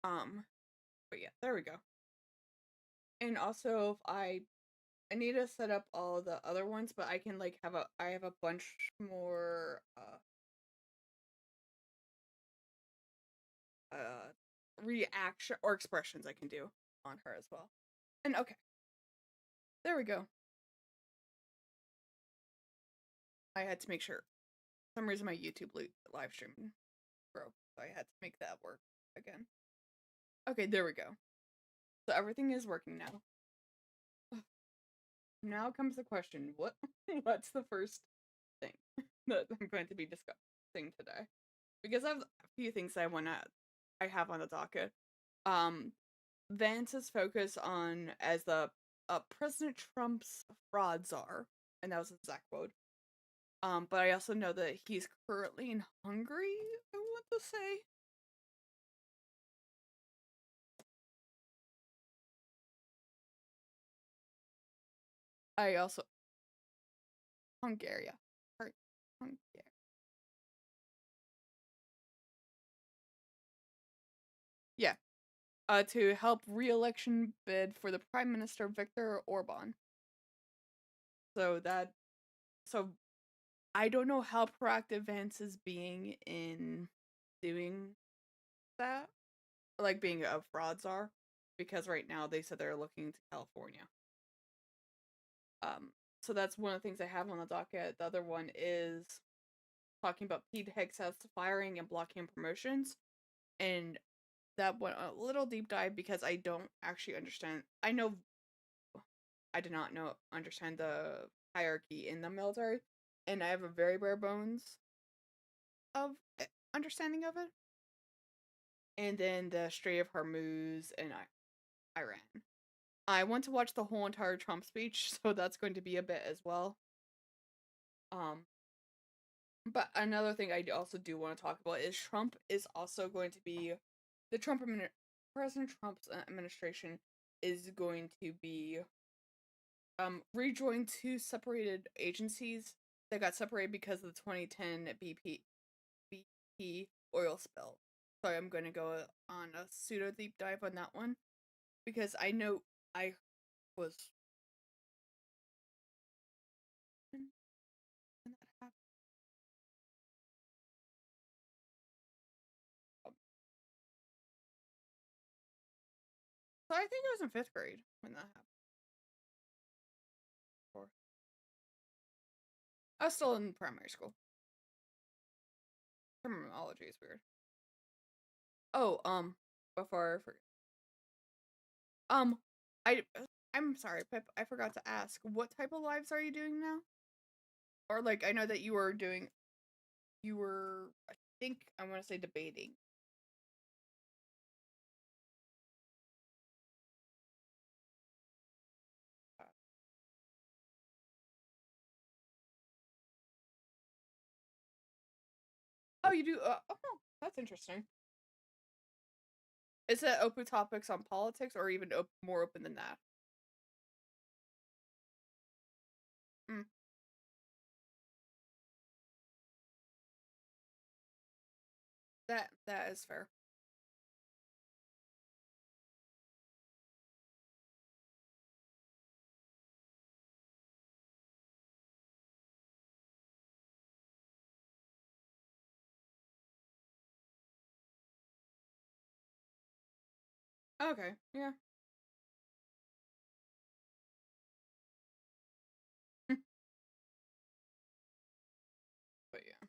Um, but yeah, there we go. And also, if I need to set up all the other ones, but I can like I have a bunch more reaction or expressions I can do on her as well. And okay, there we go. I had to make sure. For some reason my YouTube live stream broke, so I had to make that work again. Okay, there we go. So everything is working now. Now comes the question: what's the first thing that I'm going to be discussing today? Because I have a few things I have on the docket. Um, Vance's focus on as the President Trump's fraud czar, and that was his exact quote. But I also know that he's currently in Hungary. I want to say. I also Hungary. Hungary. Yeah. To help re-election bid for the Prime Minister Viktor Orban. So that so I don't know how proactive Vance is being in doing that, like being a fraud czar, because right now they said they're looking to California. So that's one of the things I have on the docket. The other one is talking about Pete Hegseth's firing and blocking promotions, and that went a little deep dive because I don't actually understand. I know I did not know understand the hierarchy in the military, and I have a very bare bones of understanding of it. And then the Strait of Hormuz and Iran. I want to watch the whole entire Trump speech, so that's going to be a bit as well. But another thing I also do want to talk about is Trump is also going to be the President Trump's administration is going to be rejoin two separated agencies that got separated because of the 2010 BP oil spill. So I'm going to go on a pseudo deep dive on that one because I know I was when that happened. So I think I was in 5th grade when that happened. Or I was still in primary school. Terminology is weird. Oh, before I forget. Um, I I'm sorry, Pip. I forgot to ask. What type of lives are you doing now? Or like, I know that you were doing. You were. I think I want to say debating. Oh, you do. Oh, that's interesting. Is it open topics on politics, or even more open than that? Mm, that is fair. Okay, yeah. But yeah.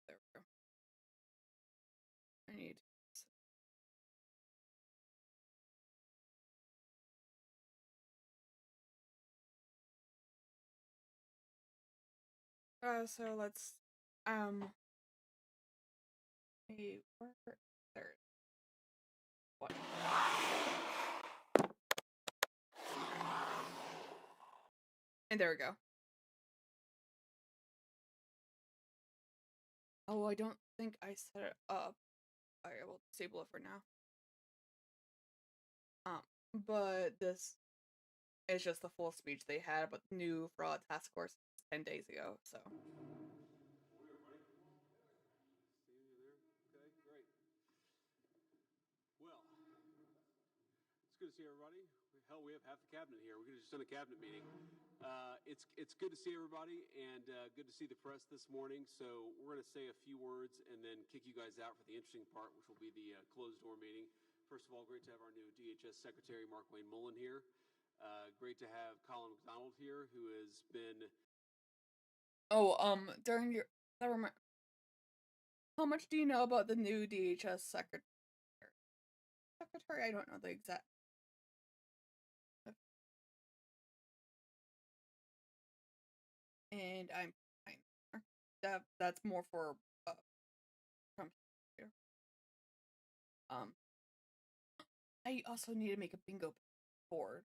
There we go. I need. So let's hey, where there? What? And there we go. Oh, I don't think I set it up. I will disable it for now. but this is just the full speech they had about the new fraud task force 10 days ago. So, Everybody. Seeing you there. Okay, great. Well, it's good to see everybody. Hell, we have half the cabinet here. We could have just done a cabinet meeting. It's good to see everybody and good to see the press this morning. So we're going to say a few words and then kick you guys out for the interesting part, which will be the closed door meeting. First of all, great to have our new DHS Secretary, Mark Wayne Mullen, here. Great to have Colin McDonald here, who has been. during your how much do you know about the new DHS secretary? I don't know the exact. And I'm fine. That's more for Trump. I also need to make a bingo board.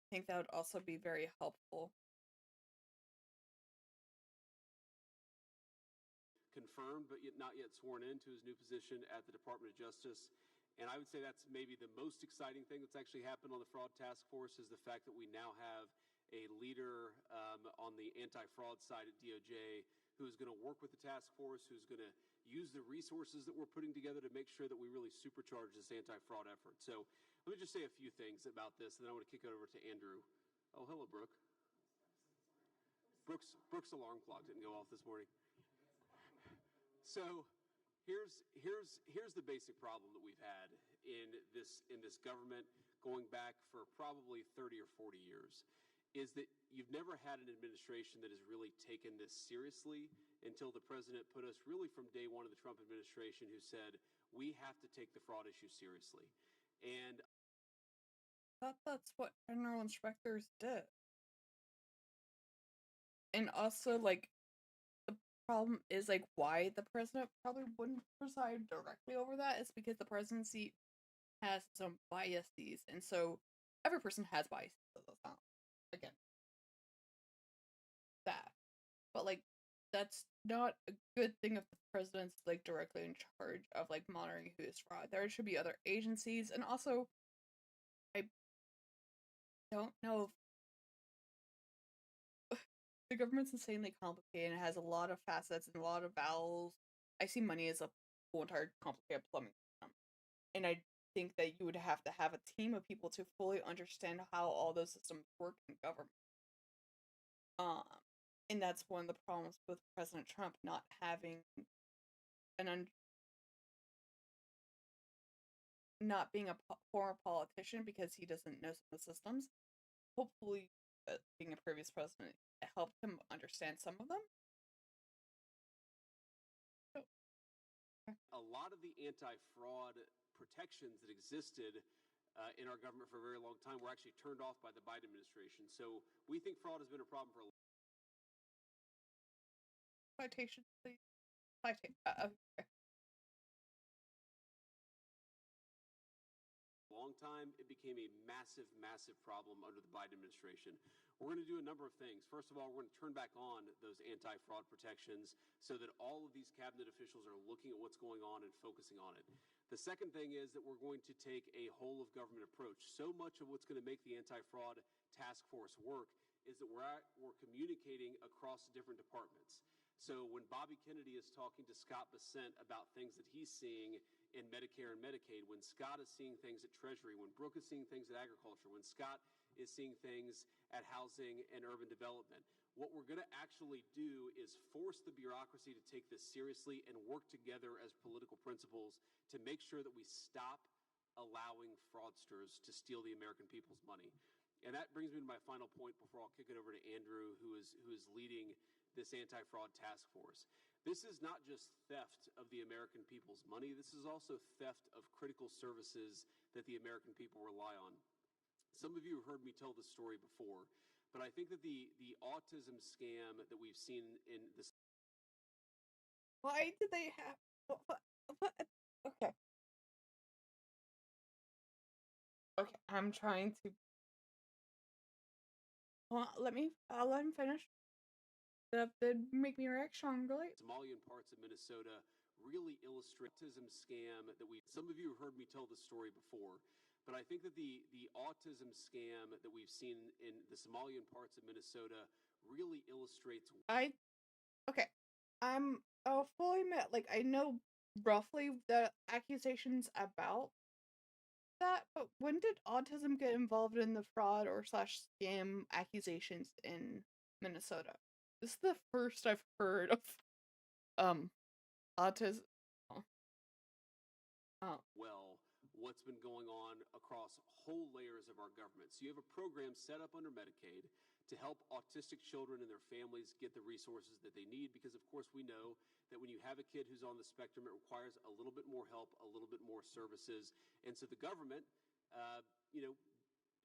I think that would also be very helpful. Confirmed, but yet not yet sworn into his new position at the Department of Justice. And I would say that's maybe the most exciting thing that's actually happened on the fraud task force is the fact that we now have a leader on the anti-fraud side at DOJ who's going to work with the task force, who's going to use the resources that we're putting together to make sure that we really supercharge this anti-fraud effort. So let me just say a few things about this, and then I want to kick it over to Andrew. Oh, hello, Brooke. Brooke's alarm clock didn't go off this morning. So here's the basic problem that we've had in this government going back for probably 30 or 40 years is that you've never had an administration that has really taken this seriously until the president put us really from day one of the Trump administration who said we have to take the fraud issue seriously. And That's what general inspectors did. And also, like, the problem is, like, why the president probably wouldn't preside directly over that is because the presidency has some biases, and so every person has biases. So that's not, again, that. But, like, that's not a good thing if the president's, like, directly in charge of, like, monitoring who is fraud. There should be other agencies, and also, I don't know if the government's insanely complicated and it has a lot of facets and a lot of valves. I see money as a whole entire complicated plumbing system. And I think that you would have to have a team of people to fully understand how all those systems work in government. Um, and that's one of the problems with President Trump not having not being a former politician because he doesn't know some of the systems. Hopefully, being a previous president, it helped him understand some of them. A lot of the anti-fraud protections that existed in our government for a very long time were actually turned off by the Biden administration. So we think fraud has been a problem for a Citation, please. Okay. long time. It became a massive, massive problem under the Biden administration. We're going to do a number of things. First of all, we're going to turn back on those anti-fraud protections so that all of these cabinet officials are looking at what's going on and focusing on it. The second thing is that we're going to take a whole of government approach. So much of what's going to make the anti-fraud task force work is that we're communicating across different departments. So when Bobby Kennedy is talking to Scott Bessent about things that he's seeing in Medicare and Medicaid, when Scott is seeing things at Treasury, when Brooke is seeing things at Agriculture, when Scott is seeing things at Housing and Urban Development, what we're going to actually do is force the bureaucracy to take this seriously and work together as political principles to make sure that we stop allowing fraudsters to steal the American people's money. And that brings me to my final point before I'll kick it over to Andrew, who is leading this anti-fraud task force. This is not just theft of the American people's money. This is also theft of critical services that the American people rely on. Some of you have heard me tell this story before, but I think that the autism scam that we've seen in this. Why did they have? What? Okay. Okay, I'm trying to. Well, I'll let him finish. That did make me react strongly. Somalian parts of Minnesota really illustrate autism scam that some of you have heard me tell this story before, But I think that the autism scam that we've seen in the Somalian parts of Minnesota really illustrates. Okay. I'll fully admit, like, I know roughly the accusations about that, but when did autism get involved in the fraud or slash scam accusations in Minnesota? This is the first I've heard of um autism. Oh, oh, Well, what's been going on across whole layers of our government. So you have a program set up under Medicaid to help autistic children and their families get the resources that they need, because of course we know that when you have a kid who's on the spectrum, it requires a little bit more help, a little bit more services. And so the government, uh, you know,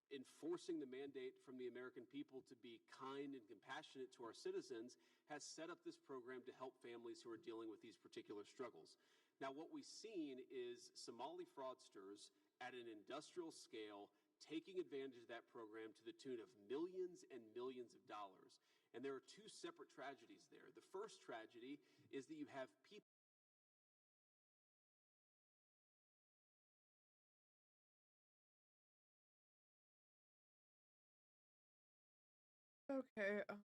enforcing the mandate from the American people to be kind and compassionate to our citizens, has set up this program to help families who are dealing with these particular struggles. Now, what we've seen is Somali fraudsters at an industrial scale taking advantage of that program to the tune of millions and millions of dollars. And there are two separate tragedies there. The first tragedy is that you have people. okay. Okay.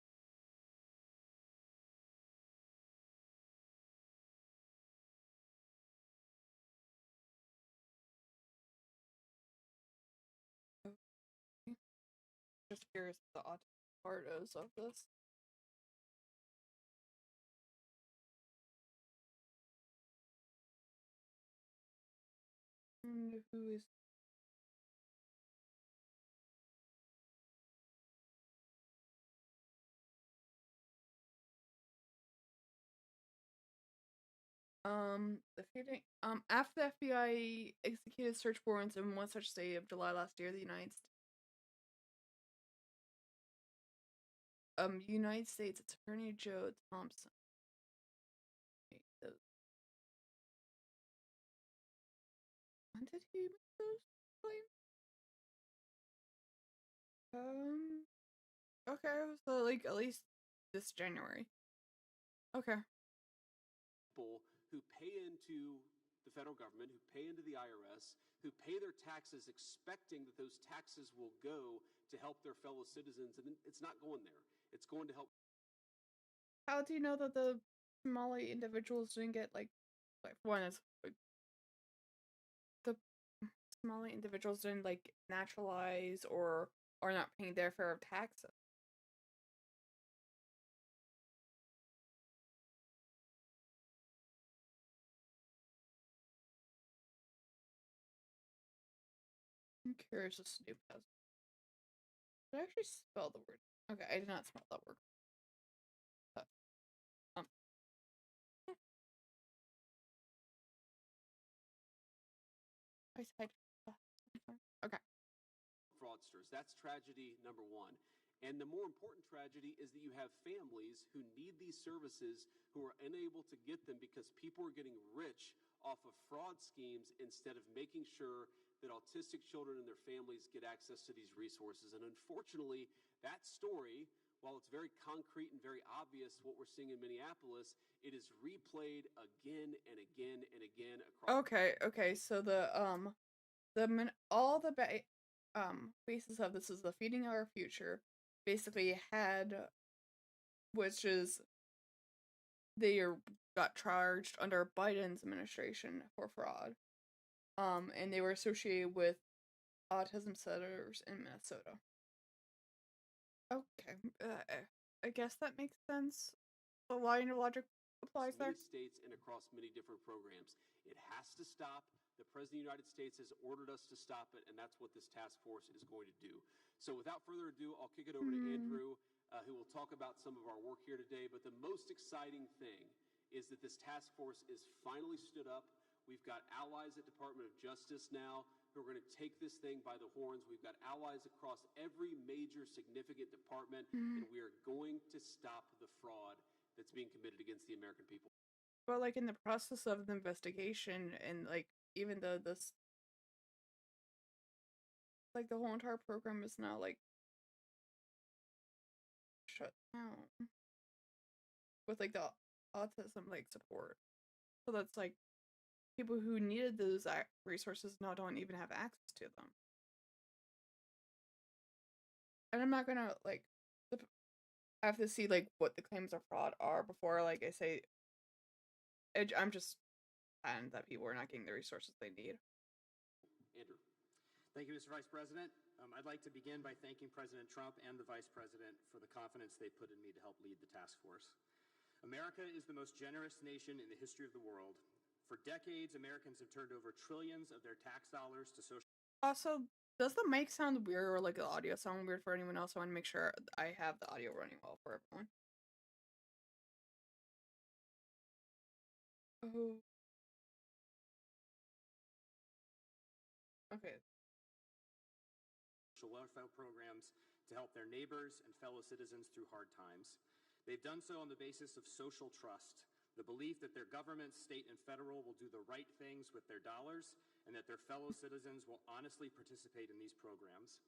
Just curious what the autism part is of this. Who is the feeding after the FBI executed search warrants in one such state of July last year, the United States Attorney Joe Thompson. When did he make those claims? Okay, so like at least this January. Okay. People who pay into the federal government, who pay into the IRS, who pay their taxes expecting that those taxes will go to help their fellow citizens, and it's not going there. It's going to help. How do you know that the Somali individuals didn't get like one is like the Somali individuals didn't like naturalize or are not paying their fair of taxes? I'm curious if Snoop has. Did I actually spell the word? Okay, I did not spell that word. But, um, I said. Okay. Fraudsters. That's tragedy number one. And the more important tragedy is that you have families who need these services who are unable to get them because people are getting rich off of fraud schemes instead of making sure that autistic children and their families get access to these resources. And unfortunately, that story, while it's very concrete and very obvious what we're seeing in Minneapolis, it is replayed again and again and again across. Okay, so all the basis of this is the Feeding Our Future basically had, which is they got charged under Biden's administration for fraud, and they were associated with autism centers in Minnesota. Okay, I guess that makes sense. The line of logic applies there. Many states and across many different programs. It has to stop. The President of the United States has ordered us to stop it, and that's what this task force is going to do. So without further ado, I'll kick it over to Andrew, who will talk about some of our work here today. But the most exciting thing is that this task force is finally stood up. We've got allies at Department of Justice now who are going to take this thing by the horns. We've got allies across every major significant department, and we are going to stop the fraud that's being committed against the American people. But like in the process of the investigation, and like even though this, like the whole entire program is now like shut down with like the autism like support. So that's like people who needed those resources now don't even have access to them. and I'm not gonna like. I have to see like what the claims of fraud are before like I say. I'm just and that people are not getting the resources they need. Andrew. Thank you, Mr. Vice President. I'd like to begin by thanking President Trump and the Vice President for the confidence they put in me to help lead the task force. America is the most generous nation in the history of the world. For decades, Americans have turned over trillions of their tax dollars to social. Also, does the mic sound weird or like the audio sound weird for anyone else? I want to make sure I have the audio running well for everyone. Oh, okay. Social welfare programs to help their neighbors and fellow citizens through hard times. They've done so on the basis of social trust, the belief that their governments, state and federal, will do the right things with their dollars and that their fellow citizens will honestly participate in these programs.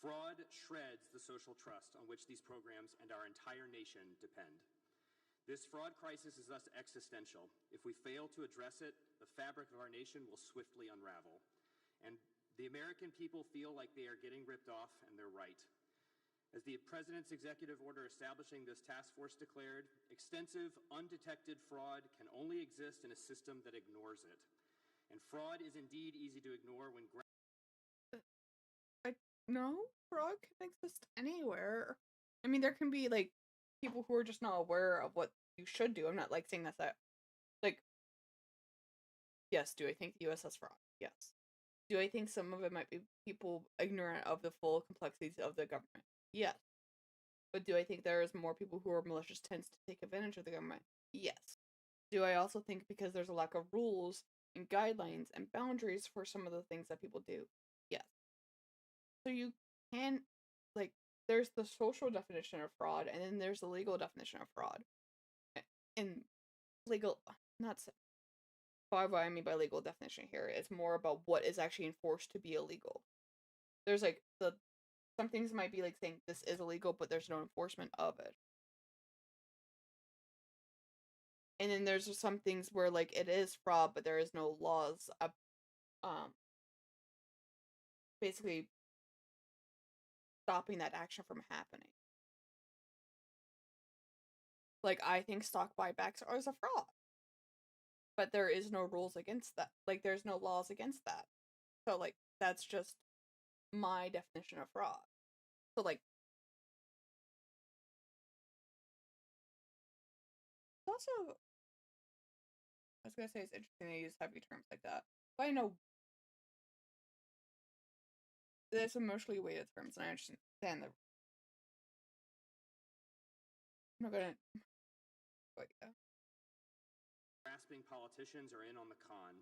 Fraud shreds the social trust on which these programs and our entire nation depend. This fraud crisis is thus existential. If we fail to address it, the fabric of our nation will swiftly unravel. And the American people feel like they are getting ripped off, and they're right. As the President's executive order establishing this task force declared, extensive, undetected fraud can only exist in a system that ignores it. And fraud is indeed easy to ignore when No, fraud can exist anywhere. I mean, there can be like people who are just not aware of what you should do. I'm not like saying that. Like, yes, do I think the U.S. has fraud? Yes. Do I think some of it might be people ignorant of the full complexities of the government? Yes. But do I think there is more people who are malicious tends to take advantage of the government? Yes. Do I also think because there's a lack of rules and guidelines and boundaries for some of the things that people do? Yes. So you can, like, there's the social definition of fraud, and then there's the legal definition of fraud. And legal, not so, what I mean by legal definition here is more about what is actually enforced to be illegal. There's like some things might be like saying this is illegal, but there's no enforcement of it. And then there's just some things where like it is fraud, but there is no laws um basically stopping that action from happening. Like I think stock buybacks are a fraud. But there is no rules against that. Like there's no laws against that. So like that's just my definition of fraud. So like it's also I was gonna say it's interesting they use heavy terms like that. But I know there's emotionally weighted terms and I understand that I'm not gonna but yeah. grasping politicians are in on the con.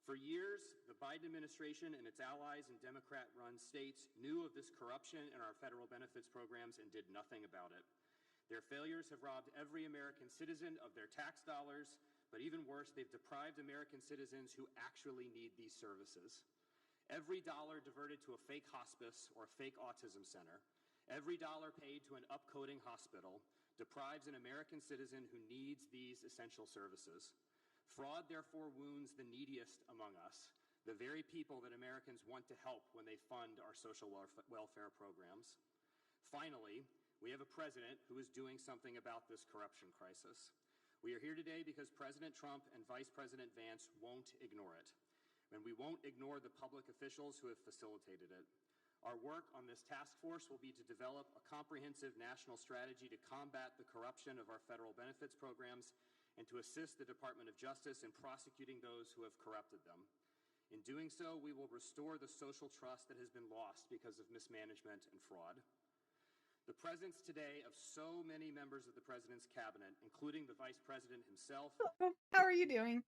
For years, the Biden administration and its allies in Democrat-run states knew of this corruption in our federal benefits programs and did nothing about it. Their failures have robbed every American citizen of their tax dollars, but even worse, they've deprived American citizens who actually need these services. Every dollar diverted to a fake hospice or a fake autism center, every dollar paid to an upcoding hospital deprives an American citizen who needs these essential services. Fraud, therefore, wounds the neediest among us, the very people that Americans want to help when they fund our social welfare programs. Finally, we have a president who is doing something about this corruption crisis. We are here today because President Trump and Vice President Vance won't ignore it. And we won't ignore the public officials who have facilitated it. Our work on this task force will be to develop a comprehensive national strategy to combat the corruption of our federal benefits programs and to assist the Department of Justice in prosecuting those who have corrupted them. In doing so, we will restore the social trust that has been lost because of mismanagement and fraud. The presence today of so many members of the President's cabinet, including the Vice President himself. How are you doing?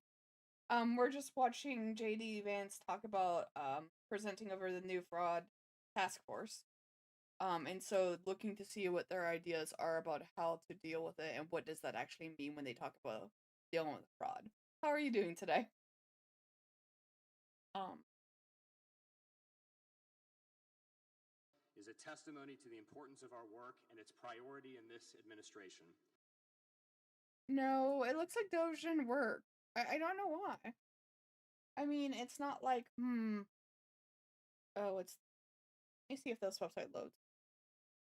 We're just watching JD Vance talk about presenting over the new fraud task force. And so looking to see what their ideas are about how to deal with it and what does that actually mean when they talk about dealing with fraud. How are you doing today? Is a testimony to the importance of our work and its priority in this administration. No, it looks like Doge didn't work. I don't know why. I mean, it's not like, oh, let me see if this website loads.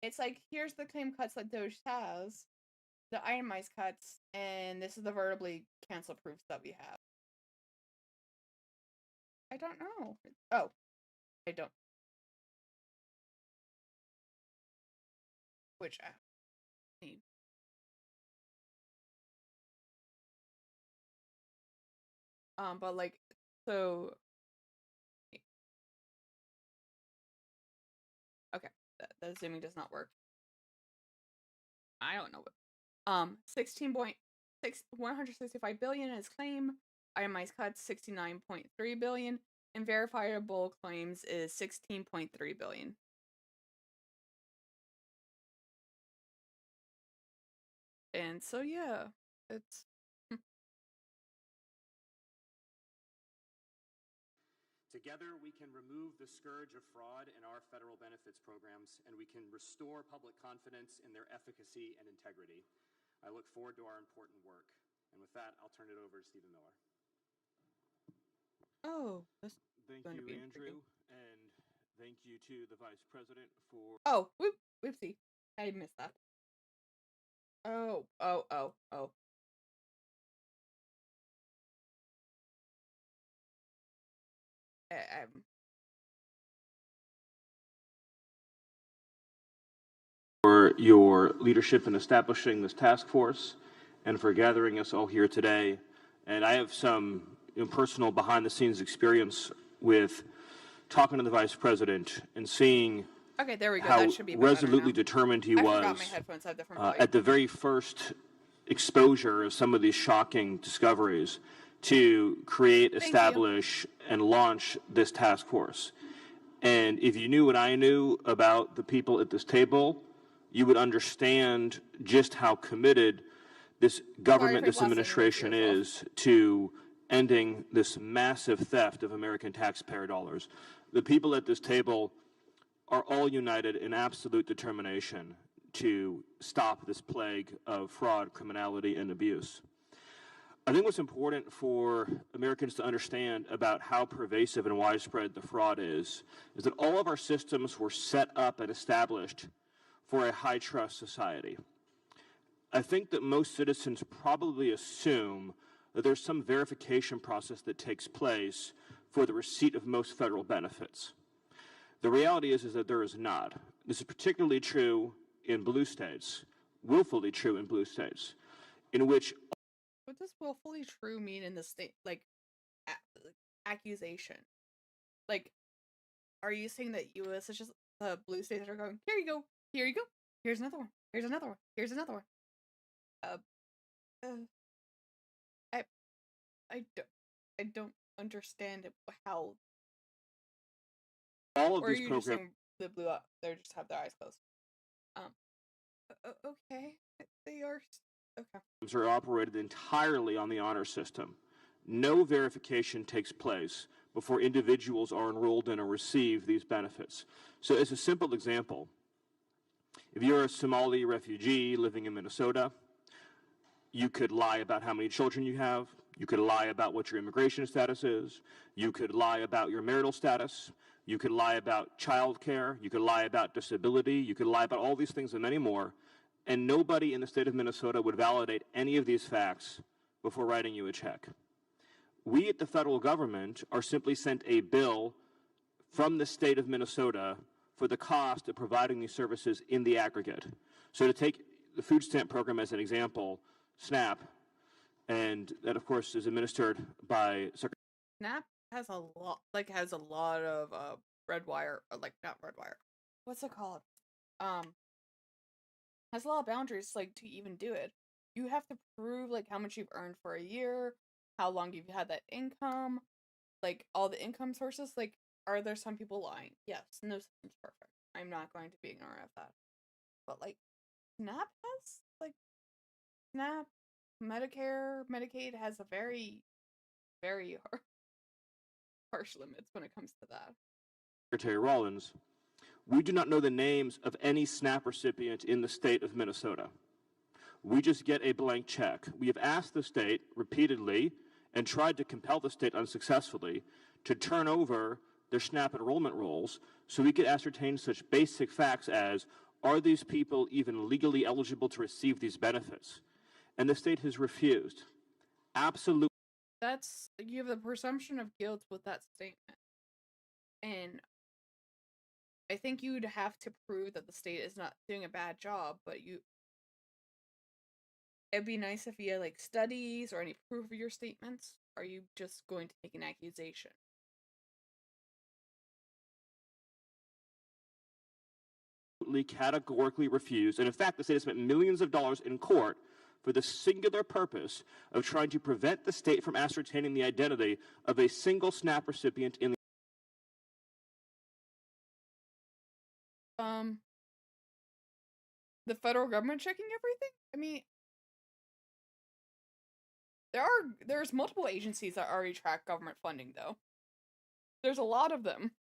It's like, here's the claim cuts that Doge has, the itemized cuts, and this is the verbally cancel proofs that we have. I don't know. Oh, I don't. Which app? Need. But like, so. Okay, that zooming does not work. I don't know what. 165 billion is claim. Itemized cuts 69.3 billion, and verifiable claims is 16.3 billion. And so yeah, it's Together, we can remove the scourge of fraud in our federal benefits programs, and we can restore public confidence in their efficacy and integrity. I look forward to our important work. And with that, I'll turn it over to Stephen Miller. oh, this Thank going to you, be Andrew, intriguing. and thank you to the Vice President for Oh, whoopsie, I missed that. Oh. Um, your leadership in establishing this task force and for gathering us all here today. And I have some personal behind-the-scenes experience with talking to the Vice President and seeing okay, there we go. how That should be a bit resolutely better now. determined he I was forgot my headphones have different volume. at the very first exposure of some of these shocking discoveries to create, establish, and launch this task force. And if you knew what I knew about the people at this table, you would understand just how committed this government, this administration is to ending this massive theft of American taxpayer dollars. The people at this table are all united in absolute determination to stop this plague of fraud, criminality, and abuse. I think what's important for Americans to understand about how pervasive and widespread the fraud is that all of our systems were set up and established for a high-trust society. I think that most citizens probably assume that there's some verification process that takes place for the receipt of most federal benefits. The reality is that there is not. This is particularly true in blue states, willfully true in blue states, in which... What does willfully true mean in the state, like, accusation? Like, are you saying that U.S. is just the blue states are going, here you go, here's another one, here's another one, here's another one? I don't understand how. All of or these are you programs, just saying the blue up? They just have their eyes closed. Okay, they are. Okay. Are operated entirely on the honor system. No verification takes place before individuals are enrolled in or receive these benefits. So as a simple example, if you're a Somali refugee living in Minnesota, you could lie about how many children you have. You could lie about what your immigration status is. You could lie about your marital status. You could lie about child care. You could lie about disability. You could lie about all these things and many more. And nobody in the state of Minnesota would validate any of these facts before writing you a check. We at the federal government are simply sent a bill from the state of Minnesota for the cost of providing these services in the aggregate. So to take the food stamp program as an example, SNAP, and that of course is administered by SNAP has a lot of red wire, like not red wire. What's it called? Has a lot of boundaries, like, to even do it. You have to prove, like, how much you've earned for a year, how long you've had that income, like, all the income sources. Like, are there some people lying? Yes, no system's perfect. I'm not going to be ignorant of that. But, like, SNAP has, like, SNAP, Medicare, Medicaid has a very, very harsh limits when it comes to that. Secretary Rollins, we do not know the names of any SNAP recipient in the state of Minnesota. We just get a blank check. We have asked the state repeatedly and tried to compel the state unsuccessfully to turn over their SNAP enrollment rolls so we could ascertain such basic facts as are these people even legally eligible to receive these benefits? And the state has refused. Absolutely. You have the presumption of guilt with that statement. And I think you'd have to prove that the state is not doing a bad job, but it'd be nice if you had like studies or any proof of your statements. Are you just going to make an accusation? Categorically refused. And in fact, the state has spent millions of dollars in court for the singular purpose of trying to prevent the state from ascertaining the identity of a single SNAP recipient in the federal government checking everything? I mean, there's multiple agencies that already track government funding, though. There's a lot of them.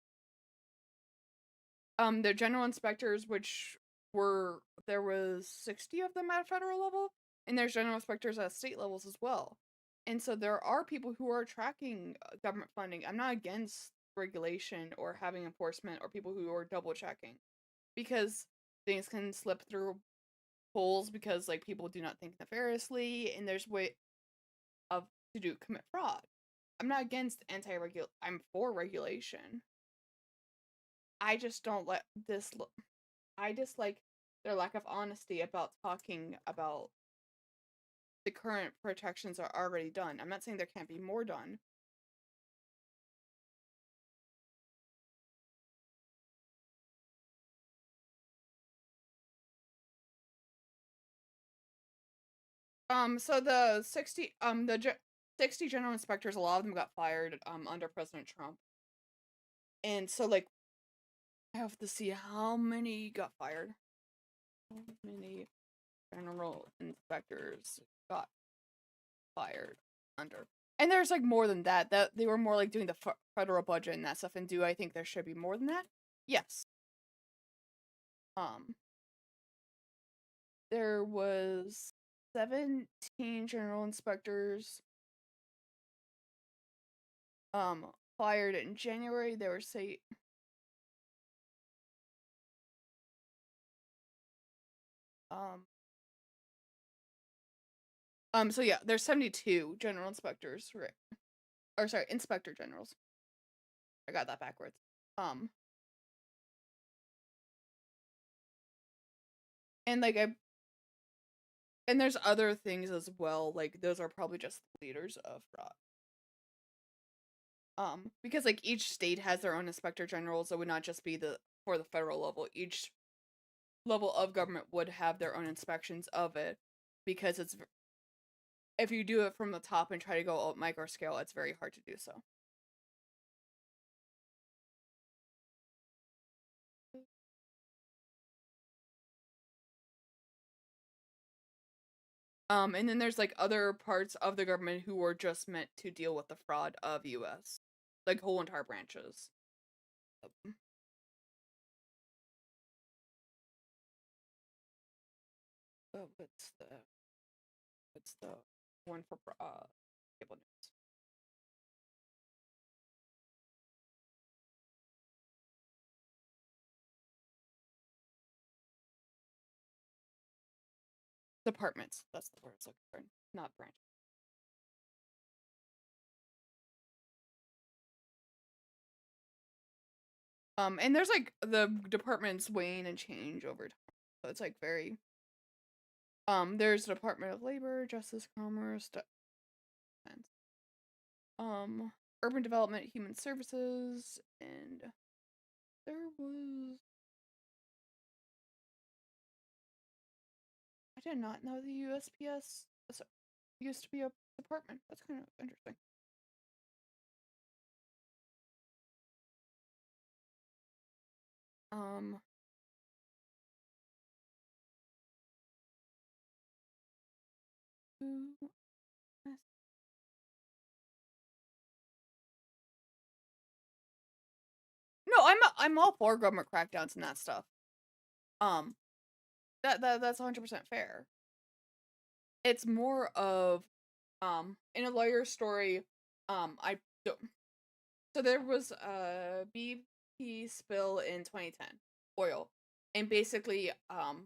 The general inspectors, there was 60 of them at federal level, and there's general inspectors at state levels as well. And so there are people who are tracking government funding. I'm not against regulation or having enforcement or people who are double checking, because things can slip through holes because like people do not think nefariously, and there's way of to commit fraud. I'm not against I'm for regulation. I just don't let this look. I dislike their lack of honesty about talking about the current protections are already done. I'm not saying there can't be more done. So the 60 general inspectors, a lot of them got fired under President Trump. And so like I have to see how many got fired. How many general inspectors got fired under? And there's like more than that. That they were more like doing the federal budget and that stuff. And do I think there should be more than that? Yes. There was 17 general inspectors fired in January. There were so yeah, there's 72 general inspectors, right? Or sorry, inspector generals. I got that backwards. And like and there's other things as well, like those are probably just leaders of fraud. Because like each state has their own inspector generals, so it would not just be for the federal level. Each level of government would have their own inspections of it, because if you do it from the top and try to go micro scale, it's very hard to do so. And then there's like other parts of the government who were just meant to deal with the fraud of US. Like whole entire branches. Oh, what's the one for cable news? Departments. That's the word it's looking for, not branch. And there's like the departments wane and change over time, so it's like very. There's the Department of Labor, Justice, Commerce, Defense, Urban Development, Human Services, and there was. I did not know the USPS used to be a department. That's kind of interesting. No, I'm all for government crackdowns and that stuff. That's 100% fair. It's more of in a lawyer story, I don't. So there was a BP spill in 2010, oil, And basically, well,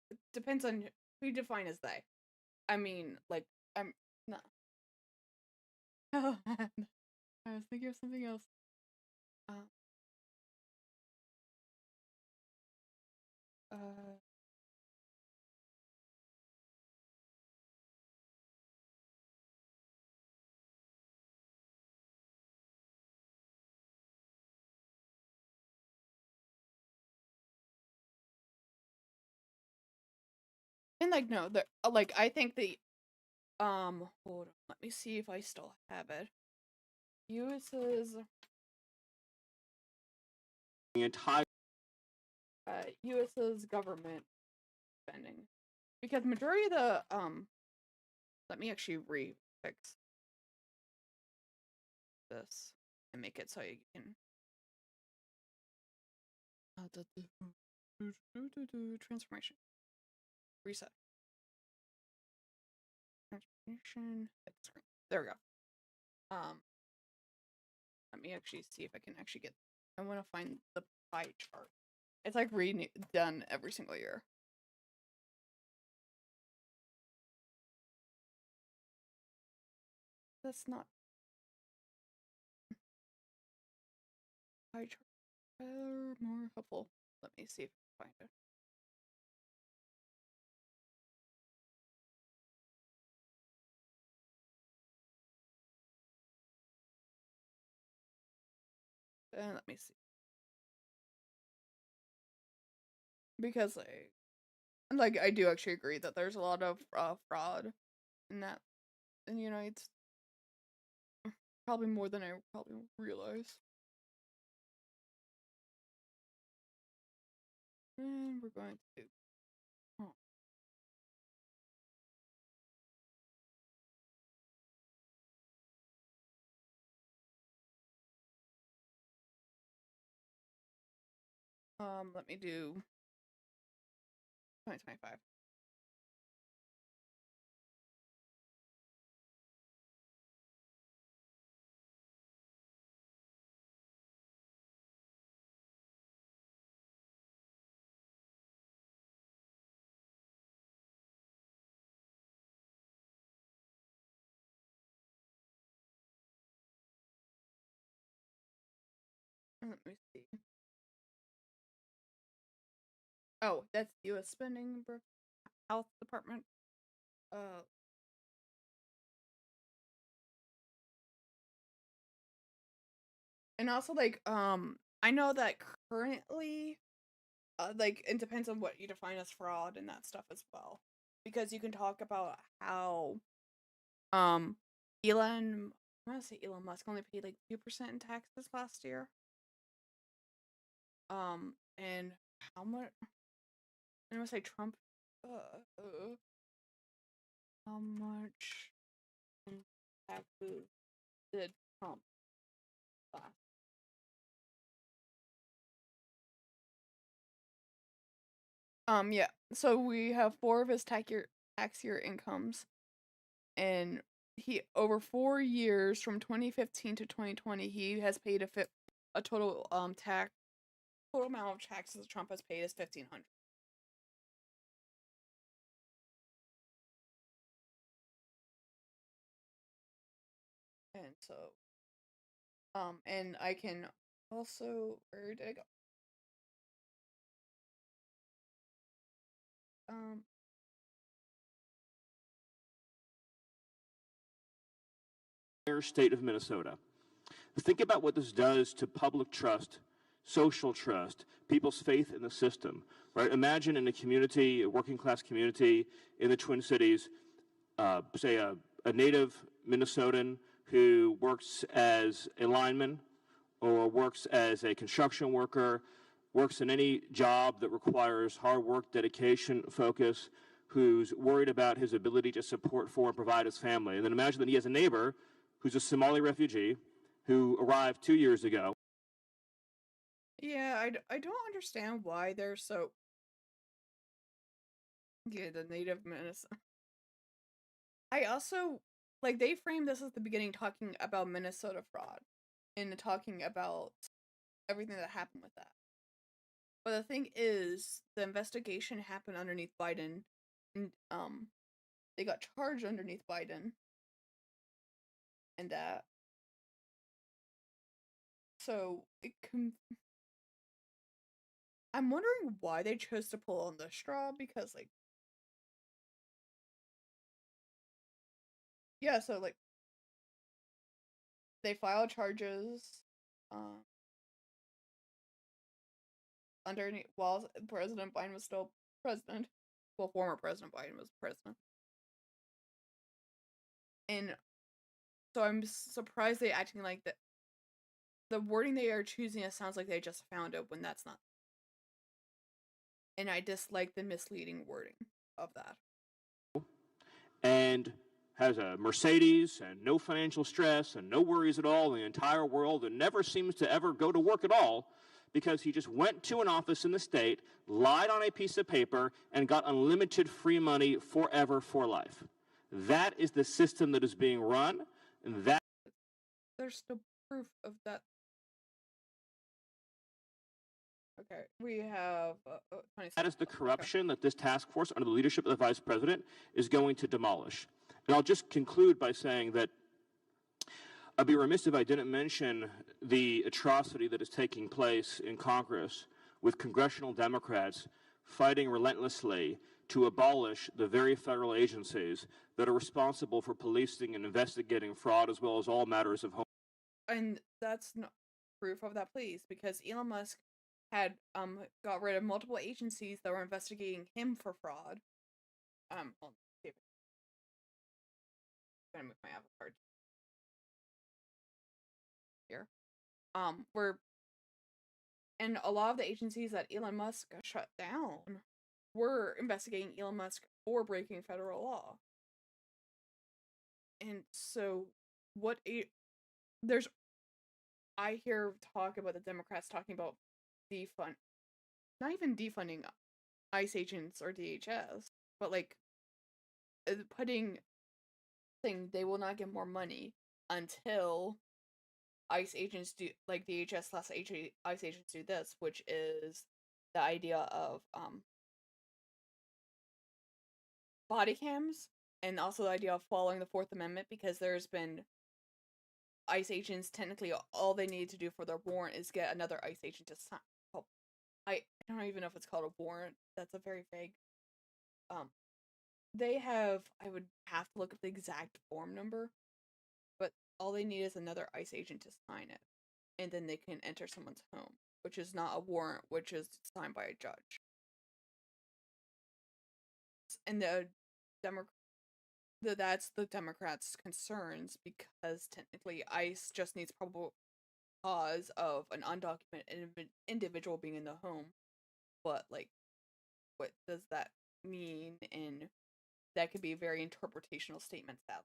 it depends on who you define as they. I mean, like, I'm no. Oh, man. I was thinking of something else. Uh, uh, and like, no, like, I think hold on, let me see if I still have it. US's, The entire US's government spending. Because majority of the, let me actually fix this and make it so you can, transformation, reset, transformation, screen. There we go. Let me actually see if I can actually get, I want to find the pie chart. It's like redone every single year. That's not pie chart. More helpful. Let me see if I can find it. And let me see. Because like I do actually agree that there's a lot of fraud in that in the United States. Probably more than I probably realize. And we're going to do, let me do 2025. Let me see. Oh, that's U.S. spending, Health Department. Uh, and also like I know that currently, like it depends on what you define as fraud and that stuff as well, because you can talk about how um Elon, I want to say Elon Musk only paid like 2% in taxes last year. And how much? I want to say Trump. How much in taxes did Trump last? Yeah. So we have 4 of his tax year incomes, and he over 4 years from 2015 to 2020, he has paid a total total amount of taxes Trump has paid is 1,500. And so, and I can also, where did I go? Um, state of Minnesota. Think about what this does to public trust, social trust, people's faith in the system, right? Imagine in a community, a working class community in the Twin Cities, say a native Minnesotan who works as a lineman or works as a construction worker, works in any job that requires hard work, dedication, focus, who's worried about his ability to support for and provide his family. And then imagine that he has a neighbor who's a Somali refugee who arrived 2 years ago. yeah, I don't understand why they're so, yeah, the native Minnesota. I also, like, they framed this at the beginning talking about Minnesota fraud and talking about everything that happened with that. But the thing is, the investigation happened underneath Biden, and they got charged underneath Biden, and that. So I'm wondering why they chose to pull on the straw, because like, yeah, so like, they filed charges, underneath while President Biden was still president. Well, former President Biden was president. And so I'm surprised they acting like that. The wording they are choosing, it sounds like they just found it when that's not. And I dislike the misleading wording of that. And has a Mercedes and no financial stress and no worries at all in the entire world, and never seems to ever go to work at all, because he just went to an office in the state, lied on a piece of paper, and got unlimited free money forever for life. That is the system that is being run, and that there's no proof of that. Okay, we have that is the corruption that this task force, under the leadership of the vice president, is going to demolish. And I'll just conclude by saying that I'd be remiss if I didn't mention the atrocity that is taking place in Congress with congressional Democrats fighting relentlessly to abolish the very federal agencies that are responsible for policing and investigating fraud, as well as all matters of home. And that's not proof of that, please, because Elon Musk had got rid of multiple agencies that were investigating him for fraud. I'm gonna move my avatar here. And a lot of the agencies that Elon Musk shut down were investigating Elon Musk for breaking federal law. And so, I hear talk about the Democrats talking about not even defunding ICE agents or DHS, but like saying they will not get more money until ICE agents do, like DHS / ICE agents do this, which is the idea of body cams, and also the idea of following the Fourth Amendment, because there's been ICE agents, technically all they need to do for their warrant is get another ICE agent to sign. I don't even know if it's called a warrant. That's a very vague. I would have to look up the exact form number, but all they need is another ICE agent to sign it, and then they can enter someone's home, which is not a warrant, which is signed by a judge. And that's the Democrats' concerns, because technically ICE just needs probable cause of an undocumented individual being in the home. But like, what does that mean? And that could be very interpretational statements out.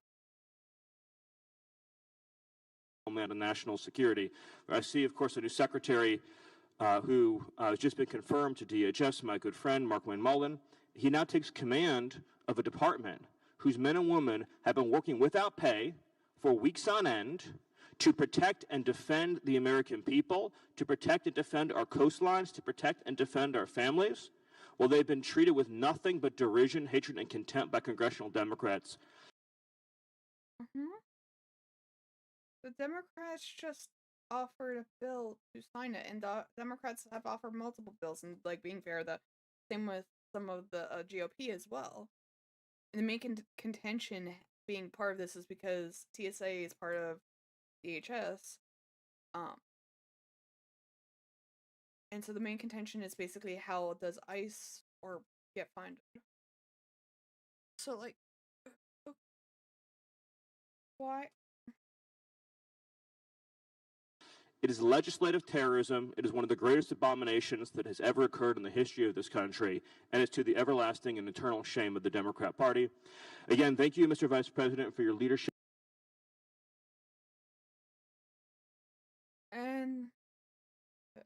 Homeland and National Security. I see, of course, a new secretary who has just been confirmed to DHS, my good friend, Mark Wayne Mullen. He now takes command of a department whose men and women have been working without pay for weeks on end to protect and defend the American people, to protect and defend our coastlines, to protect and defend our families. Well, they've been treated with nothing but derision, hatred, and contempt by congressional Democrats. The Democrats just offered a bill to sign it, and the Democrats have offered multiple bills, and like, being fair, the same with some of the GOP as well. And the main contention being part of this is because TSA is part of DHS, and so the main contention is basically how does ICE or get funded. So like, why? It is legislative terrorism. It is one of the greatest abominations that has ever occurred in the history of this country, and it's to the everlasting and eternal shame of the Democrat Party. Again, thank you, Mr. Vice President, for your leadership. And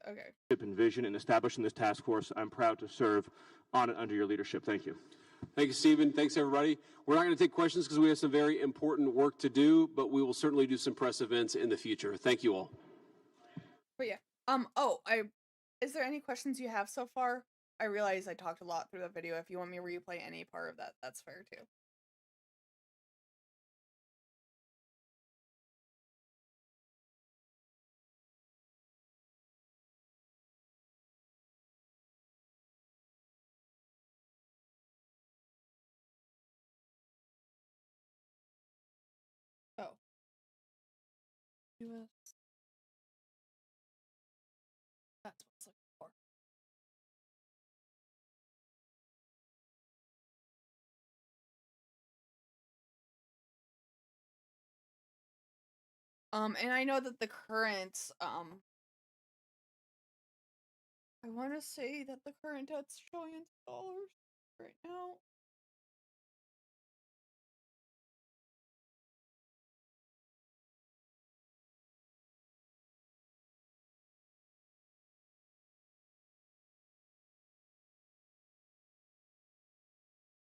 okay. And vision in establishing this task force. I'm proud to serve on it under your leadership. Thank you. Thank you, Stephen. Thanks, everybody. We're not going to take questions because we have some very important work to do, but we will certainly do some press events in the future. Thank you all. But yeah. Is there any questions you have so far? I realize I talked a lot through the video. If you want me to replay any part of that, that's fair too. Oh. US. That's what it's looking for. And I know that the current, I want to say that the current debt's showing in dollars right now.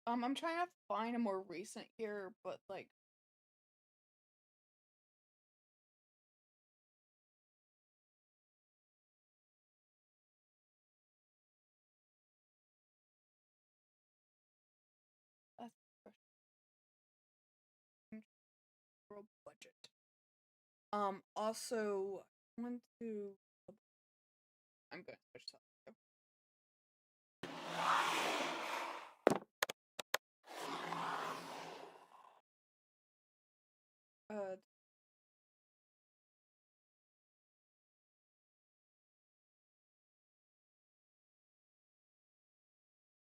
I'm trying to find a more recent year, but like, that's the question. World budget. Also, I want to. I'm going to switch to. Uh,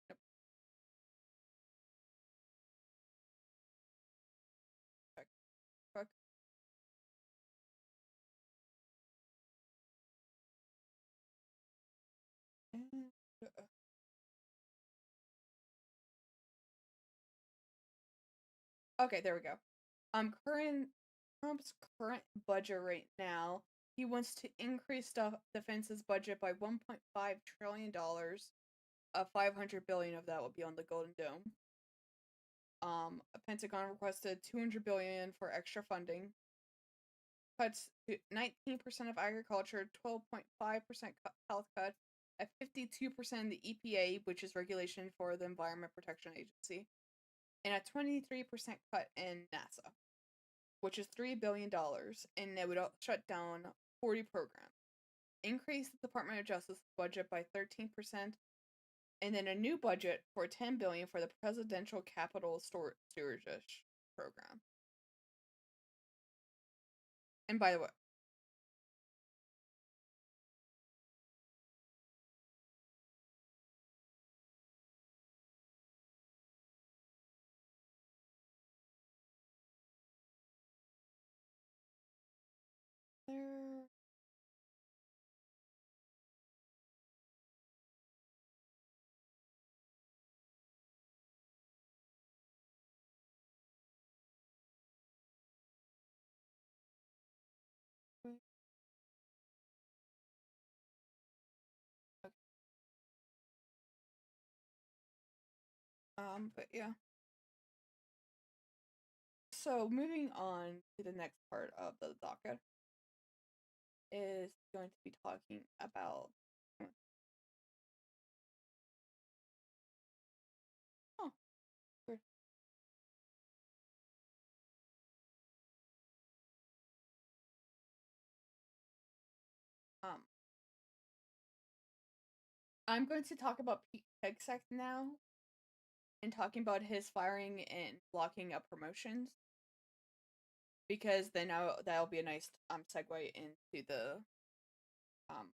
yep, check, check. And, okay, there we go. Trump's current budget right now, he wants to increase defense's budget by $1.5 trillion. 500 billion of that will be on the Golden Dome. A Pentagon requested 200 billion for extra funding. Cuts to 19% of agriculture, 12.5% health cuts, at 52% in the EPA, which is regulation for the Environment Protection Agency, and a 23% cut in NASA, which is $3 billion, and it would shut down 40 programs. Increase the Department of Justice budget by 13%, and then a new budget for $10 billion for the Presidential Capital Stewardship Program. And by the way, there. But yeah. So moving on to the next part of the docket is going to be talking about. Oh, weird. Um, I'm going to talk about Pete Hegseth now, and talking about his firing and blocking up promotions, because then that'll be a nice segue into the um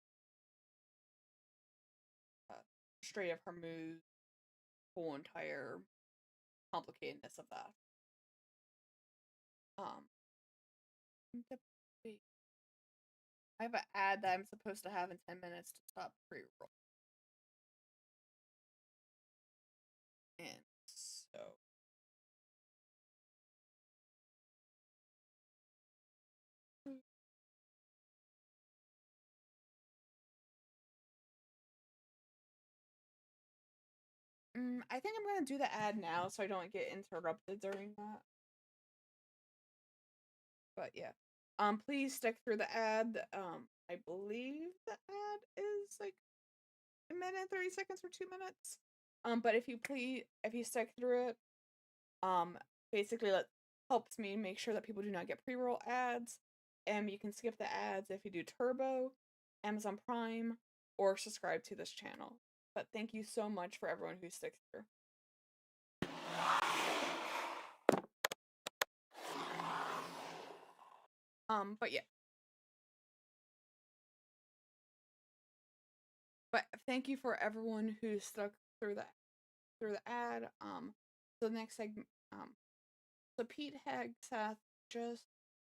uh, Strait of Hormuz, whole entire complicatedness of that. Um, wait, I have an ad that I'm supposed to have in 10 minutes to stop pre-roll, and so. I think I'm gonna do the ad now so I don't get interrupted during that. But yeah. Please stick through the ad. I believe the ad is like a minute, 30 seconds or 2 minutes. But if you stick through it, basically that helps me make sure that people do not get pre-roll ads. And you can skip the ads if you do Turbo, Amazon Prime, or subscribe to this channel. But thank you so much for everyone who sticks through. But yeah. But thank you for everyone who stuck through the ad. So the next segment, so Pete Hegseth just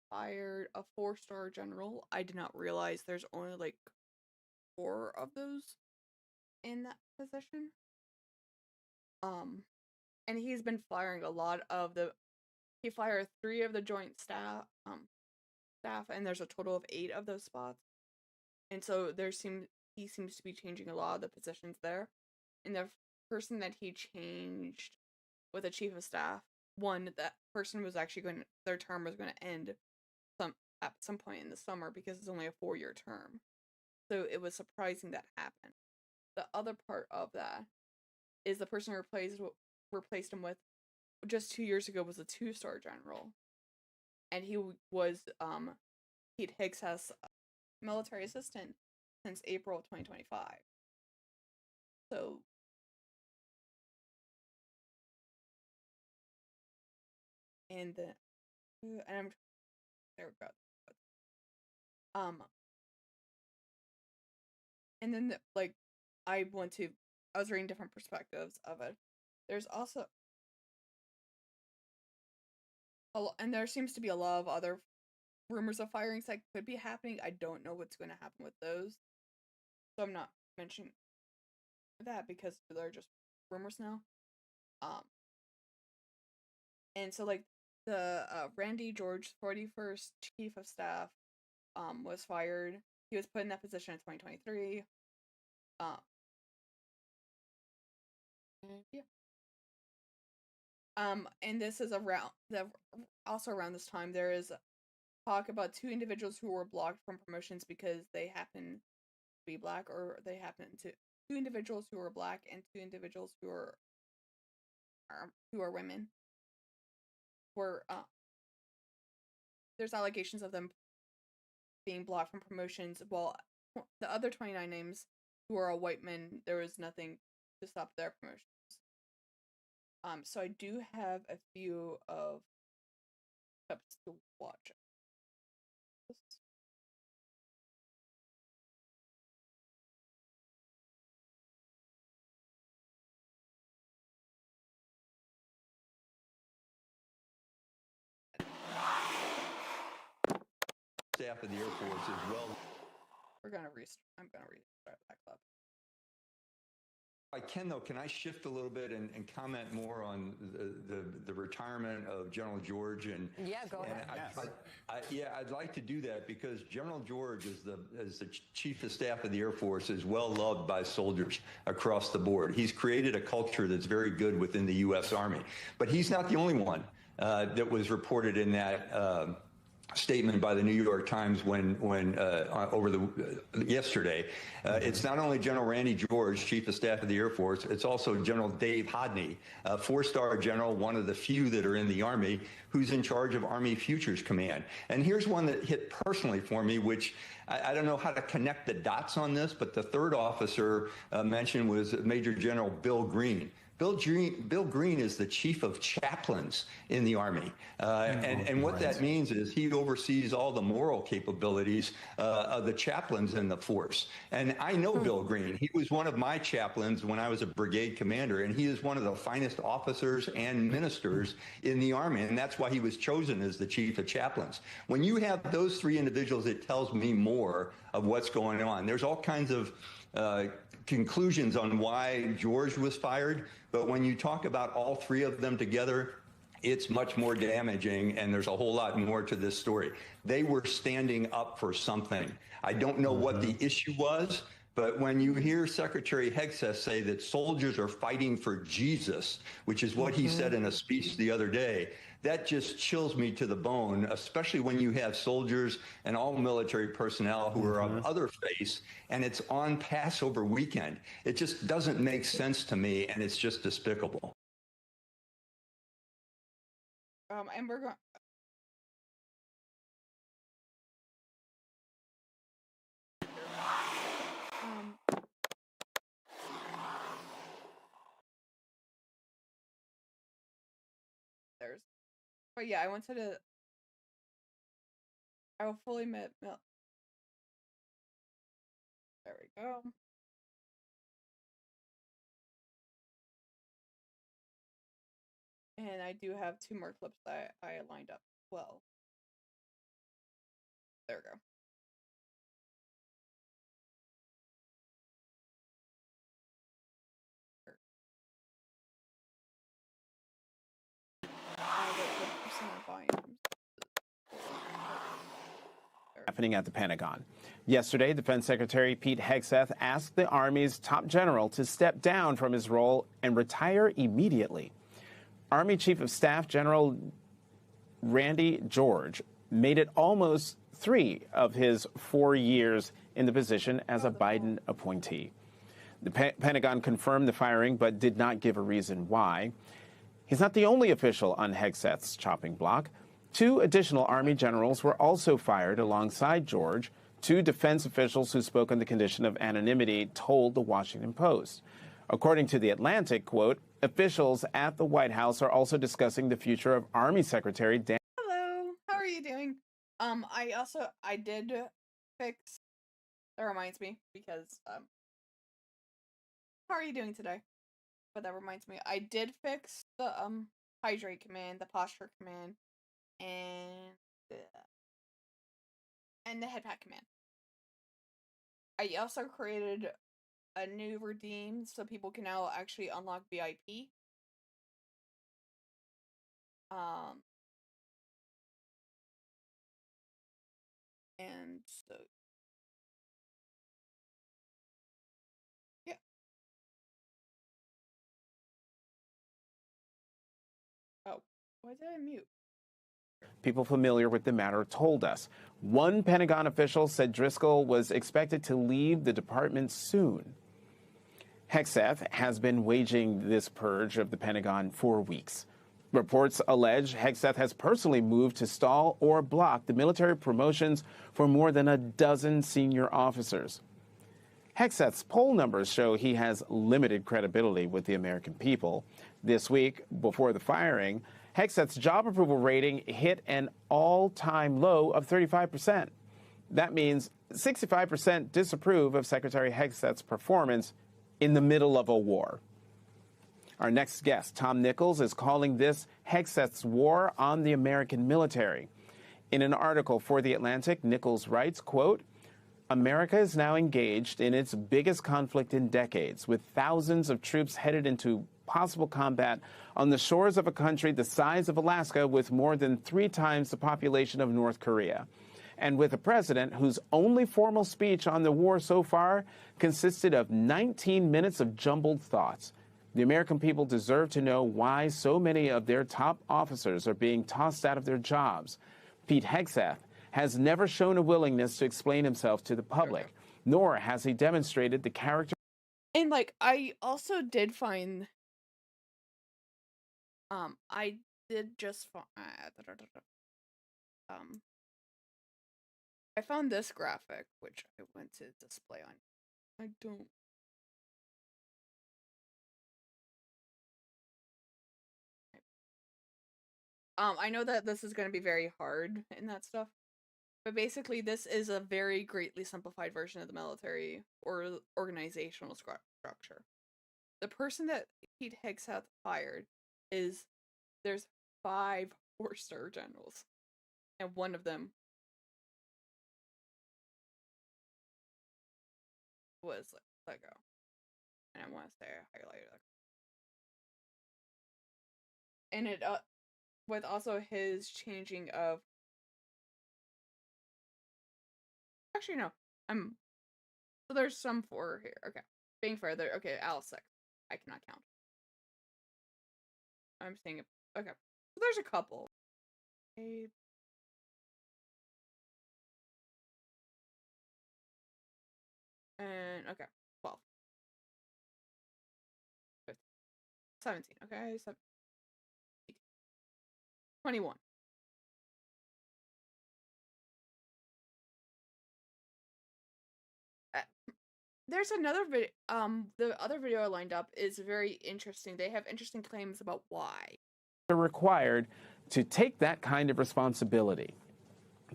fired a 4-star general. I did not realize there's only like 4 of those in that position. And he's been firing a lot of he fired 3 of the joint staff, and there's a total of 8 of those spots. And so he seems to be changing a lot of the positions there. And the person that he changed with a chief of staff, that person was actually their term was going to end at some point in the summer because it's only a 4-year term. So it was surprising that happened. The other part of that is the person replaced him with just 2 years ago was a 2-star general. And he was Pete Hegseth's military assistant since April of 2025. So and I'm there we go. And then I was reading different perspectives of it. There's also and there seems to be a lot of other rumors of firings that could be happening. I don't know what's going to happen with those, so I'm not mentioning that because they're just rumors now. And so the Randy George, 41st Chief of Staff, was fired. He was put in that position in 2023. Yeah. And this is also around this time there is talk about 2 individuals who were blocked from promotions because they happen to be black, or 2 individuals who are black and 2 individuals who are women were there's allegations of them being blocked from promotions, while the other 29 names who are all white men, there was nothing to stop their promotions. So I do have a few of clips to watch. Staff of the Air Force as well. I'm gonna restart that clip. I can, though, can I shift a little bit and comment more on the retirement of General George? Yeah, go ahead. I'd like to do that because General George, as the Chief of Staff of the Air Force, is well loved by soldiers across the board. He's created a culture that's very good within the U.S. Army. But he's not the only one that was reported in that statement by the New York Times yesterday. It's not only General Randy George, Chief of Staff of the Air Force, it's also General Dave Hodney, a 4-star general, one of the few that are in the Army, who's in charge of Army Futures Command. And here's one that hit personally for me, which I don't know how to connect the dots on this, but the 3rd officer mentioned was Major General Bill Green. Bill Green is the chief of chaplains in the Army. And what that means is he oversees all the moral capabilities of the chaplains in the force. And I know Bill Green. He was one of my chaplains when I was a brigade commander, and he is one of the finest officers and ministers in the Army. And that's why he was chosen as the chief of chaplains. When you have those 3 individuals, it tells me more of what's going on. There's all kinds of conclusions on why George was fired, but when you talk about all 3 of them together, it's much more damaging, and there's a whole lot more to this story. They were standing up for something. I don't know what the issue was, but when you hear Secretary Hegseth say that soldiers are fighting for Jesus, which is what he said in a speech the other day, that just chills me to the bone, especially when you have soldiers and all military personnel who are of other faiths, and it's on Passover weekend. It just doesn't make sense to me, and it's just despicable. And we're going. But yeah, I will fully admit, there we go. And I do have 2 more clips that I lined up well. There we go. Happening at the Pentagon. Yesterday, Defense Secretary Pete Hegseth asked the Army's top general to step down from his role and retire immediately. Army Chief of Staff General Randy George made it almost 3 of his 4 years in the position as a Biden appointee. The Pentagon confirmed the firing but did not give a reason why. He's not the only official on Hegseth's chopping block. 2 additional Army generals were also fired alongside George. 2 defense officials who spoke on the condition of anonymity told the Washington Post. According to The Atlantic, quote, officials at the White House are also discussing the future of Army Secretary Dan. Hello, how are you doing? I did fix, that reminds me, because, how are you doing today? But that reminds me, I did fix the, hydrate command, the posture command, and the head pat command. I also created a new redeem so people can now actually unlock VIP. And so yeah. Oh, why did I mute? People familiar with the matter told us. One Pentagon official said Driscoll was expected to leave the department soon. Hegseth has been waging this purge of the Pentagon for weeks. Reports allege Hegseth has personally moved to stall or block the military promotions for more than a dozen senior officers. Hegseth's poll numbers show he has limited credibility with the American people. This week, before the firing, Hegseth's job approval rating hit an all-time low of 35%. That means 65% disapprove of Secretary Hegseth's performance in the middle of a war. Our next guest, Tom Nichols, is calling this Hegseth's war on the American military. In an article for The Atlantic, Nichols writes, quote, America is now engaged in its biggest conflict in decades, with thousands of troops headed into possible combat on the shores of a country the size of Alaska with more than 3 times the population of North Korea. And with a president whose only formal speech on the war so far consisted of 19 minutes of jumbled thoughts. The American people deserve to know why so many of their top officers are being tossed out of their jobs. Pete Hegseth has never shown a willingness to explain himself to the public, nor has he demonstrated the character. And, like, I also did find, I did just find, I found this graphic, which I went to display on. I don't. I know that this is going to be very hard and that stuff, but basically this is a very greatly simplified version of the military or organizational structure. The person that Pete Hegseth fired there's 5 4-star generals, and one of them was let go. And I want to say I highlighted that. And it with also his changing of, actually no, so there's some 4 here. Okay, being fair, there. Okay, Alice 6. I cannot count. I'm seeing it. Okay, So there's a couple. 8. And okay, 12. 15, 17. Okay, 17, 21. There's another video. The other video I lined up is very interesting. They have interesting claims about why. They're required to take that kind of responsibility.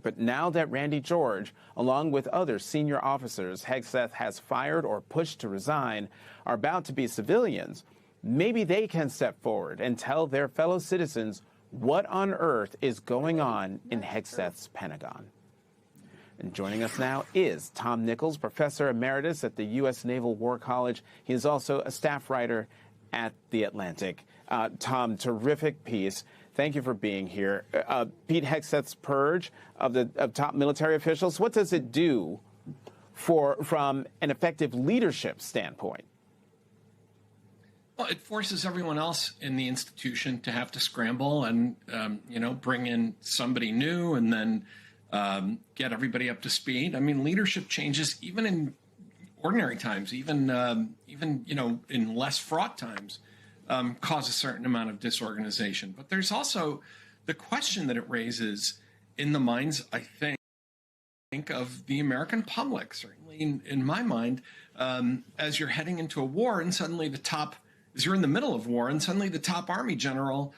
But now that Randy George, along with other senior officers Hegseth has fired or pushed to resign, are about to be civilians, maybe they can step forward and tell their fellow citizens what on earth is going on in Hegseth's Pentagon. And joining us now is Tom Nichols, Professor Emeritus at the U.S. Naval War College. He is also a staff writer at The Atlantic. Tom, terrific piece. Thank you for being here. Pete Hegseth's purge of top military officials, what does it do from an effective leadership standpoint? Well, it forces everyone else in the institution to have to scramble and, bring in somebody new and then get everybody up to speed. I mean, leadership changes even in ordinary times, even in less fraught times, cause a certain amount of disorganization. But there's also the question that it raises in the minds, I think, of the American public, certainly in my mind, as you're heading into a war and suddenly as you're in the middle of war and suddenly the top army general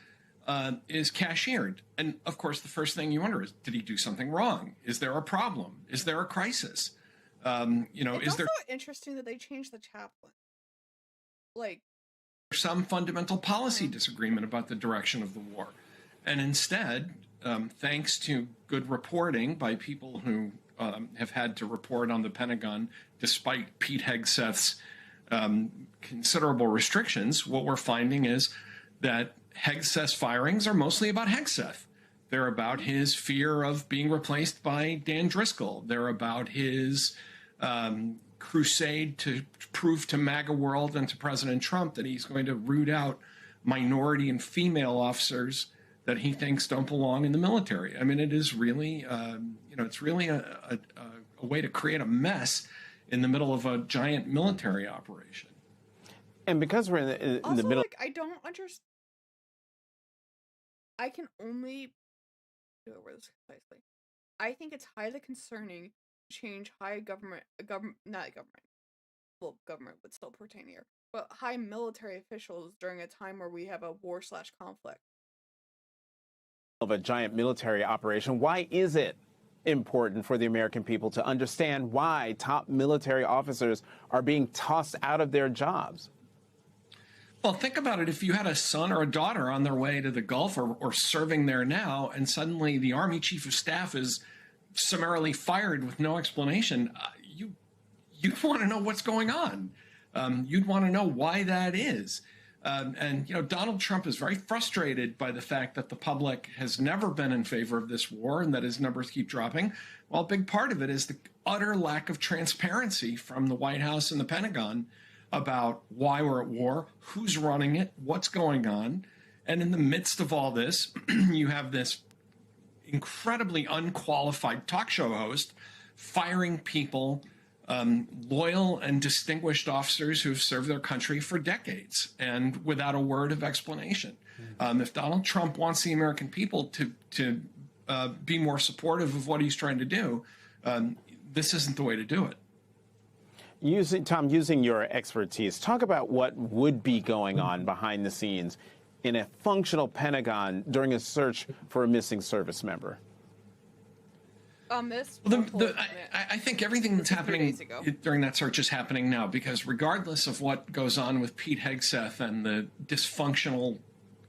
is cashiered. And of course, the first thing you wonder is, did he do something wrong? Is there a problem? Is there a crisis? It's also interesting that they changed the chaplain. Some fundamental policy disagreement about the direction of the war. And instead, thanks to good reporting by people who have had to report on the Pentagon, despite Pete Hegseth's considerable restrictions, what we're finding is that Hegseth's firings are mostly about Hegseth. They're about his fear of being replaced by Dan Driscoll. They're about his crusade to prove to MAGA world and to President Trump that he's going to root out minority and female officers that he thinks don't belong in the military. I mean, it is really, it's really a way to create a mess in the middle of a giant military operation. And because we're in the middle, I don't understand. I can only do over this precisely. I think it's highly concerning to change government would still pertain here, but high military officials during a time where we have a war/conflict. Of a giant military operation, why is it important for the American people to understand why top military officers are being tossed out of their jobs? Well, think about it. If you had a son or a daughter on their way to the Gulf or serving there now, and suddenly the Army Chief of Staff is summarily fired with no explanation, you'd want to know what's going on. You'd want to know why that is. Donald Trump is very frustrated by the fact that the public has never been in favor of this war and that his numbers keep dropping. Well, a big part of it is the utter lack of transparency from the White House and the Pentagon about why we're at war, who's running it, what's going on. And in the midst of all this, you have this incredibly unqualified talk show host firing people, loyal and distinguished officers who have served their country for decades and without a word of explanation. If Donald Trump wants the American people to be more supportive of what he's trying to do, this isn't the way to do it. Using your expertise, talk about what would be going on behind the scenes in a functional Pentagon during a search for a missing service member. I think everything that's happening during that search is happening now, because regardless of what goes on with Pete Hegseth and the dysfunctional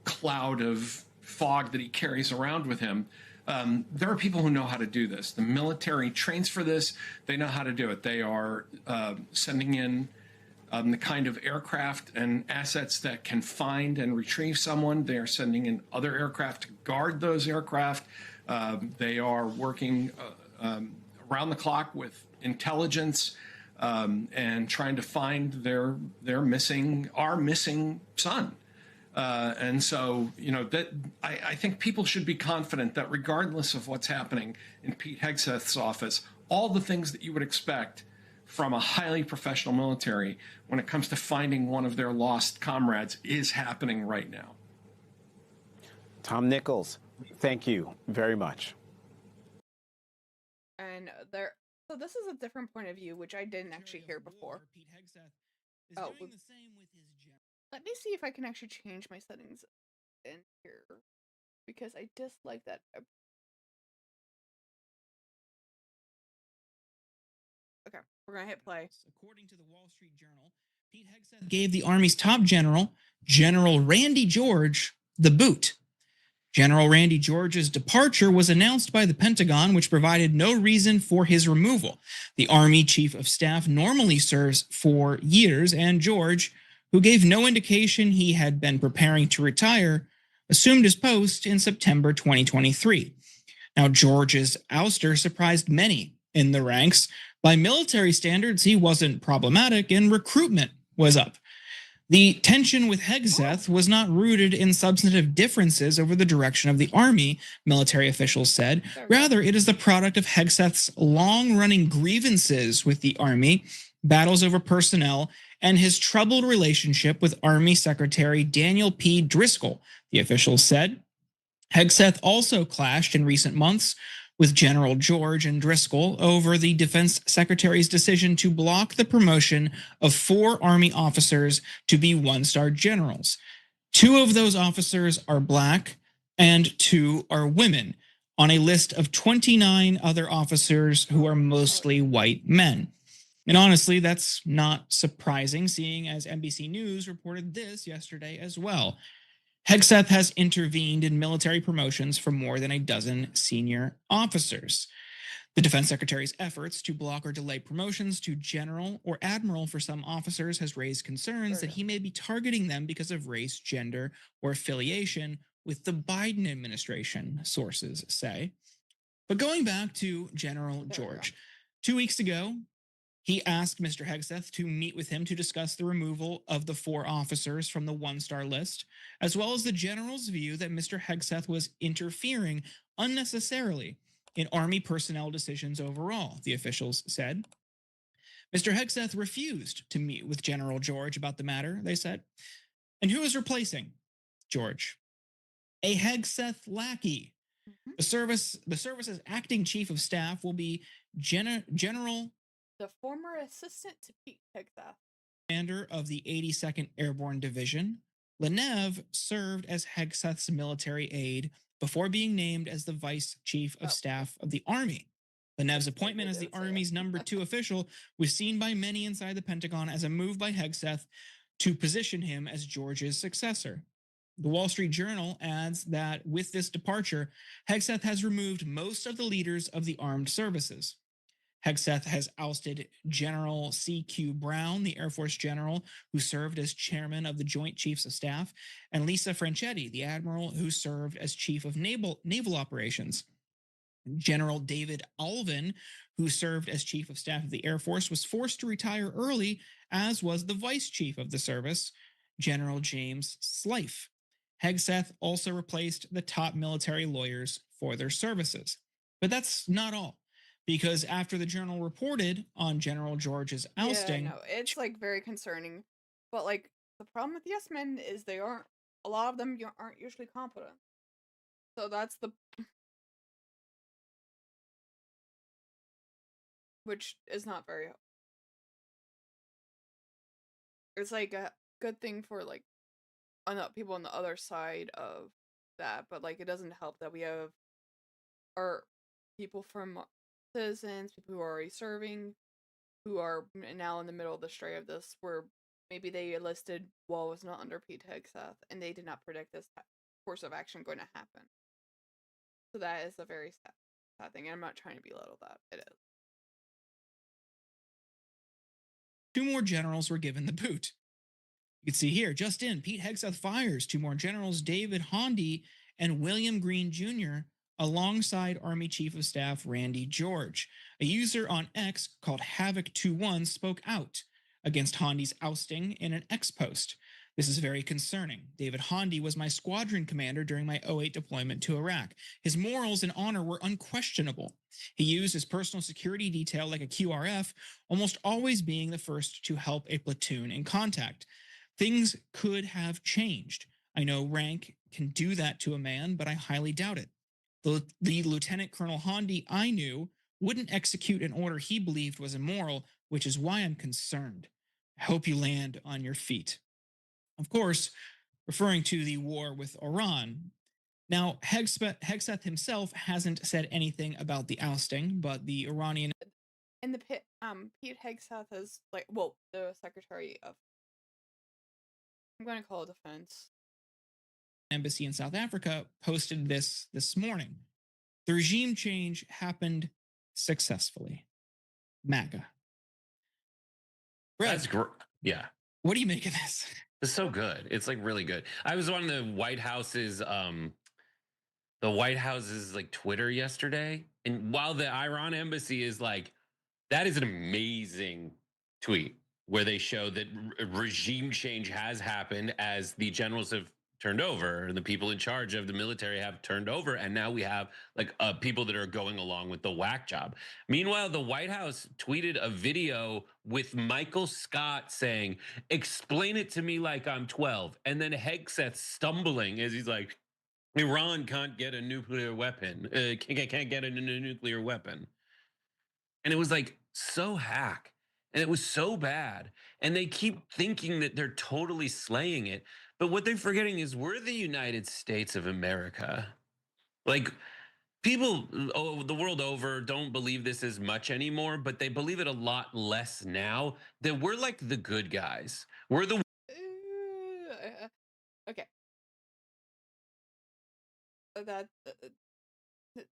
cloud of fog that he carries around with him, there are people who know how to do this. The military trains for this. They know how to do it. They are sending in the kind of aircraft and assets that can find and retrieve someone. They are sending in other aircraft to guard those aircraft. They are working around the clock with intelligence and trying to find our missing son. And so, that I think people should be confident that regardless of what's happening in Pete Hegseth's office, all the things that you would expect from a highly professional military when it comes to finding one of their lost comrades is happening right now. Tom Nichols, thank you very much. And so this is a different point of view, which I didn't actually hear before. Oh, let me see if I can actually change my settings in here, because I dislike that. Okay, we're gonna hit play. According to the Wall Street Journal, Pete Hegseth gave the Army's top general, General Randy George, the boot. General Randy George's departure was announced by the Pentagon, which provided no reason for his removal. The Army Chief of Staff normally serves for years, and George, who gave no indication he had been preparing to retire, assumed his post in September 2023. Now, George's ouster surprised many in the ranks. By military standards, he wasn't problematic, and recruitment was up. The tension with Hegseth was not rooted in substantive differences over the direction of the Army, military officials said. Rather, it is the product of Hegseth's long-running grievances with the Army, battles over personnel, and his troubled relationship with Army Secretary Daniel P. Driscoll, the officials said. Hegseth also clashed in recent months with General George and Driscoll over the Defense Secretary's decision to block the promotion of 4 Army officers to be one-star generals. 2 of those officers are black and 2 are women, on a list of 29 other officers who are mostly white men. And honestly, that's not surprising, seeing as NBC News reported this yesterday as well. Hegseth has intervened in military promotions for more than a dozen senior officers. The Defense Secretary's efforts to block or delay promotions to general or admiral for some officers has raised concerns that he may be targeting them because of race, gender, or affiliation with the Biden administration, sources say. But going back to General George, 2 weeks ago, he asked Mr. Hegseth to meet with him to discuss the removal of the 4 officers from the one-star list, as well as the general's view that Mr. Hegseth was interfering unnecessarily in Army personnel decisions overall, the officials said. Mr. Hegseth refused to meet with General George about the matter, they said. And who is replacing George? A Hegseth lackey. The service's acting chief of staff will be General... the former assistant to Pete Hegseth, commander of the 82nd Airborne Division. Lenev served as Hegseth's military aide before being named as the vice chief of staff of the Army. Lenev's appointment as the Army's number 2 official was seen by many inside the Pentagon as a move by Hegseth to position him as George's successor. The Wall Street Journal adds that with this departure, Hegseth has removed most of the leaders of the armed services. Hegseth has ousted General C.Q. Brown, the Air Force general who served as chairman of the Joint Chiefs of Staff, and Lisa Franchetti, the admiral who served as chief of naval operations. General David Alvin, who served as chief of staff of the Air Force, was forced to retire early, as was the vice chief of the service, General James Slife. Hegseth also replaced the top military lawyers for their services. But that's not all. Because after the Journal reported on General George's ousting... Yeah, no, it's like very concerning. But like the problem with yes men is a lot of them aren't usually competent. So that's which is not very... It's like a good thing for like people on the other side of that, but like it doesn't help that we have our people from citizens, people who are already serving, who are now in the middle of the stray of this, where maybe they enlisted while it was not under Pete Hegseth, and they did not predict this course of action going to happen. So that is a very sad thing, and I'm not trying to belittle that. It is. 2 more generals were given the boot. You can see here, just in, Pete Hegseth fires 2 more generals, David Hondy and William Green Jr., alongside Army Chief of Staff Randy George. A user on X called Havoc21 spoke out against Hondy's ousting in an X post. This is very concerning. David Hondy was my squadron commander during my 2008 deployment to Iraq. His morals and honor were unquestionable. He used his personal security detail like a QRF, almost always being the first to help a platoon in contact. Things could have changed. I know rank can do that to a man, but I highly doubt it. The Lieutenant Colonel Hondy I knew wouldn't execute an order he believed was immoral, which is why I'm concerned. I hope you land on your feet. Of course, referring to the war with Iran. Now, Hegseth himself hasn't said anything about the ousting, but the Iranian and Pete Hegseth is the Secretary of, I'm going to call it Defense Embassy in South Africa posted this morning. The regime change happened successfully. MAGA. That's great. Yeah. What do you make of this? It's so good. It's like really good. I was on the White House's like Twitter yesterday, and while the Iran embassy is like, that is an amazing tweet where they show that regime change has happened as the generals have turned over and the people in charge of the military have turned over, and now we have like people that are going along with the whack job. Meanwhile, the White House tweeted a video with Michael Scott saying, "Explain it to me like I'm 12," and then Hegseth stumbling as he's like, "Iran can't get a nuclear weapon. Can't get a nuclear weapon," and it was like so hack. And it was so bad. And they keep thinking that they're totally slaying it. But what they're forgetting is we're the United States of America. Like, people the world over don't believe this as much anymore, but they believe it a lot less now, that we're like the good guys. We're the okay.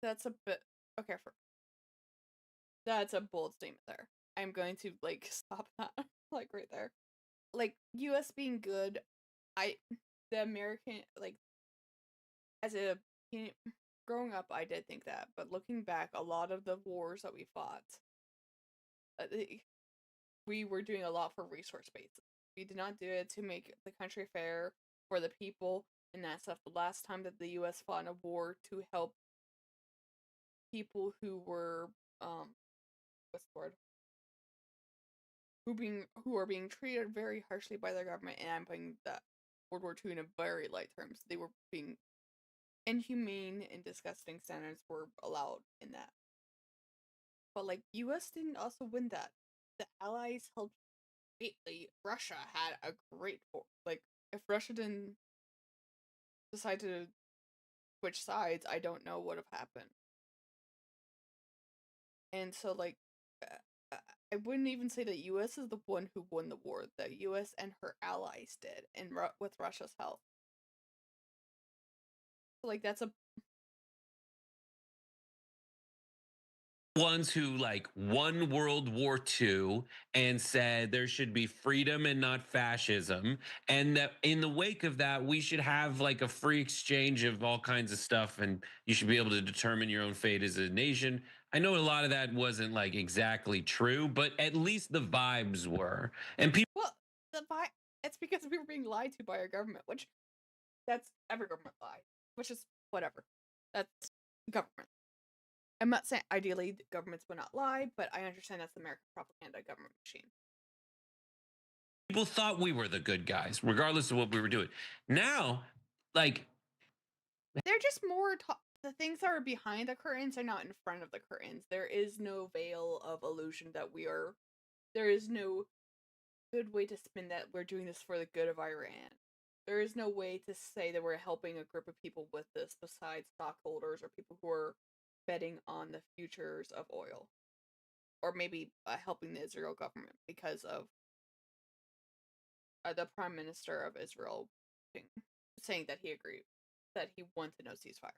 That's a bit okay. That's a bold statement there. I'm going to stop that right there. US being good, the American as a growing up, I did think that, but looking back, a lot of the wars that we fought, we were doing a lot for resource bases. We did not do it to make the country fair for the people and that stuff. The last time that the US fought in a war to help people who were what's the word? Who are being treated very harshly by their government, and I'm putting that World War II in a very light terms. They were being inhumane and disgusting standards were allowed in that. But US didn't also win that. The Allies helped greatly. Russia had a great war. If Russia didn't decide to switch sides, I don't know what would have happened. And so I wouldn't even say that US is the one who won the war. The US and her allies did, and with Russia's help. So that's a ones who won World War II and said there should be freedom and not fascism, and that in the wake of that we should have a free exchange of all kinds of stuff, and you should be able to determine your own fate as a nation. I know a lot of that wasn't exactly true, but at least the vibes were. And people, the vibe, it's because we were being lied to by our government, which that's every government lie, which is whatever. That's government. I'm not saying ideally the governments would not lie, but I understand that's the American propaganda government machine. People thought we were the good guys, regardless of what we were doing. Now, they're just more the things that are behind the curtains are not in front of the curtains. There is no veil of illusion that there is no good way to spin that we're doing this for the good of Iran. There is no way to say that we're helping a group of people with this besides stockholders or people who are betting on the futures of oil, or maybe helping the Israel government because of the Prime Minister of Israel saying that he agreed, that he wanted no ceasefire.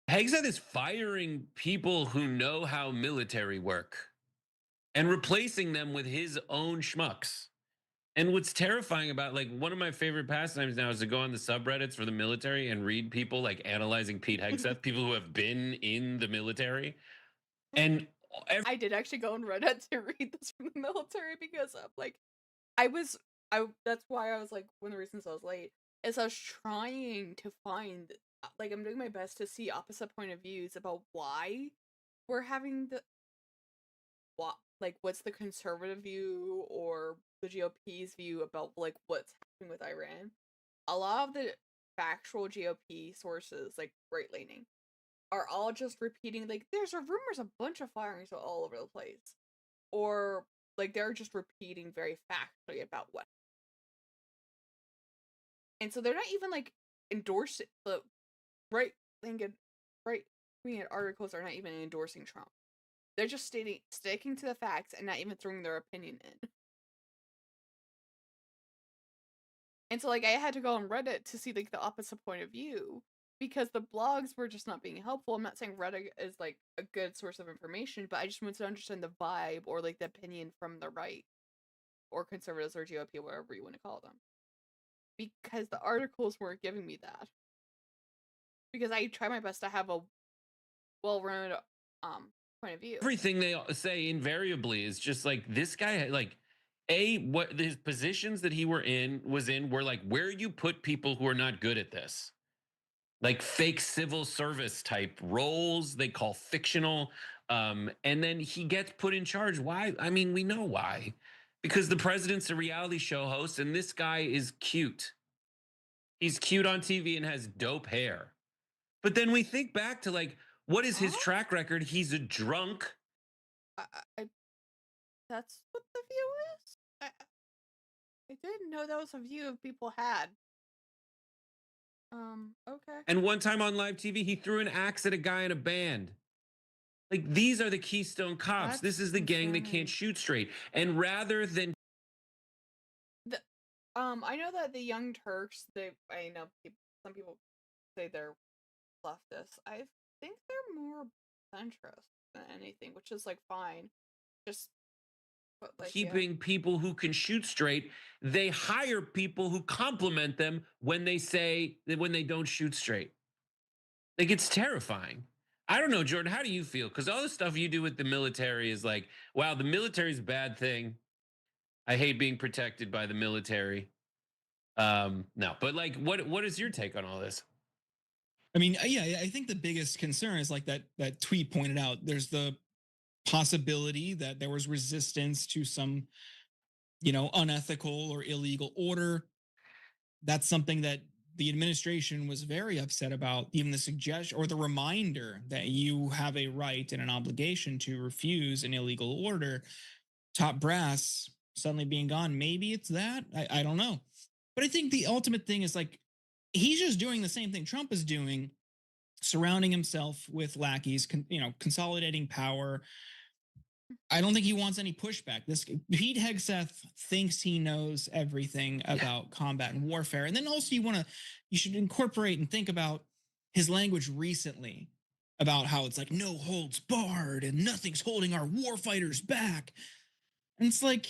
Hegseth is firing people who know how military work and replacing them with his own schmucks. And what's terrifying about one of my favorite pastimes now is to go on the subreddits for the military and read people analyzing Pete Hegseth, people who have been in the military. And I did actually go on Reddit to read this from the military because of I was that's why I was like, one of the reasons I was late is I was trying to find, like, I'm doing my best to see opposite point of views about why we're having what, like, what's the conservative view or the GOP's view about, like, what's happening with Iran. A lot of the factual GOP sources, like, right-leaning, are all just repeating, like, there's rumors a bunch of firings all over the place. Or, like, they're just repeating very factually about what. And so they're not even, like, endorsing the right-winged articles are not even endorsing Trump. They're just sticking to the facts and not even throwing their opinion in. And so, like, I had to go on Reddit to see, like, the opposite point of view, because the blogs were just not being helpful. I'm not saying Reddit is, like, a good source of information, but I just wanted to understand the vibe or, like, the opinion from the right, or conservatives, or GOP, whatever you want to call them. Because the articles weren't giving me that. Because I try my best to have a well-rounded point of view. Everything they say invariably is just like, this guy, like, what his positions that he was in were like, where you put people who are not good at this, like fake civil service type roles they call fictional, and then he gets put in charge. Why? I mean, we know why, because the president's a reality show host and this guy is cute. He's cute on TV and has dope hair. But then we think back to, like, what is his track record? He's a drunk. That's what the view is? I didn't know that was a view people had. Okay. And one time on live TV, he threw an axe at a guy in a band. Like, these are the Keystone Cops. This is the gang that can't shoot straight. And rather than I know that the Young Turks, I know some people say they're leftists. I think they're more centrist than anything, which is, like, fine. Just like, keeping people who can shoot straight, they hire people who compliment them when they don't shoot straight. Like, it's terrifying. I don't know, Jordan, how do you feel? Because all the stuff you do with the military is like, wow, the military is a bad thing. I hate being protected by the military. No, but, like, what is your take on all this? I mean, yeah, I think the biggest concern is, like, that tweet pointed out, there's the possibility that there was resistance to some, unethical or illegal order. That's something that the administration was very upset about. Even the suggestion or the reminder that you have a right and an obligation to refuse an illegal order, top brass suddenly being gone. Maybe it's that. I don't know. But I think the ultimate thing is, like, he's just doing the same thing Trump is doing, surrounding himself with lackeys, consolidating power. I don't think he wants any pushback. Pete Hegseth thinks he knows everything about combat and warfare. And then also you should incorporate and think about his language recently about how it's like no holds barred and nothing's holding our warfighters back. And it's like,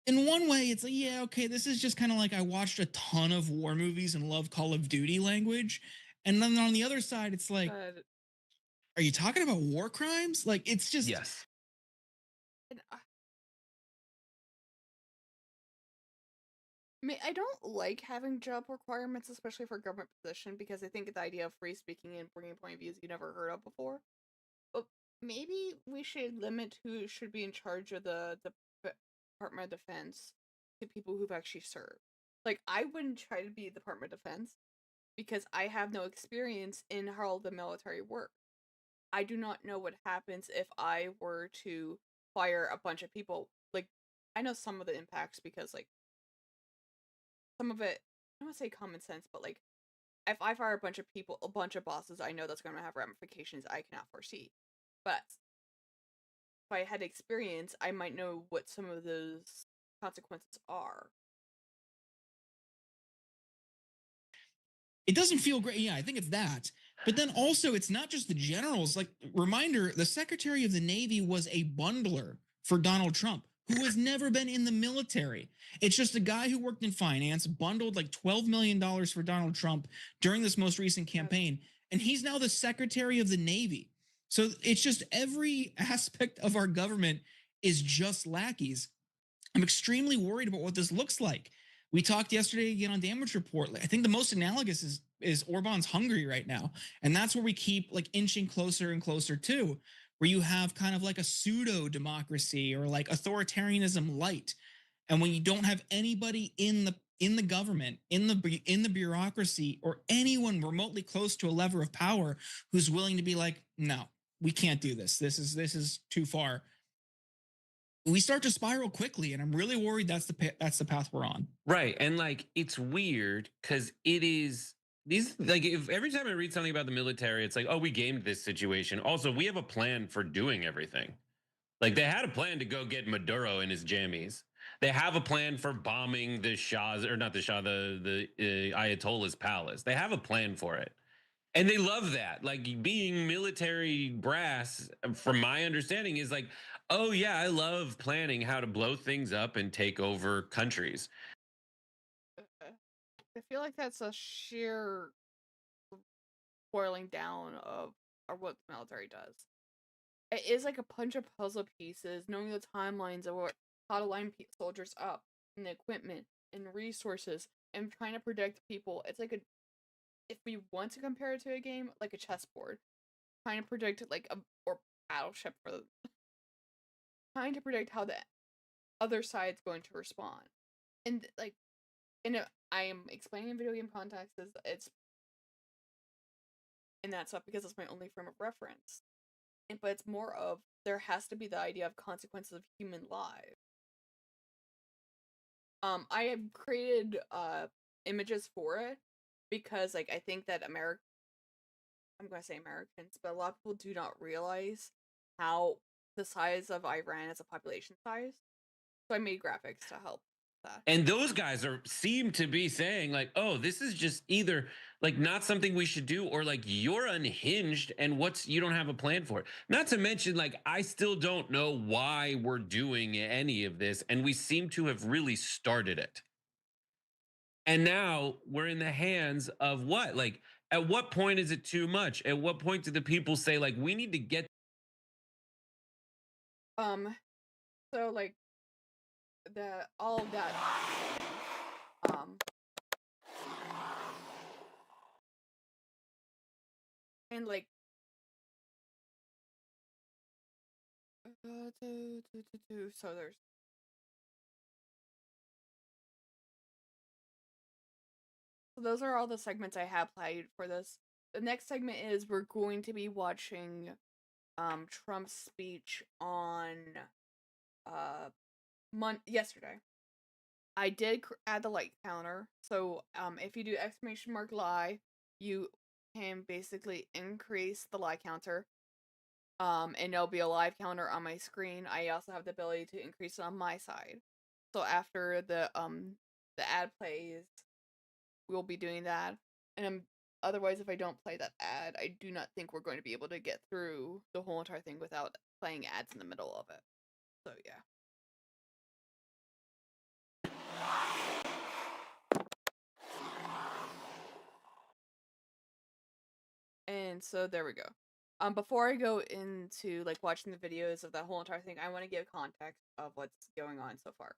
in one way, it's like, yeah, okay, this is just kind of like I watched a ton of war movies and love Call of Duty language. And then on the other side, it's like, are you talking about war crimes? Like, it's just... Yes. I mean, I don't like having job requirements, especially for a government position, because I think the idea of free speaking and bringing point of views you never heard of before. But maybe we should limit who should be in charge of the Department of Defense to people who've actually served. Like, I wouldn't try to be the Department of Defense because I have no experience in how the military works. I do not know what happens if I were to fire a bunch of people. Like, I know some of the impacts because, like, some of it, I don't want to say common sense, but, like, if I fire a bunch of people, a bunch of bosses, I know that's going to have ramifications I cannot foresee. But if I had experience, I might know what some of those consequences are. It doesn't feel great. Yeah, I think it's that. But then also, it's not just the generals. Like, reminder, the Secretary of the Navy was a bundler for Donald Trump, who has never been in the military. It's just a guy who worked in finance, bundled like $12 million for Donald Trump during this most recent campaign, and he's now the Secretary of the Navy. So it's just every aspect of our government is just lackeys. I'm extremely worried about what this looks like. We talked yesterday again on Damage Report. I think the most analogous is Orban's Hungary right now, and that's where we keep like inching closer and closer to, where you have kind of like a pseudo democracy or like authoritarianism light, and when you don't have anybody in the government, in the bureaucracy, or anyone remotely close to a lever of power who's willing to be like, no, we can't do this. This is too far. We start to spiral quickly, and I'm really worried that's the path we're on. Right. And like it's weird because it is these like if every time I read something about the military, it's like, oh, we gamed this situation. Also, we have a plan for doing everything. Like they had a plan to go get Maduro in his jammies. They have a plan for bombing the Shah's, or not the Shah, the Ayatollah's palace. They have a plan for it. And they love that. Like being military brass, from my understanding, is like, oh yeah, I love planning how to blow things up and take over countries. I feel like that's a sheer boiling down of what the military does. It is like a bunch of puzzle pieces, knowing the timelines of how to line soldiers up, and the equipment and resources, and trying to predict people. It's like if we want to compare it to a game, like a chessboard, trying to predict or battleship trying to predict how the other side's going to respond, and like, I am explaining in video game context it's and that's not because it's my only frame of reference. But it's more of there has to be the idea of consequences of human lives. I have created images for it because like I think that I'm going to say Americans, but a lot of people do not realize how the size of Iran as a population size. So I made graphics to help that. And those guys seem to be saying like, oh, this is just either like not something we should do, or like you're unhinged and you don't have a plan for it. Not to mention, like, I still don't know why we're doing any of this, and we seem to have really started it. And now we're in the hands of what? Like, at what point is it too much? At what point do the people say like we need to get So like all of that and like so those are all the segments I have played for this. The next segment is we're going to be watching Trump's speech on yesterday. I did add the like counter, so if you do !lie, you can basically increase the like counter, and there'll be a live counter on my screen. I also have the ability to increase it on my side. So after the ad plays, we'll be doing that. And otherwise, if I don't play that ad, I do not think we're going to be able to get through the whole entire thing without playing ads in the middle of it. So yeah. And so there we go. Before I go into like watching the videos of that whole entire thing, I want to give context of what's going on so far.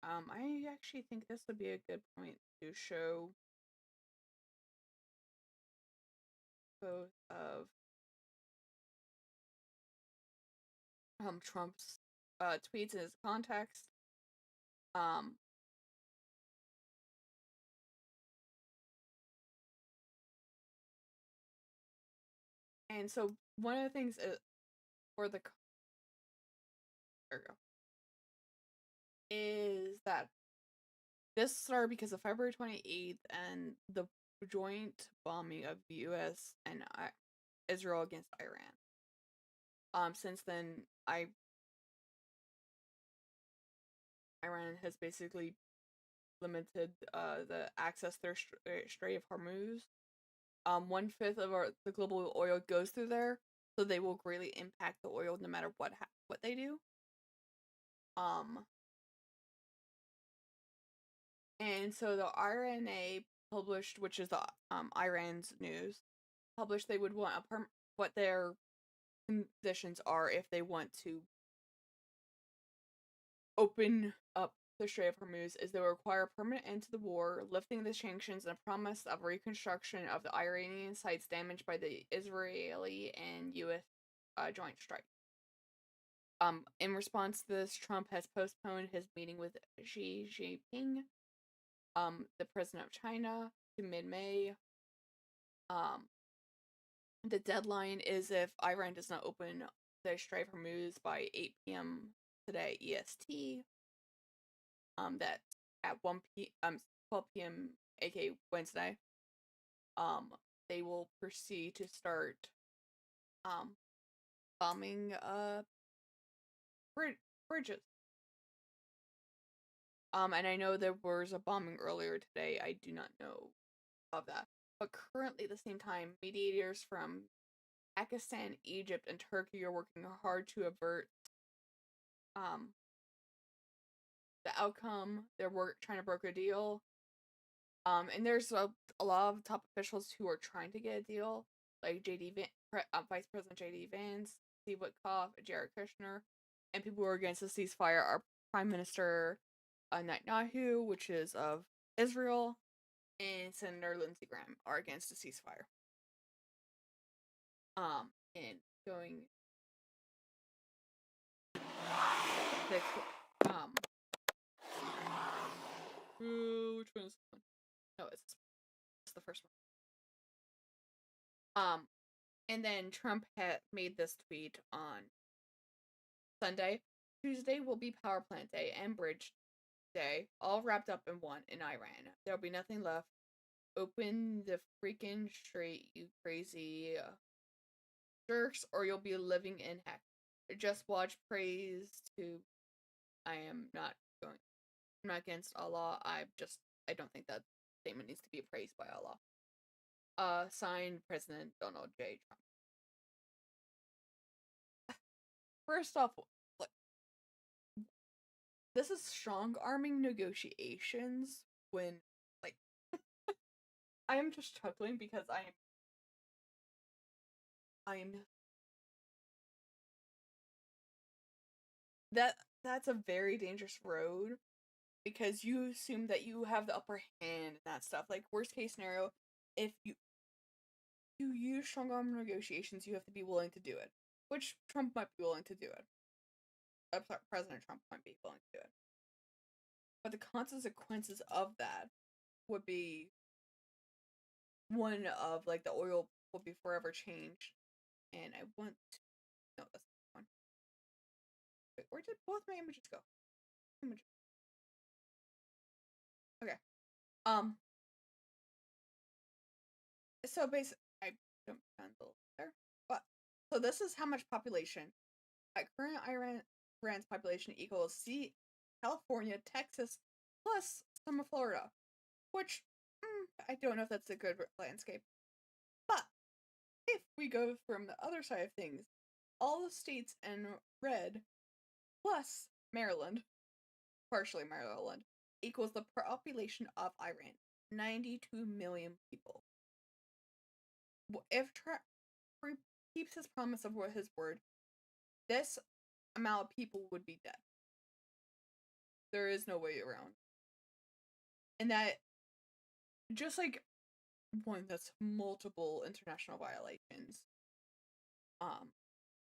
I actually think this would be a good point to show both of Trump's tweets and his context. And so one of the things for the there we go, is that this started because of February 28th and the joint bombing of the U.S. and Israel against Iran. Since then, Iran has basically limited the access to their Strait of Hormuz. 1/5 of the global oil goes through there, so they will greatly impact the oil no matter what they do. And so the RNA published, which is the Iran's news, published they would want what their conditions are if they want to open up the Strait of Hormuz is they will require a permanent end to the war, lifting the sanctions, and a promise of reconstruction of the Iranian sites damaged by the Israeli and U.S. Joint strike. In response to this, Trump has postponed his meeting with Xi Jinping, the president of China, to mid-May. The deadline is if Iran does not open the Strait of Hormuz by 8 p.m. today EST. That at 12 p.m. aka Wednesday. They will proceed to start bombing bridges. And I know there was a bombing earlier today. I do not know of that. But currently, at the same time, mediators from Pakistan, Egypt, and Turkey are working hard to avert the outcome. They're trying to broker a deal. And there's a lot of top officials who are trying to get a deal, like Vice President J.D. Vance, Steve Witkoff, Jared Kushner, and people who are against the ceasefire are Prime Minister Netanyahu, which is of Israel, and Senator Lindsey Graham are against the ceasefire. And going which one is this one? No, it's the first one. And then Trump had made this tweet on Sunday. Tuesday will be Power Plant Day and Bridge Day, all wrapped up in one in Iran. There'll be nothing left. Open the freaking strait, you crazy jerks, or you'll be living in heck. Just watch praise to. I'm not against Allah. I don't think that statement needs to be praised by Allah. Signed President Donald J. Trump. First off, look, this is strong arming negotiations when, like, I am just chuckling because that's a very dangerous road because you assume that you have the upper hand and that stuff. Like, worst case scenario, if you use strong arm negotiations, you have to be willing to do it, which Trump might be willing to do it. President Trump might be willing to do it. But the consequences of that would be one of, like, the oil will be forever changed. And I want to... No, that's the one. Wait, where did both my images go? Okay. So basically, I jumped down a little there. But, so this is how much population. At current Iran's population equals California, Texas, plus some of Florida. Which, I don't know if that's a good landscape. But, if we go from the other side of things, all the states in red, plus Maryland, partially Maryland, equals the population of Iran. 92 million people. If Trump keeps his promise of his word, this amount of people would be dead. There is no way around. And that, just like one that's multiple international violations,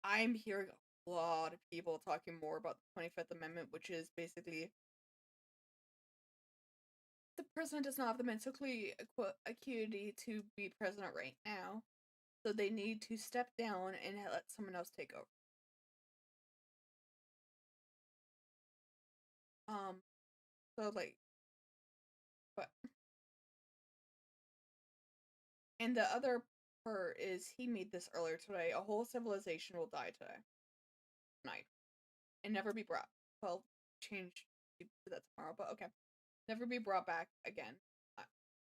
I'm hearing a lot of people talking more about the 25th Amendment, which is basically the president does not have the mental acuity to be president right now, so they need to step down and let someone else take over. So, like, but, and the other part is, he made this earlier today, a whole civilization will die today. Tonight. And never be brought. Well, change to that tomorrow, but okay. Never be brought back again.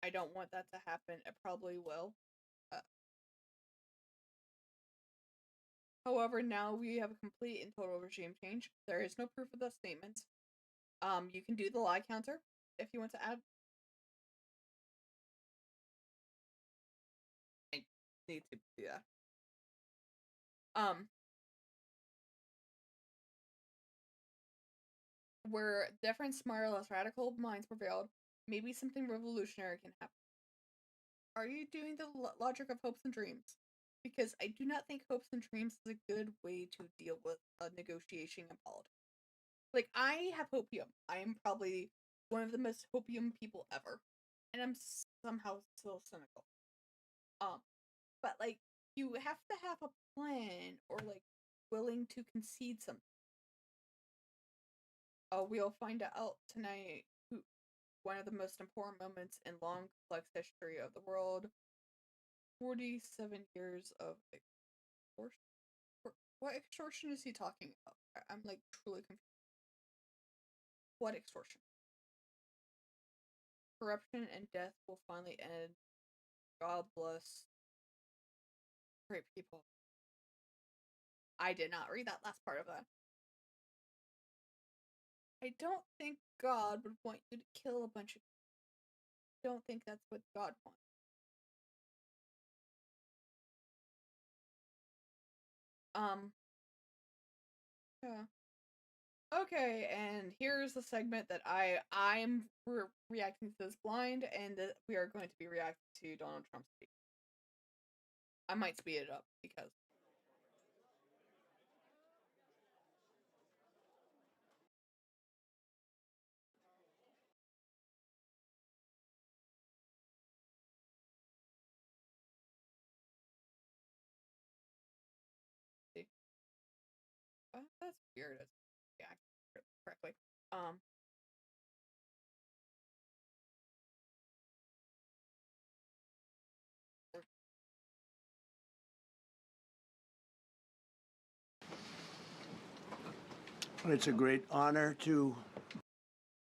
I don't want that to happen. It probably will. However, now we have a complete and total regime change. There is no proof of the statements. You can do the lie counter if you want to add. I need to do that. where different, smarter, less radical minds prevailed, maybe something revolutionary can happen. Are you doing the logic of hopes and dreams? Because I do not think hopes and dreams is a good way to deal with a negotiation in politics. Like, I have hopium. I am probably one of the most hopium people ever. And I'm somehow still cynical. But, like, you have to have a plan or, like, willing to concede something. We'll find out tonight one of the most important moments in long, complex history of the world. 47 years of extortion. What extortion is he talking about? I'm like truly confused. What extortion? Corruption and death will finally end. God bless great people. I did not read that last part of that. I don't think God would want you to kill a bunch of people. I don't think that's what God wants. Yeah. Okay, and here's the segment that I'm reacting to this blind, and we are going to be reacting to Donald Trump's speech. I might speed it up because that's weird. It's reacting correctly. It's a great honor to.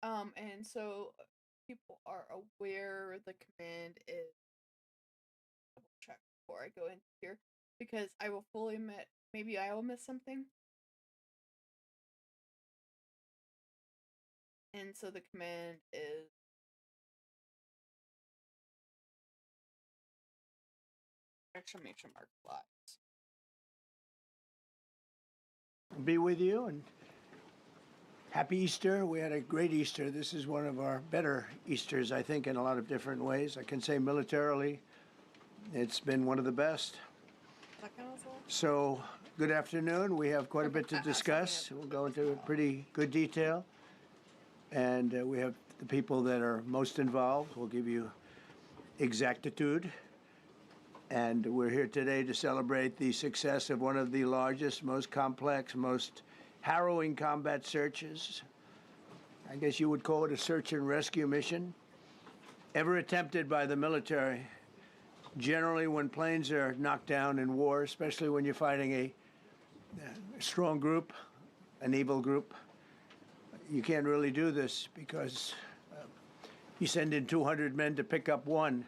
And so people are aware the command is. Double check before I go in here because I will fully admit maybe I will miss something. And so the command is exclamation mark lives. Be with you and happy Easter. We had a great Easter. This is one of our better Easters, I think, in a lot of different ways. I can say militarily, it's been one of the best. So, good afternoon. We have quite a bit to discuss. We'll go into pretty good detail. And we have the people that are most involved. We'll give you exactitude. And we're here today to celebrate the success of one of the largest, most complex, most harrowing combat searches. I guess you would call it a search and rescue mission ever attempted by the military. Generally, when planes are knocked down in war, especially when you're fighting a strong group, an evil group, you can't really do this because you send in 200 men to pick up one.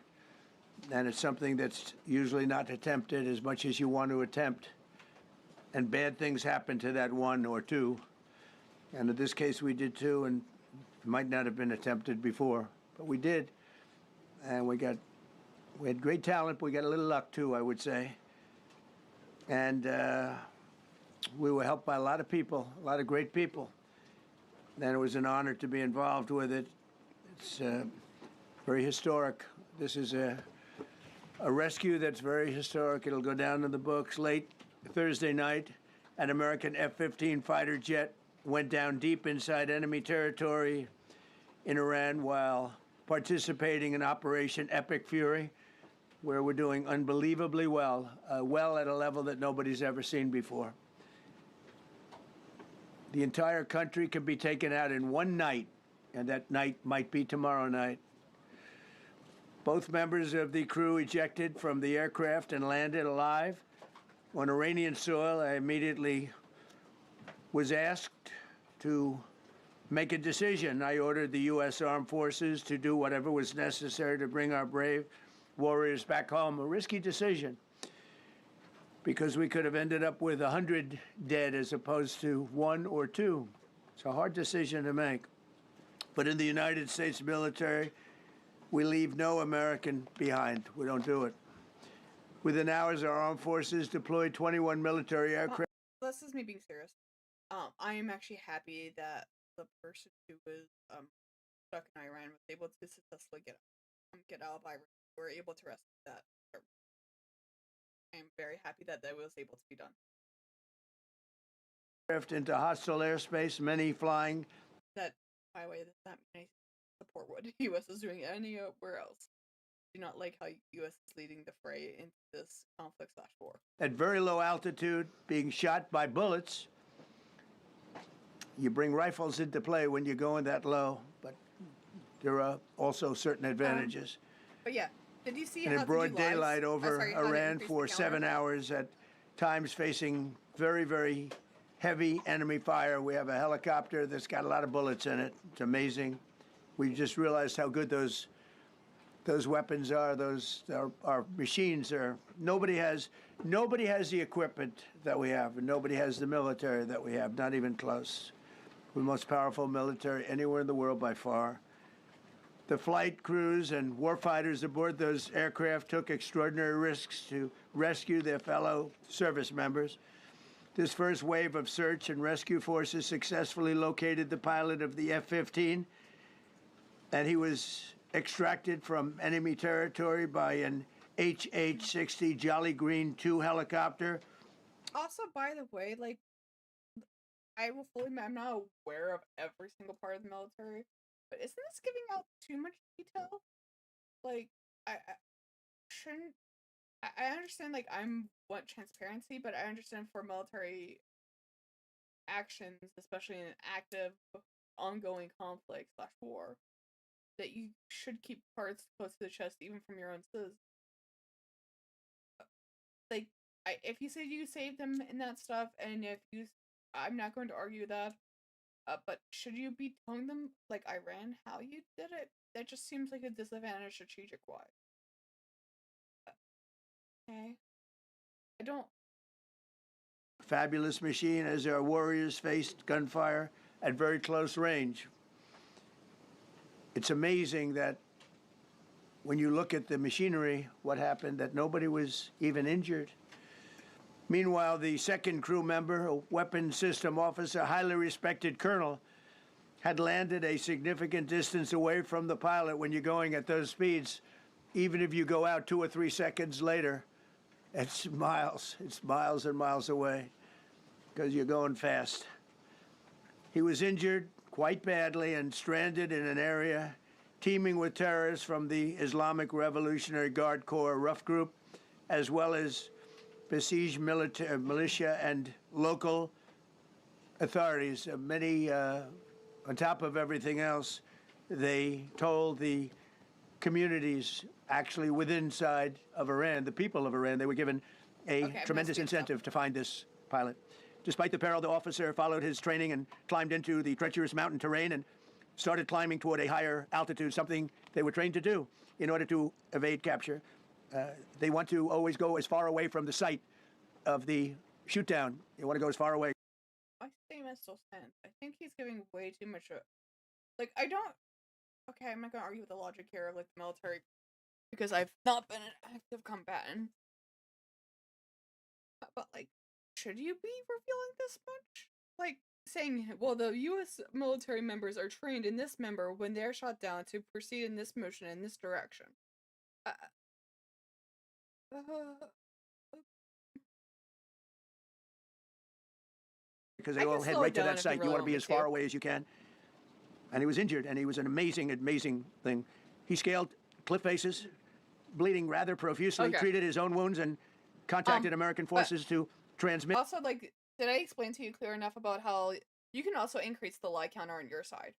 And it's something that's usually not attempted as much as you want to attempt. And bad things happen to that one or two. And in this case, we did two, and it might not have been attempted before, but we did. And we had great talent. We got a little luck, too, I would say. And we were helped by a lot of people, a lot of great people. And it was an honor to be involved with it. It's very historic. This is a rescue that's very historic. It'll go down in the books. Late Thursday night, an American F-15 fighter jet went down deep inside enemy territory in Iran while participating in Operation Epic Fury, where we're doing unbelievably well, well at a level that nobody's ever seen before. The entire country can be taken out in one night, and that night might be tomorrow night. Both members of the crew ejected from the aircraft and landed alive. On Iranian soil, I immediately was asked to make a decision. I ordered the U.S. Armed Forces to do whatever was necessary to bring our brave warriors back home. A risky decision, because we could have ended up with 100 dead as opposed to 1 or 2. It's a hard decision to make. But in the United States military, we leave no American behind. We don't do it. Within hours, our armed forces deployed 21 military aircraft. This is me being serious. I am actually happy that the person who was stuck in Iran was able to successfully get out of Iran. We were able to rescue that. I'm very happy that that was able to be done. Into hostile airspace, many flying. That, by the way, that means I support what the U.S. is doing anywhere else. I do not like how U.S. is leading the fray into this conflict/war. At very low altitude, being shot by bullets. You bring rifles into play when you're going that low, but there are also certain advantages. But yeah, did you see and how in broad daylight over Iran for 7 hours, at times facing very, very heavy enemy fire. We have a helicopter that's got a lot of bullets in it. It's amazing. We just realized how good those weapons are. Those our machines are. Nobody has the equipment that we have, and nobody has the military that we have. Not even close. We're the most powerful military anywhere in the world by far. The flight crews and warfighters aboard those aircraft took extraordinary risks to rescue their fellow service members. This first wave of search and rescue forces successfully located the pilot of the F-15, and he was extracted from enemy territory by an HH-60 Jolly Green II helicopter. Also, by the way, like, I'm not aware of every single part of the military, but isn't this giving out too much detail? Like, I shouldn't. I understand, like, want transparency, but I understand for military actions, especially in an active, ongoing conflict/war, that you should keep parts close to the chest, even from your own citizens. Like, if you say you saved them in that stuff, and I'm not going to argue that, but should you be telling them, like Iran, how you did it? That just seems like a disadvantage strategic-wise. Okay. I don't. Fabulous machine as our warriors faced gunfire at very close range. It's amazing that when you look at the machinery, what happened, that nobody was even injured. Meanwhile, the second crew member, a weapons system officer, highly respected colonel, had landed a significant distance away from the pilot. When you're going at those speeds, even if you go out 2 or 3 seconds later, it's miles and miles away because you're going fast. He was injured quite badly and stranded in an area teeming with terrorists from the Islamic Revolutionary Guard Corps rough group, as well as besieged militia and local authorities. Many, on top of everything else, they told the communities actually within side of Iran, the people of Iran, they were given a tremendous incentive to find this pilot. Despite the peril, the officer followed his training and climbed into the treacherous mountain terrain and started climbing toward a higher altitude, something they were trained to do in order to evade capture. They want to always go as far away from the site of the shoot-down. You want to go as far away. My statement still stands. I think he's giving way too much. Like, I don't. Okay, I'm not gonna argue with the logic here of, like, the military, because I've not been an active combatant. But, like, should you be revealing this much? Like, saying, well, the U.S. military members are trained in this member when they're shot down to proceed in this motion in this direction. Because they all head right to that site. You want to be as far away as you can. And he was injured, and he was an amazing, amazing thing. He scaled cliff faces, bleeding rather profusely, treated his own wounds, and contacted American forces to transmit. Also, like, did I explain to you clear enough about how you can also increase the lie counter on your side?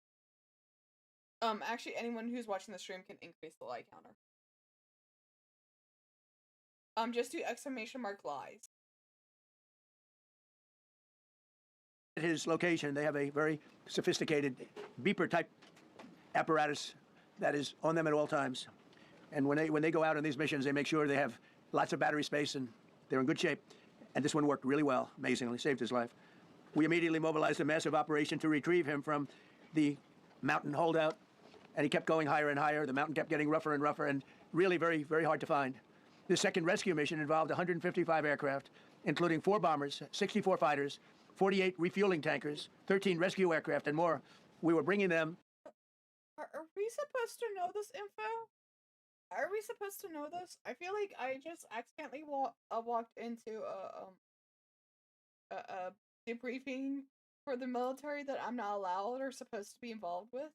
Actually, anyone who's watching the stream can increase the lie counter. Just do exclamation mark lies. At his location, they have a very sophisticated beeper-type apparatus that is on them at all times. And when they go out on these missions, they make sure they have lots of battery space and they're in good shape. And this one worked really well, amazingly, saved his life. We immediately mobilized a massive operation to retrieve him from the mountain holdout, and he kept going higher and higher. The mountain kept getting rougher and rougher, and really very, very hard to find. This second rescue mission involved 155 aircraft, including 4 bombers, 64 fighters, 48 refueling tankers, 13 rescue aircraft, and more we were bringing them. Are we supposed to know this info? Are we supposed to know this? I feel like I just accidentally walked into a debriefing for the military that I'm not allowed or supposed to be involved with.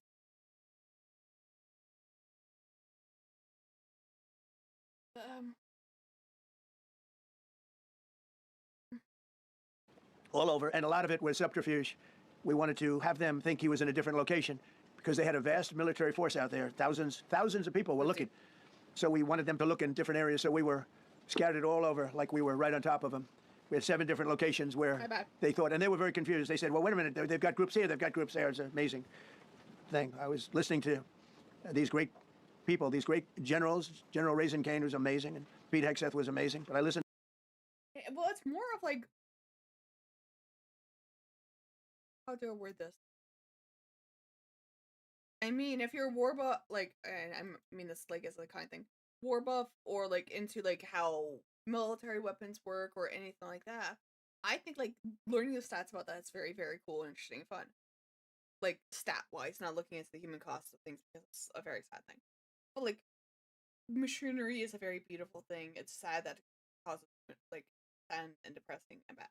All over, and a lot of it was subterfuge. We wanted to have them think he was in a different location because they had a vast military force out there. Thousands of people were looking. So we wanted them to look in different areas. So we were scattered all over like we were right on top of them. We had 7 different locations where they thought, and they were very confused. They said, well, wait a minute, they've got groups here, they've got groups there. It's an amazing thing. I was listening to these great people, these great generals. General Raisin Kane was amazing, and Pete Hegseth was amazing. But I listened. Well, it's more of like, how do I word this? I mean, if you're war buff, like, I mean this like as a kind of thing, war buff, or like into like how military weapons work or anything like that, I think like learning the stats about that is very, very cool and interesting and fun. Like stat wise, not looking into the human cost of things because it's a very sad thing. But like machinery is a very beautiful thing. It's sad that it causes like sad and depressing and bad.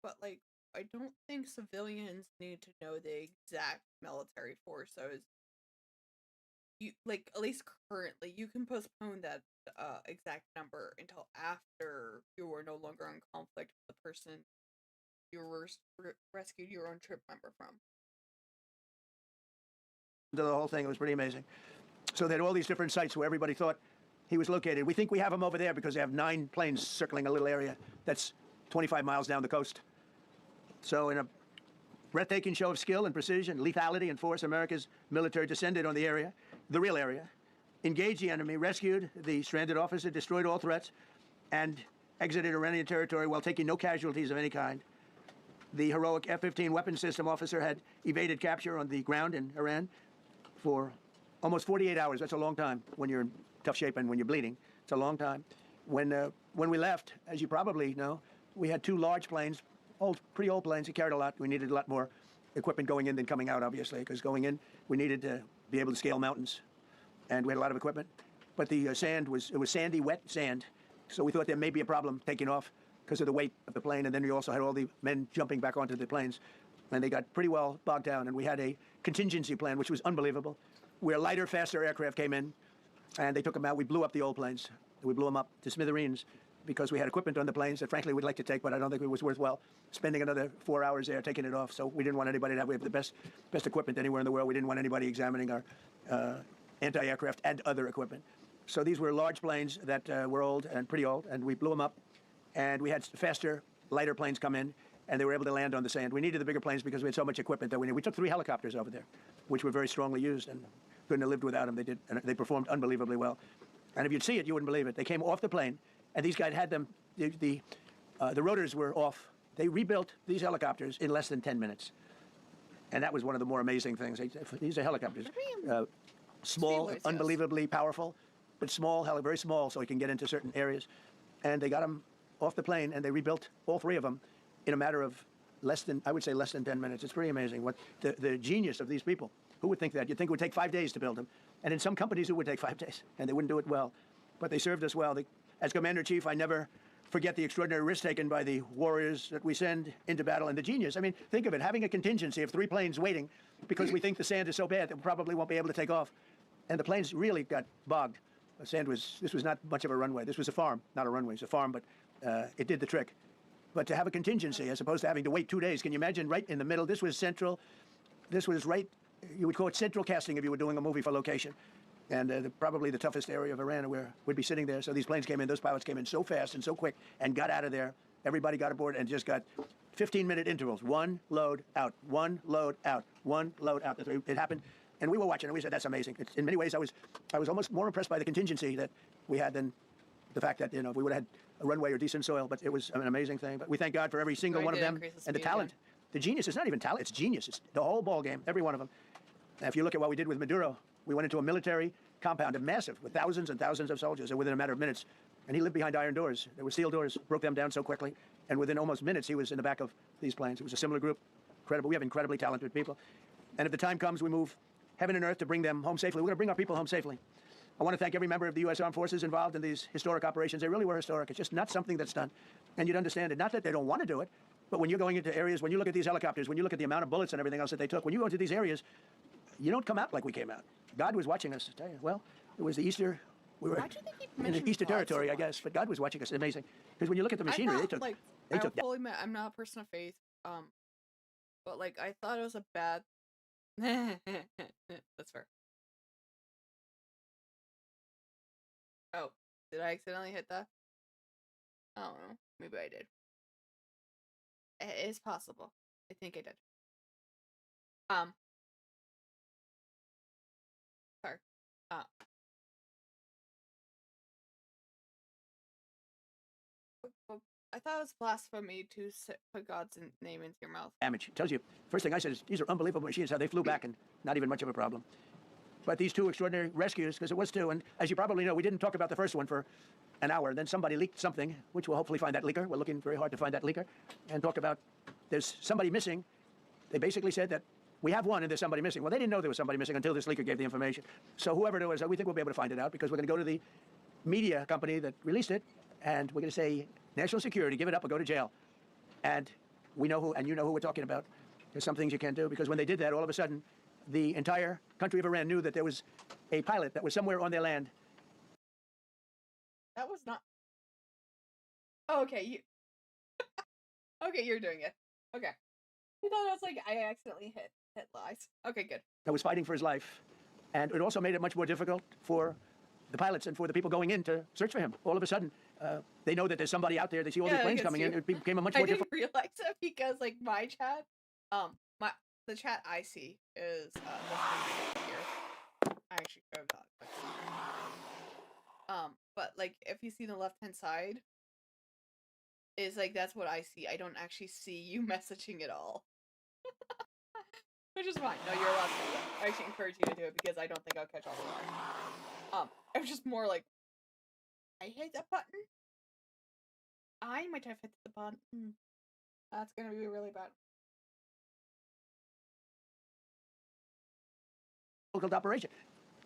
But like I don't think civilians need to know the exact military force. So you like at least currently you can postpone that exact number until after you are no longer in conflict with the person you rescued your own troop member from. The whole thing, it was pretty amazing. So they had all these different sites where everybody thought he was located. We think we have him over there because they have 9 planes circling a little area that's 25 miles down the coast. So in a breathtaking show of skill and precision, lethality and force, America's military descended on the area, the real area, engaged the enemy, rescued the stranded officer, destroyed all threats, and exited Iranian territory while taking no casualties of any kind. The heroic F-15 weapons system officer had evaded capture on the ground in Iran for almost 48 hours. That's a long time when you're in tough shape and when you're bleeding. It's a long time. When we left, as you probably know, we had 2 large planes, pretty old planes that carried a lot. We needed a lot more equipment going in than coming out, obviously, because going in, we needed to be able to scale mountains, and we had a lot of equipment. But the sand was sandy, wet sand, so we thought there may be a problem taking off because of the weight of the plane, and then we also had all the men jumping back onto the planes, and they got pretty well bogged down, and we had a contingency plan, which was unbelievable, where lighter, faster aircraft came in, and they took them out. We blew up the old planes. We blew them up to smithereens because we had equipment on the planes that, frankly, we'd like to take, but I don't think it was worthwhile spending another 4 hours there taking it off. So we didn't want anybody to have. We have the best equipment anywhere in the world. We didn't want anybody examining our anti-aircraft and other equipment. So these were large planes that were old and pretty old, and we blew them up. And we had faster, lighter planes come in, and they were able to land on the sand. We needed the bigger planes because we had so much equipment that we needed. We took 3 helicopters over there, which were very strongly used, and couldn't have lived without them. They did, and they performed unbelievably well. And if you'd see it, you wouldn't believe it. They came off the plane, and these guys had them. The rotors were off. They rebuilt these helicopters in less than 10 minutes, and that was one of the more amazing things. These are helicopters, small, unbelievably powerful, but small, very small, so you can get into certain areas. And they got them off the plane, and they rebuilt all 3 of them in a matter of less than 10 minutes. It's pretty amazing what the genius of these people. Who would think that? You'd think it would take 5 days to build them. And in some companies, it would take 5 days, and they wouldn't do it well. But they served us well. As Commander-in-Chief, I never forget the extraordinary risk taken by the warriors that we send into battle, and the genius. I mean, think of it, having a contingency of 3 planes waiting because we think the sand is so bad that we probably won't be able to take off. And the planes really got bogged. This was not much of a runway. This was a farm, not a runway. It's a farm, but it did the trick. But to have a contingency as opposed to having to wait 2 days, can you imagine right in the middle? This was central. This was right, you would call it central casting if you were doing a movie for location. And probably the toughest area of Iran where we'd be sitting there. So these planes came in, those pilots came in so fast and so quick and got out of there. Everybody got aboard and just got 15-minute intervals. 1 load out, 1 load out, 1 load out. It happened. And we were watching and we said, that's amazing. In many ways, I was almost more impressed by the contingency that we had than the fact that, we would have had a runway or decent soil, but it was an amazing thing. But we thank God for every single one of them and the talent. The genius, it's not even talent, it's genius. It's the whole ball game, every one of them. And if you look at what we did with Maduro, we went into a military compound, massive, with thousands and thousands of soldiers, and within a matter of minutes. And he lived behind iron doors. There were steel doors, broke them down so quickly. And within almost minutes, he was in the back of these planes. It was a similar group. Incredible. We have incredibly talented people. And if the time comes, we move heaven and earth to bring them home safely. We're going to bring our people home safely. I want to thank every member of the U.S. Armed Forces involved in these historic operations. They really were historic. It's just not something that's done. And you'd understand it. Not that they don't want to do it, but when you're going into areas, when you look at these helicopters, when you look at the amount of bullets and everything else that they took, when you go into these areas, you don't come out like we came out. God was watching us, I tell you. Well, it was the Easter. We were in the Easter territory, I guess, but God was watching us. Amazing. Because when you look at the machinery, they took. I'll fully admit, I'm not a person of faith. But like I thought it was a bad. That's fair. Oh, did I accidentally hit that? I don't know. Maybe I did. It is possible. I think I did. Sorry. I thought it was blasphemy to put God's name into your mouth. Damage. Tells you. First thing I said is these are unbelievable machines. How they flew back and not even much of a problem. But these two extraordinary rescues, because it was two, and as you probably know, we didn't talk about the first one for an hour. Then somebody leaked something, which we'll hopefully find that leaker. We're looking very hard to find that leaker, and talked about there's somebody missing. They basically said that we have one and there's somebody missing. Well, they didn't know there was somebody missing until this leaker gave the information. So whoever it was, we think we'll be able to find it out because we're going to go to the media company that released it, and we're going to say, national security, give it up or go to jail. And we know who, and you know who we're talking about. There's some things you can't do because when they did that, all of a sudden, the entire country of Iran knew that there was a pilot that was somewhere on their land. That was not. Oh, okay, you. Okay, you're doing it. Okay. I thought it was like I accidentally hit lies. Okay, good. That was fighting for his life, and it also made it much more difficult for the pilots and for the people going in to search for him. All of a sudden, they know that there's somebody out there. They see all these planes coming in. It became a much more difficult. I didn't realize that because like my chat, the chat I see is here. I actually grabbed that. But like if you see the left-hand side, is like that's what I see. I don't actually see you messaging at all. Which is fine. No, you're allowed to do that. I actually encourage you to do it because I don't think I'll catch all of them. It was just more like I hit the button. I might have hit the button. That's gonna be really bad. Operation,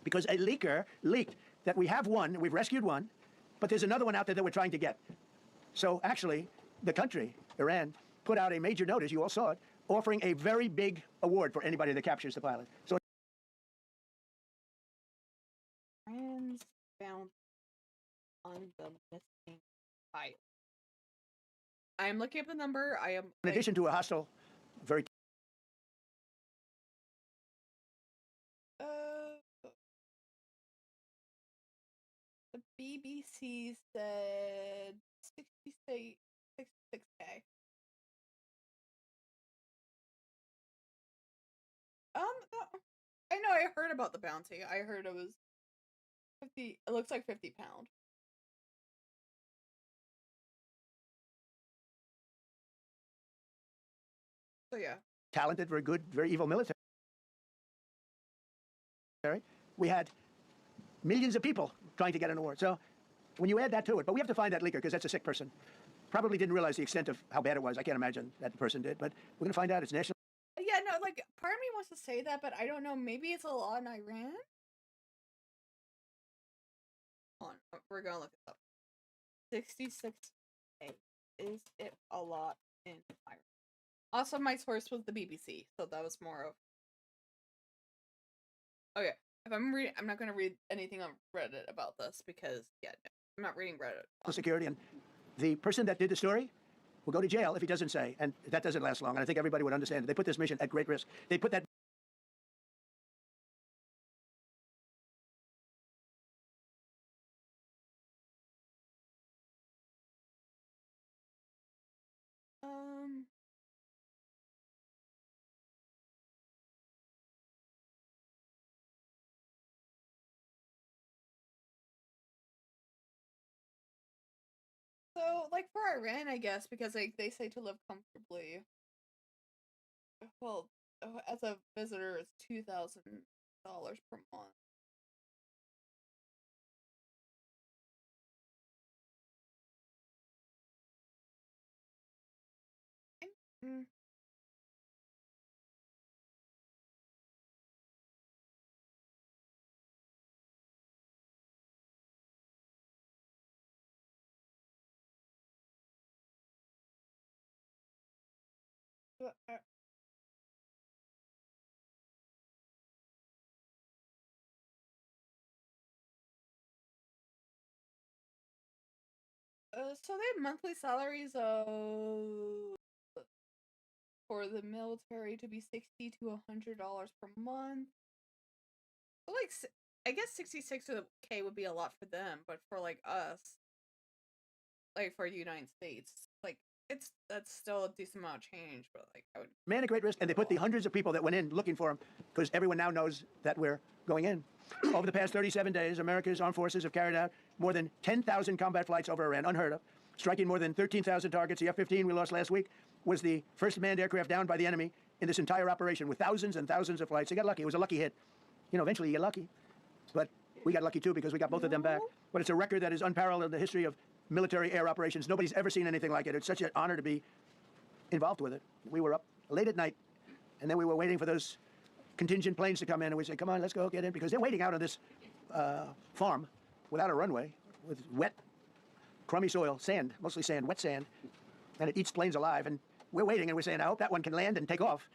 because a leaker leaked that we have one, we've rescued one, but there's another one out there that we're trying to get. So actually, the country, Iran, put out a major notice, you all saw it, offering a very big award for anybody that captures the pilot. So Iran's found on the missing pilot. I am looking up the number. I am. In addition to a hostile, very. The BBC said 66K. I know. I heard about the bounty. I heard it was 50. It looks like £50. So yeah. Talented, very good, very evil military. We had millions of people trying to get an award. So when you add that to it, but we have to find that leaker because that's a sick person. Probably didn't realize the extent of how bad it was. I can't imagine that person did, but we're going to find out. It's national. Yeah, no, like part of me wants to say that, but I don't know. Maybe it's a law in Iran. Hold on, we're gonna look it up. 66K. Is it a lot in Iran? Also, my source was the BBC, so that was more of. Okay, if I'm reading, I'm not gonna read anything on Reddit about this because no, I'm not reading Reddit. Security, and the person that did the story will go to jail if he doesn't say, and that doesn't last long. And I think everybody would understand it. They put this mission at great risk. They put that. So, like, for Iran, I guess, because, like, they say to live comfortably. Well, as a visitor, it's $2,000 per month. Mm. But, so they have monthly salaries of for the military to be $60 to $100 per month. So like, I guess 66K would be a lot for them, but for like us, like for the United States, like that's still a decent amount of change. But like, I would Man at great risk, and they put the hundreds of people that went in looking for him, because everyone now knows that we're going in. Over the past 37 days, America's armed forces have carried out more than 10,000 combat flights over Iran, unheard of, striking more than 13,000 targets. The F-15 we lost last week was the first manned aircraft downed by the enemy in this entire operation, with thousands and thousands of flights. They got lucky. It was a lucky hit. You know, eventually you get lucky. But we got lucky too, because we got both of them back. But it's a record that is unparalleled in the history of military air operations. Nobody's ever seen anything like it. It's such an honor to be involved with it. We were up late at night, and then we were waiting for those contingent planes to come in, and we said, come on, let's go get in, because they're waiting out on this farm without a runway, with wet, crummy soil, sand, mostly sand, wet sand, and it eats planes alive. And we're waiting, and we're saying, I hope that one can land and take off.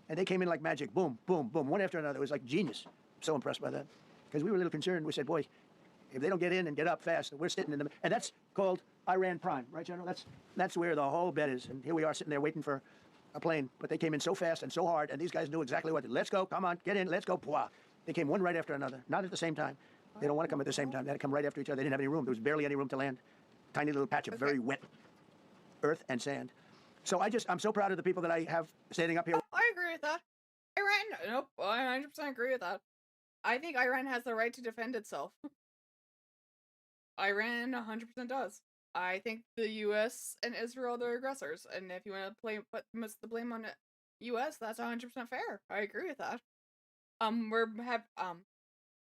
And they came in like magic, boom, boom, boom, one after another. It was like genius. So impressed by that, because we were a little concerned. We said, boy, if they don't get in and get up fast, we're sitting in them. And that's called Iran Prime, right, General? That's where the whole bet is. And here we are sitting there waiting for a plane. But they came in so fast and so hard, and these guys knew exactly what to do. Let's go, come on, get in, let's go, pwah. They came one right after another, not at the same time. They don't want to come at the same time. They had to come right after each other. They didn't have any room. There was barely any room to land. Tiny little patch of very wet earth and sand. So I'm so proud of the people that I have standing up here. Oh, I agree with that. Iran, nope, I 100% agree with that. I think Iran has the right to defend itself. Iran 100% does. I think the U.S. and Israel are the aggressors, and if you want to put the blame on the U.S., that's 100% fair. I agree with that.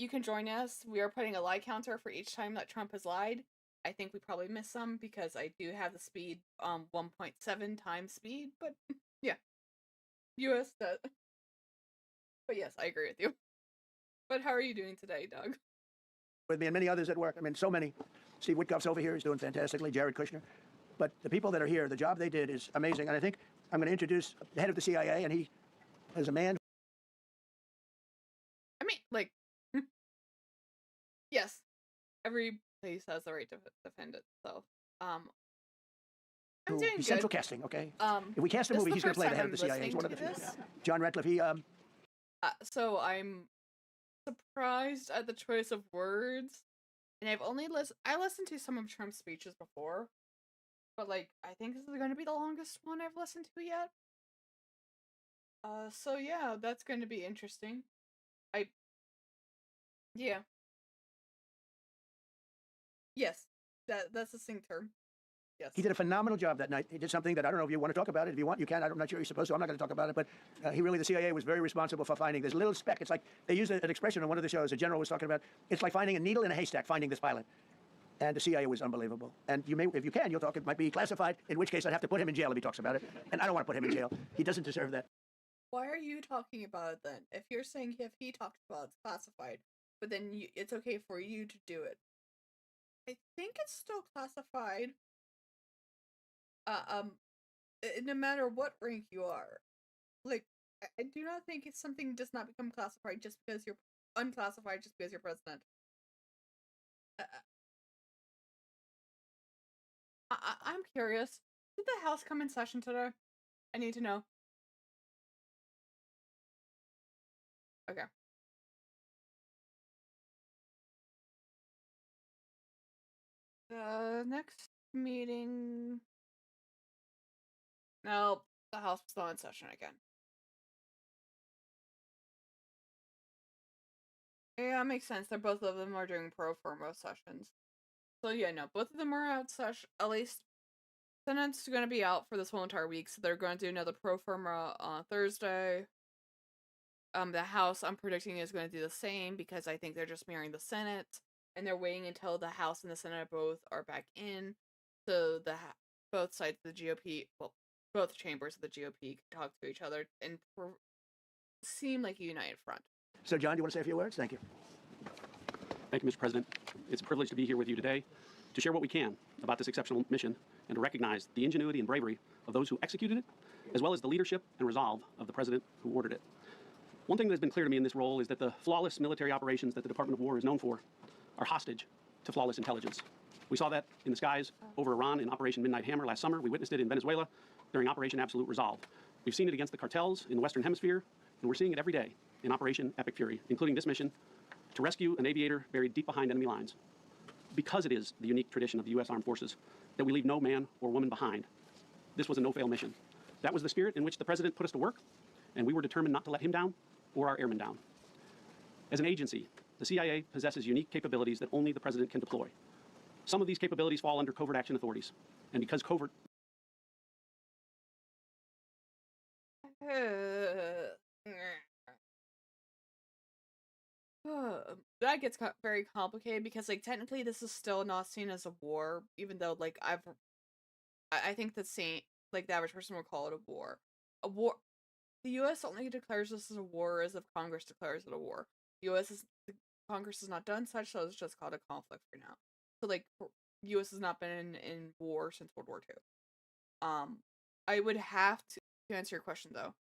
You can join us. We are putting a lie counter for each time that Trump has lied. I think we probably missed some, because I do have the speed 1.7 times speed, but yeah, U.S. does. But yes, I agree with you. But how are you doing today, Doug? With me and many others at work. I mean, so many. Steve Witkoff's over here. He's doing fantastically. Jared Kushner. But the people that are here, the job they did is amazing. And I think I'm going to introduce the head of the CIA, and he is a man. I mean, like, yes, every place has the right to defend itself. I'm doing good. Central casting, okay? If we cast a movie, he's going to play the head of the CIA. He's one of the few. John Ratcliffe, so I'm surprised at the choice of words, and I've only listened to some of Trump's speeches before, but like, I think this is going to be the longest one I've listened to yet. So yeah, that's going to be interesting. Yeah. Yes, that's a sing term. Yes. He did a phenomenal job that night. He did something that I don't know if you want to talk about it. If you want, you can. I'm not sure you're supposed to. I'm not going to talk about it. But the CIA was very responsible for finding this little speck. It's like they used an expression on one of the shows. A general was talking about. It's like finding a needle in a haystack, finding this pilot. And the CIA was unbelievable. And you may, if you can, you'll talk. It might be classified. In which case, I'd have to put him in jail if he talks about it. And I don't want to put him in jail. He doesn't deserve that. Why are you talking about it then? If you're saying if he talked about it, it's classified, but then it's okay for you to do it. I think it's still classified. No matter what rank you are, like, I do not think it's something does not become classified just because you're unclassified just because you're president. I'm curious. Did the House come in session today? I need to know. Okay. The next meeting. No, the House was not in session again. Yeah, it makes sense. Both of them are doing pro forma sessions. So yeah, no, both of them are out session. At least Senate's going to be out for this whole entire week, so they're going to do another pro forma on Thursday. The House, I'm predicting, is going to do the same, because I think they're just mirroring the Senate, and they're waiting until the House and the Senate both are back in, so both sides of the GOP, well, both chambers of the GOP can talk to each other and seem like a united front. So, John, do you want to say a few words? Thank you. Thank you, Mr. President. It's a privilege to be here with you today to share what we can about this exceptional mission and to recognize the ingenuity and bravery of those who executed it, as well as the leadership and resolve of the President who ordered it. One thing that has been clear to me in this role is that the flawless military operations that the Department of War is known for are hostage to flawless intelligence. We saw that in the skies over Iran in Operation Midnight Hammer last summer. We witnessed it in Venezuela during Operation Absolute Resolve. We've seen it against the cartels in the Western Hemisphere, and we're seeing it every day in Operation Epic Fury, including this mission to rescue an aviator buried deep behind enemy lines. Because it is the unique tradition of the U.S. Armed Forces that we leave no man or woman behind, this was a no-fail mission. That was the spirit in which the President put us to work, and we were determined not to let him down or our airmen down. As an agency, the CIA possesses unique capabilities that only the President can deploy. Some of these capabilities fall under covert action authorities, and because covert that gets very complicated because, like, technically this is still not seen as a war, even though, like, I think the average person would call it a war. A war. The U.S. only declares this as a war as if Congress declares it a war. The Congress has not done such, so it's just called a conflict for now. So, like, U.S. has not been in war since World War II. I would have to answer your question though.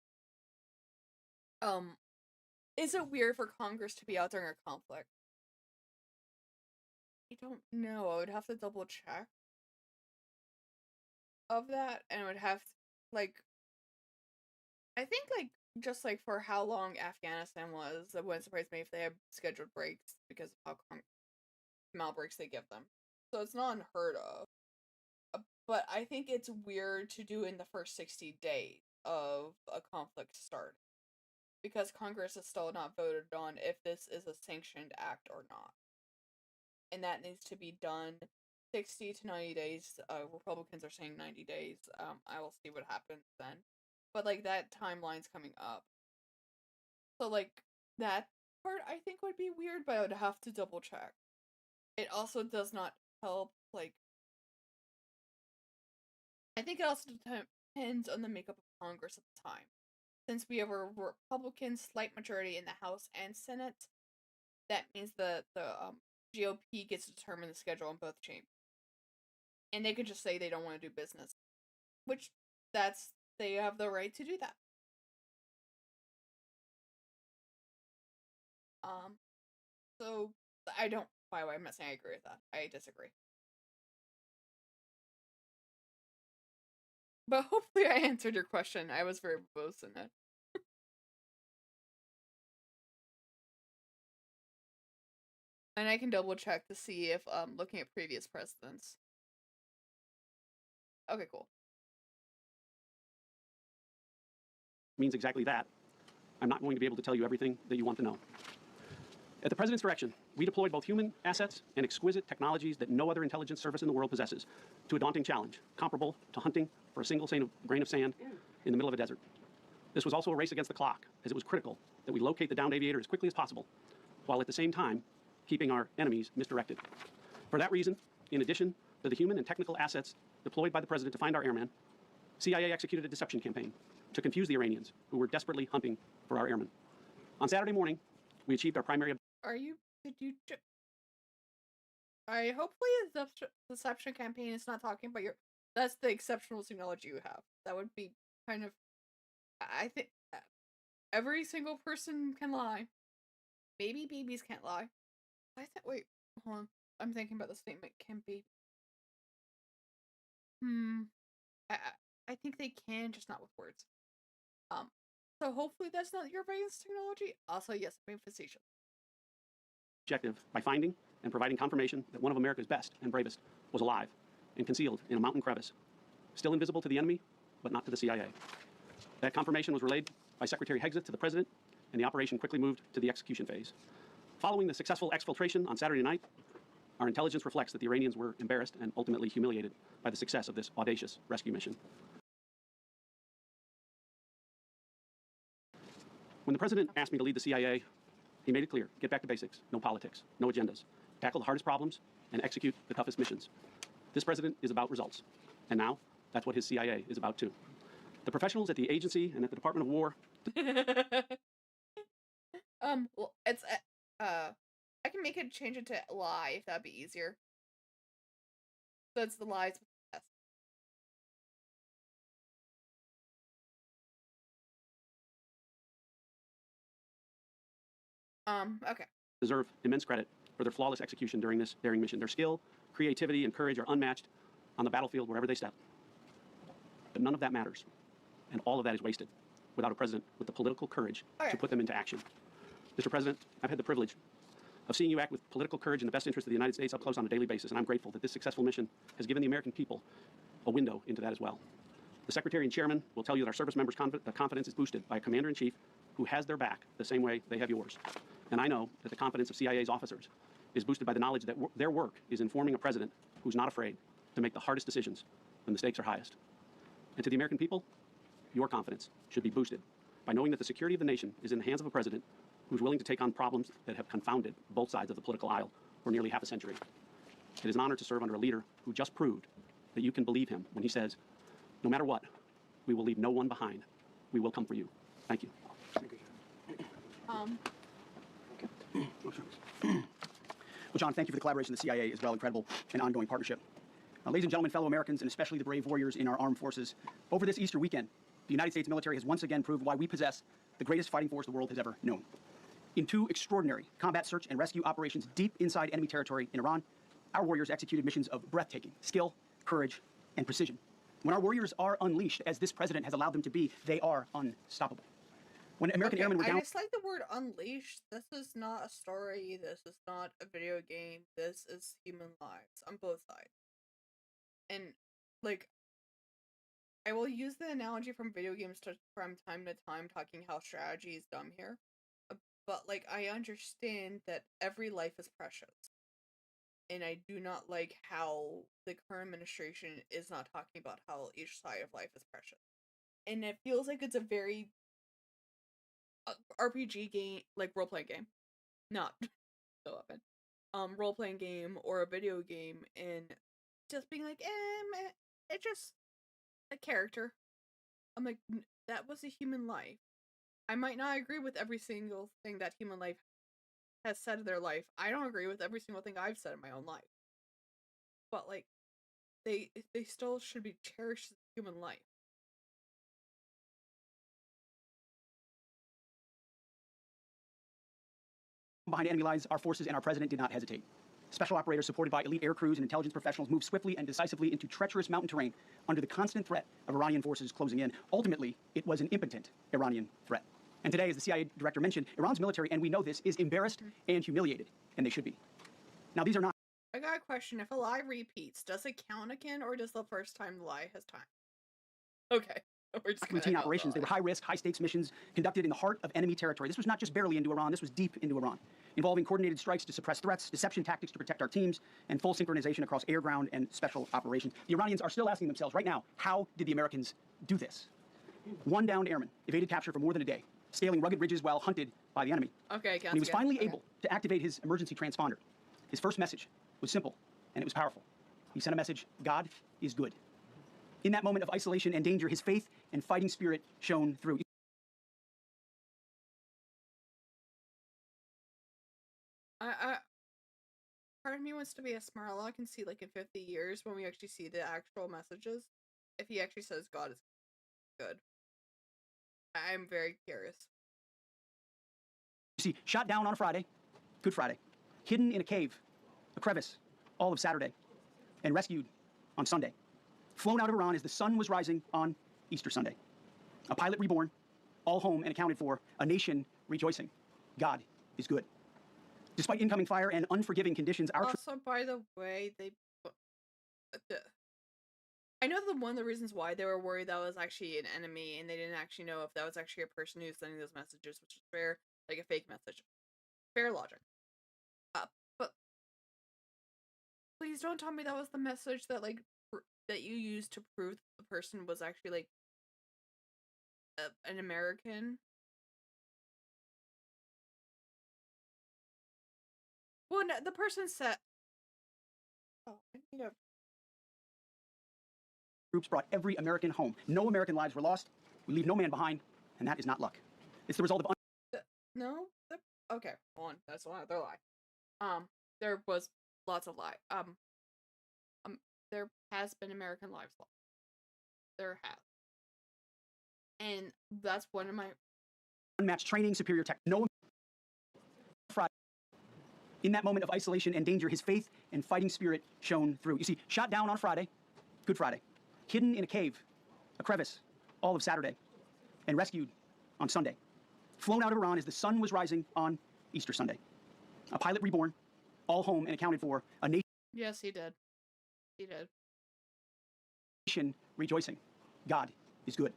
Is it weird for Congress to be out during a conflict? I don't know. I would have to double check of that, and I would have to, like, I think, like, just like for how long Afghanistan was, it wouldn't surprise me if they have scheduled breaks because of how amount breaks they give them. So it's not unheard of. But I think it's weird to do in the first 60 days of a conflict start, because Congress has still not voted on if this is a sanctioned act or not. And that needs to be done 60 to 90 days. Republicans are saying 90 days. I will see what happens then. But, like, that timeline's coming up. So, like, that part I think would be weird, but I would have to double check. It also does not help, like, I think it also depends on the makeup of Congress at the time. Since we have a Republican slight majority in the House and Senate, that means the GOP gets to determine the schedule in both chambers. And they could just say they don't want to do business. Which, they have the right to do that. So, I'm not saying I agree with that. I disagree. But hopefully I answered your question. I was very verbose in it. And I can double check to see if looking at previous presidents. Okay, cool. means exactly that. I'm not going to be able to tell you everything that you want to know. At the President's direction, we deployed both human assets and exquisite technologies that no other intelligence service in the world possesses to a daunting challenge, comparable to hunting for a single grain of sand in the middle of a desert. This was also a race against the clock, as it was critical that we locate the downed aviator as quickly as possible, while at the same time keeping our enemies misdirected. For that reason, in addition to the human and technical assets deployed by the President to find our airmen, CIA executed a deception campaign to confuse the Iranians who were desperately hunting for our airmen. On Saturday morning, we achieved our primary hopefully the deception campaign is not talking about that's the exceptional technology you have. That would be kind of, I think, every single person can lie. Maybe babies can't lie. Wait, hold on. I'm thinking about the statement, can baby. I think they can, just not with words. So hopefully that's not your advanced technology. Also, yes, I'm being facetious. Objective by finding and providing confirmation that one of America's best and bravest was alive and concealed in a mountain crevice, still invisible to the enemy, but not to the CIA. That confirmation was relayed by Secretary Hegseth to the President, and the operation quickly moved to the execution phase. Following the successful exfiltration on Saturday night, our intelligence reflects that the Iranians were embarrassed and ultimately humiliated by the success of this audacious rescue mission. When the President asked me to lead the CIA, he made it clear, get back to basics, no politics, no agendas, tackle the hardest problems, and execute the toughest missions. This President is about results, and now that's what his CIA is about too. The professionals at the agency and at the Department of War. Well, it's I can make it change it to lie if that'd be easier. So it's the lies with the S. Okay. Deserve immense credit for their flawless execution during this daring mission. Their skill, creativity, and courage are unmatched on the battlefield wherever they step. But none of that matters, and all of that is wasted without a president with the political courage to put them into action. Mr. President, I've had the privilege of seeing you act with political courage in the best interest of the United States up close on a daily basis, and I'm grateful that this successful mission has given the American people a window into that as well. The Secretary and Chairman will tell you that our service members' confidence is boosted by a Commander-in-Chief who has their back the same way they have yours. And I know that the confidence of CIA's officers is boosted by the knowledge that their work is informing a president who's not afraid to make the hardest decisions when the stakes are highest. And to the American people, your confidence should be boosted by knowing that the security of the nation is in the hands of a president who's willing to take on problems that have confounded both sides of the political aisle for nearly half a century. It is an honor to serve under a leader who just proved that you can believe him when he says, no matter what, we will leave no one behind. We will come for you. Thank you. Well, John, thank you for the collaboration with the CIA as well, incredible and ongoing partnership. Ladies and gentlemen, fellow Americans, and especially the brave warriors in our armed forces, over this Easter weekend, the United States military has once again proved why we possess the greatest fighting force the world has ever known. In two extraordinary combat search and rescue operations deep inside enemy territory in Iran, our warriors executed missions of breathtaking skill, courage, and precision. When our warriors are unleashed, as this president has allowed them to be, they are unstoppable. When American airmen were down... I just like the word unleashed. This is not a story. This is not a video game. This is human lives on both sides. And, like, I will use the analogy from video games from time to time, talking how strategy is dumb here. But, like, I understand that every life is precious. And I do not like how the current administration is not talking about how each side of life is precious. And it feels like it's a very RPG game, like role-playing game. Not so often. Role-playing game or a video game, and just being like, it's just a character. I'm like, that was a human life. I might not agree with every single thing that human life has said in their life. I don't agree with every single thing I've said in my own life. But, like, they still should be cherished as a human life. Behind enemy lines, our forces and our president did not hesitate. Special operators supported by elite air crews and intelligence professionals moved swiftly and decisively into treacherous mountain terrain under the constant threat of Iranian forces closing in. Ultimately, it was an impotent Iranian threat. And today, as the CIA director mentioned, Iran's military, and we know this, is embarrassed and humiliated, and they should be. Now, these are not... I got a question. If a lie repeats, does it count again, or does the first time the lie has time? Okay. We're just routine operations. They were high-risk, high-stakes missions conducted in the heart of enemy territory. This was not just barely into Iran. This was deep into Iran, involving coordinated strikes to suppress threats, deception tactics to protect our teams, and full synchronization across air, ground, and special operations. The Iranians are still asking themselves right now, how did the Americans do this? One downed airman evaded capture for more than a day, scaling rugged ridges while hunted by the enemy. Okay, when he was finally able to activate his emergency transponder, his first message was simple, and it was powerful. He sent a message, God is good. In that moment of isolation and danger, his faith and fighting spirit shone through. Part of me wants to be a smart aleck and see, like, in 50 years when we actually see the actual messages, if he actually says God is good. I'm very curious. You see, shot down on a Friday, Good Friday, hidden in a cave, a crevice, all of Saturday, and rescued on Sunday. Flown out of Iran as the sun was rising on Easter Sunday. A pilot reborn, all home and accounted for, a nation rejoicing. God is good. Despite incoming fire and unforgiving conditions, our... Also, by the way, I know that one of the reasons why they were worried that was actually an enemy, and they didn't actually know if that was actually a person who was sending those messages, which is fair, like a fake message. Fair logic. But please don't tell me that was the message that, like, that you used to prove the person was actually, like, an American. Well, no, the person said... Oh, I need to... Troops brought every American home. No American lives were lost. We leave no man behind, and that is not luck. It's the result of No? Okay, hold on. That's another lie. There was lots of lie. There has been American lives lost. There has. And that's one of my unmatched training, superior tech. No Friday. In that moment of isolation and danger, his faith and fighting spirit shone through. You see, shot down on Friday, Good Friday, hidden in a cave, a crevice, all of Saturday, and rescued on Sunday. Flown out of Iran as the sun was rising on Easter Sunday. A pilot reborn, all home and accounted for, a Yes, he did. He did. nation rejoicing. God is good.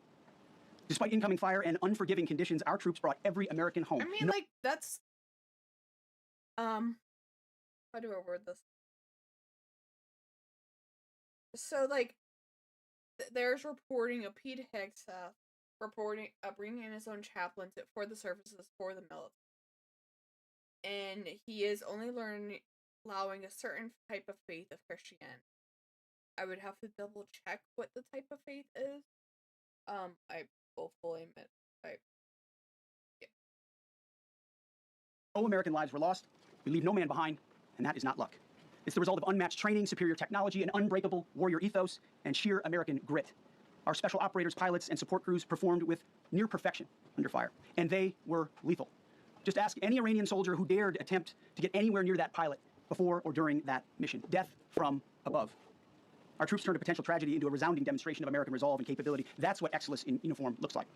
Despite incoming fire and unforgiving conditions, our troops brought every American home. I mean, like, that's... How do I word this? So, like, there's reporting of Pete Hegseth bringing in his own chaplain for the services for the military. And he is only allowing a certain type of faith of Christianity. I would have to double check what the type of faith is. I will fully admit, yeah. No American lives were lost. We leave no man behind, and that is not luck. It's the result of unmatched training, superior technology, an unbreakable warrior ethos, and sheer American grit. Our special operators, pilots, and support crews performed with near perfection under fire, and they were lethal. Just ask any Iranian soldier who dared attempt to get anywhere near that pilot before or during that mission. Death from above. Our troops turned a potential tragedy into a resounding demonstration of American resolve and capability. That's what excellence in uniform looks like.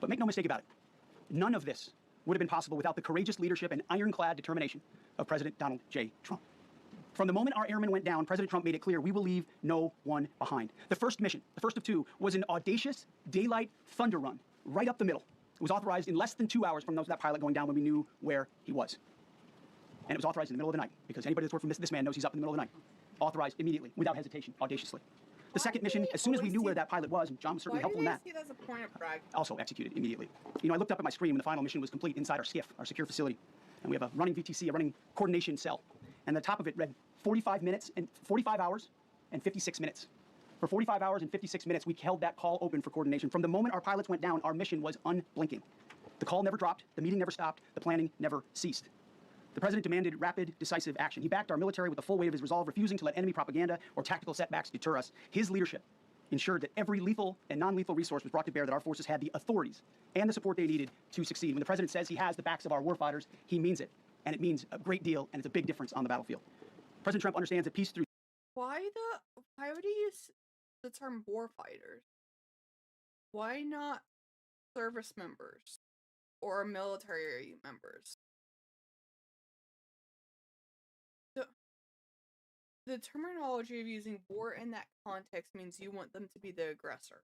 But make no mistake about it. None of this would have been possible without the courageous leadership and ironclad determination of President Donald J. Trump. From the moment our airmen went down, President Trump made it clear we will leave no one behind. The first mission, the first of two, was an audacious daylight thunder run right up the middle. It was authorized in less than 2 hours from that pilot going down when we knew where he was. And it was authorized in the middle of the night, because anybody that's worked for this man knows he's up in the middle of the night. Authorized immediately, without hesitation, audaciously. The second mission, as soon as we knew where that pilot was, and John was certainly helpful in that, see that as a point of pride? also executed immediately. You know, I looked up at my screen when the final mission was complete inside our SCIF, our secure facility. And we have a running VTC, a running coordination cell. And the top of it read 45 hours and 56 minutes. For 45 hours and 56 minutes, we held that call open for coordination. From the moment our pilots went down, our mission was unblinking. The call never dropped, the meeting never stopped, the planning never ceased. The president demanded rapid, decisive action. He backed our military with the full weight of his resolve, refusing to let enemy propaganda or tactical setbacks deter us. His leadership ensured that every lethal and non-lethal resource was brought to bear, that our forces had the authorities and the support they needed to succeed. When the president says he has the backs of our warfighters, he means it. And it means a great deal, and it's a big difference on the battlefield. President Trump understands that peace through... Why would he use the term warfighters? Why not service members or military members? The terminology of using war in that context means you want them to be the aggressor.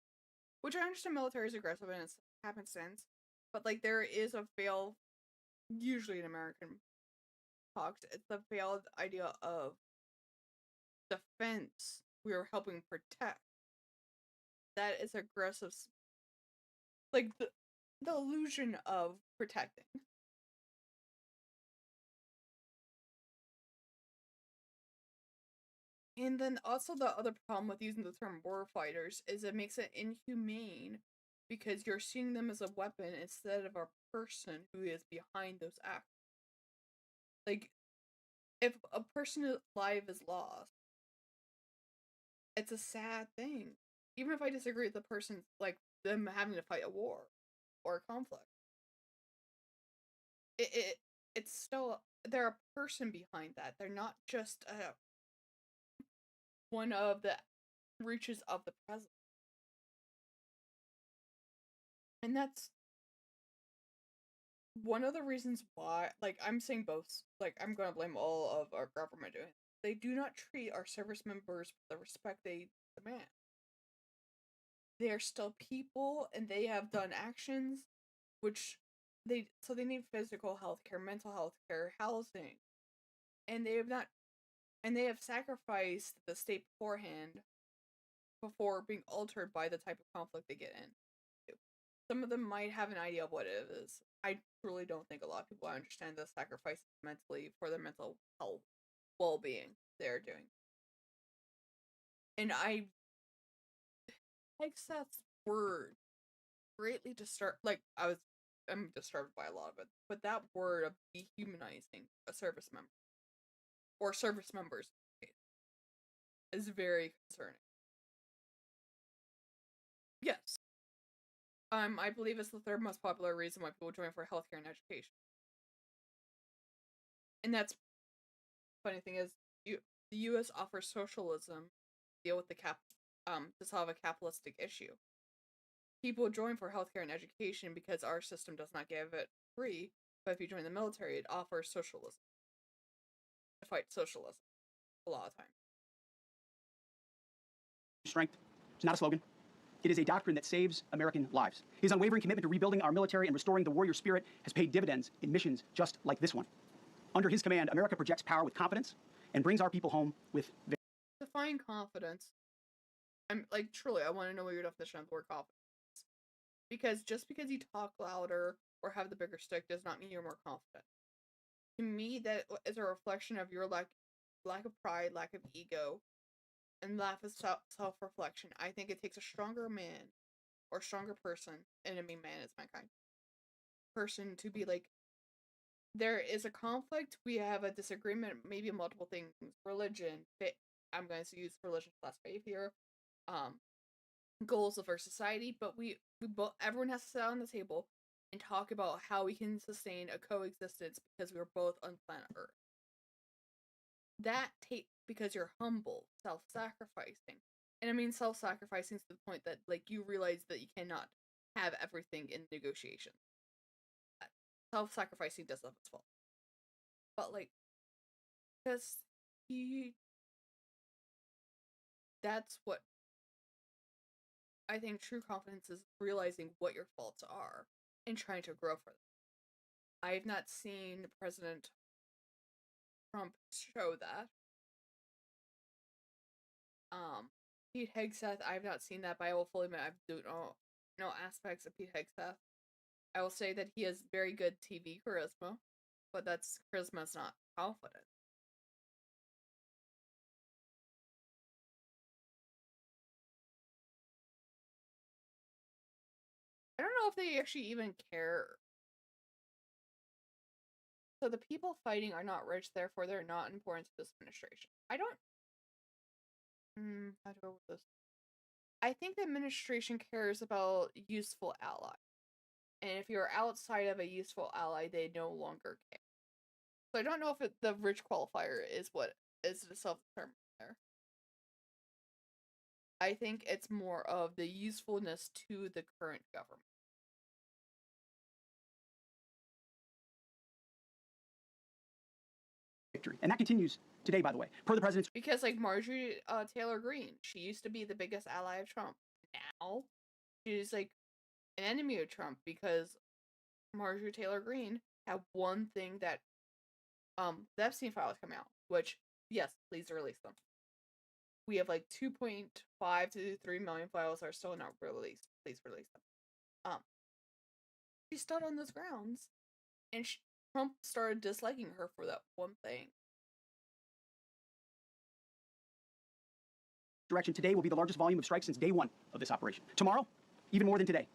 Which I understand military is aggressive and it's happened since. But, like, there is a failed, usually in American talks, it's the failed idea of defense. We are helping protect. That is aggressive. Like, the illusion of protecting. And then also the other problem with using the term warfighters is it makes it inhumane because you're seeing them as a weapon instead of a person who is behind those acts. Like, if a person's life is lost, it's a sad thing. Even if I disagree with the person, like, them having to fight a war or a conflict. It's still, they're a person behind that. They're not just one of the reaches of the president. And that's one of the reasons why, like, I'm saying both, like, I'm gonna blame all of our government doing it. They do not treat our service members with the respect they demand. They are still people, and they have done actions, which they need physical health care, mental health care, housing. And they have sacrificed the state beforehand before being altered by the type of conflict they get in. Some of them might have an idea of what it is. I truly don't think a lot of people understand the sacrifices mentally for their mental health well-being they're doing. And Hegseth's word greatly disturbed. Like, I'm disturbed by a lot of it, but that word of dehumanizing a service member or service members is very concerning. Yes. I believe it's the third most popular reason why people join for healthcare and education. And that's funny thing is, the U.S. offers socialism to deal with to solve a capitalistic issue. People join for healthcare and education because our system does not give it free, but if you join the military, it offers socialism. To fight socialism a lot of times. Strength. It's not a slogan. It is a doctrine that saves American lives. His unwavering commitment to rebuilding our military and restoring the warrior spirit has paid dividends in missions just like this one. Under his command, America projects power with confidence and brings our people home with victory. Define confidence. I'm like, truly, I want to know what your definition of the word confidence is. Because just because you talk louder or have the bigger stick does not mean you're more confident. To me, that is a reflection of your lack of pride, lack of ego, and lack of self-reflection. I think it takes a stronger man or stronger person, and I mean man is mankind, person to be like, there is a conflict, we have a disagreement, maybe multiple things, religion, I'm going to use religion class faith here, goals of our society, but we both, everyone has to sit on the table and talk about how we can sustain a coexistence because we're both on planet Earth. That because you're humble, self-sacrificing. And I mean self-sacrificing to the point that, like, you realize that you cannot have everything in negotiation. Self-sacrificing does have its fault. But, like, because that's what I think true confidence is, realizing what your faults are and trying to grow from them. I have not seen President Trump show that. Pete Hegseth, I have not seen that, but I will fully admit I do know aspects of Pete Hegseth. I will say that he has very good TV charisma, but that's charisma's not confidence. I don't know if they actually even care. So the people fighting are not rich, therefore they're not important to this administration. I don't. How to go with this? I think the administration cares about useful allies. And if you're outside of a useful ally, they no longer care. So I don't know if the rich qualifier is what is the self-determined there. I think it's more of the usefulness to the current government. Victory. And that continues today, by the way, per the president's. Because, like, Marjorie Taylor Greene, she used to be the biggest ally of Trump. Now, she's like an enemy of Trump because Marjorie Taylor Greene had one thing that the Epstein files come out, which, yes, please release them. We have like 2.5 to 3 million files are still not released. Please release them. She stood on those grounds, and Trump started disliking her for that one thing. Direction today will be the largest volume of strikes since day one of this operation. Tomorrow, even more than today.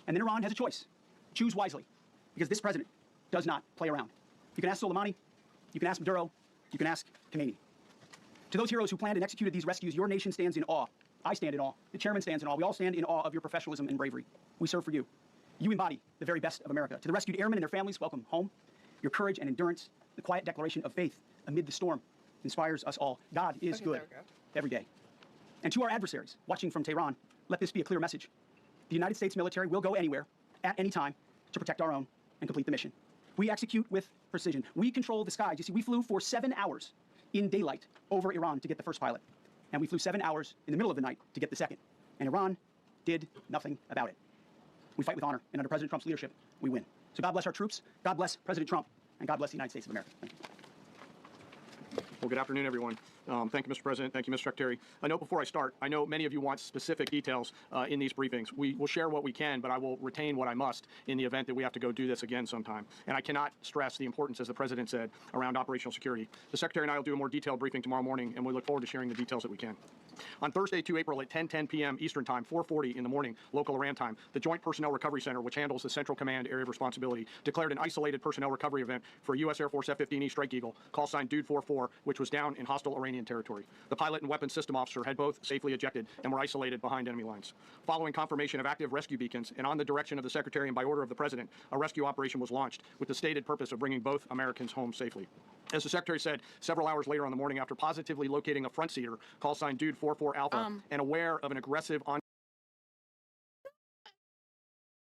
And then Iran has a choice. Choose wisely, because this president does not play around. You can ask Soleimani, you can ask Maduro, you can ask Khomeini. To those heroes who planned and executed these rescues, your nation stands in awe. I stand in awe. The chairman stands in awe. We all stand in awe of your professionalism and bravery. We serve for you. You embody the very best of America. To the rescued airmen and their families, welcome home. Your courage and endurance, the quiet declaration of faith amid the storm, inspires us all. God is good every day. And to our adversaries watching from Tehran, let this be a clear message. The United States military will go anywhere, at any time, to protect our own and complete the mission. We execute with precision. We control the skies. You see, we flew for 7 hours in daylight over Iran to get the first pilot. And we flew 7 hours in the middle of the night to get the second. And Iran did nothing about it. We fight with honor, and under President Trump's leadership, we win. So God bless our troops, God bless President Trump, and God bless the United States of America. Thank you. Well, good afternoon, everyone. Thank you, Mr. President. Thank you, Mr. Secretary. A note before I start, I know many of you want specific details in these briefings. We will share what we can, but I will retain what I must in the event that we have to go do this again sometime. And I cannot stress the importance, as the President said, around operational security. The Secretary and I will do a more detailed briefing tomorrow morning, and we look forward to sharing the details that we can. On Thursday, 2 April at 10:10 p.m. Eastern Time, 4:40 in the morning, local Iran time, the Joint Personnel Recovery Center, which handles the Central Command area of responsibility, declared an isolated personnel recovery event for U.S. Air Force F-15E Strike Eagle, call sign Dude 44, which was down in hostile Iranian territory. The pilot and weapons system officer had both safely ejected and were isolated behind enemy lines. Following confirmation of active rescue beacons and on the direction of the Secretary and by order of the President, a rescue operation was launched with the stated purpose of bringing both Americans home safely. As the Secretary said, several hours later on the morning after positively locating a front seater, call sign Dude 44 Alpha, and aware of an aggressive on.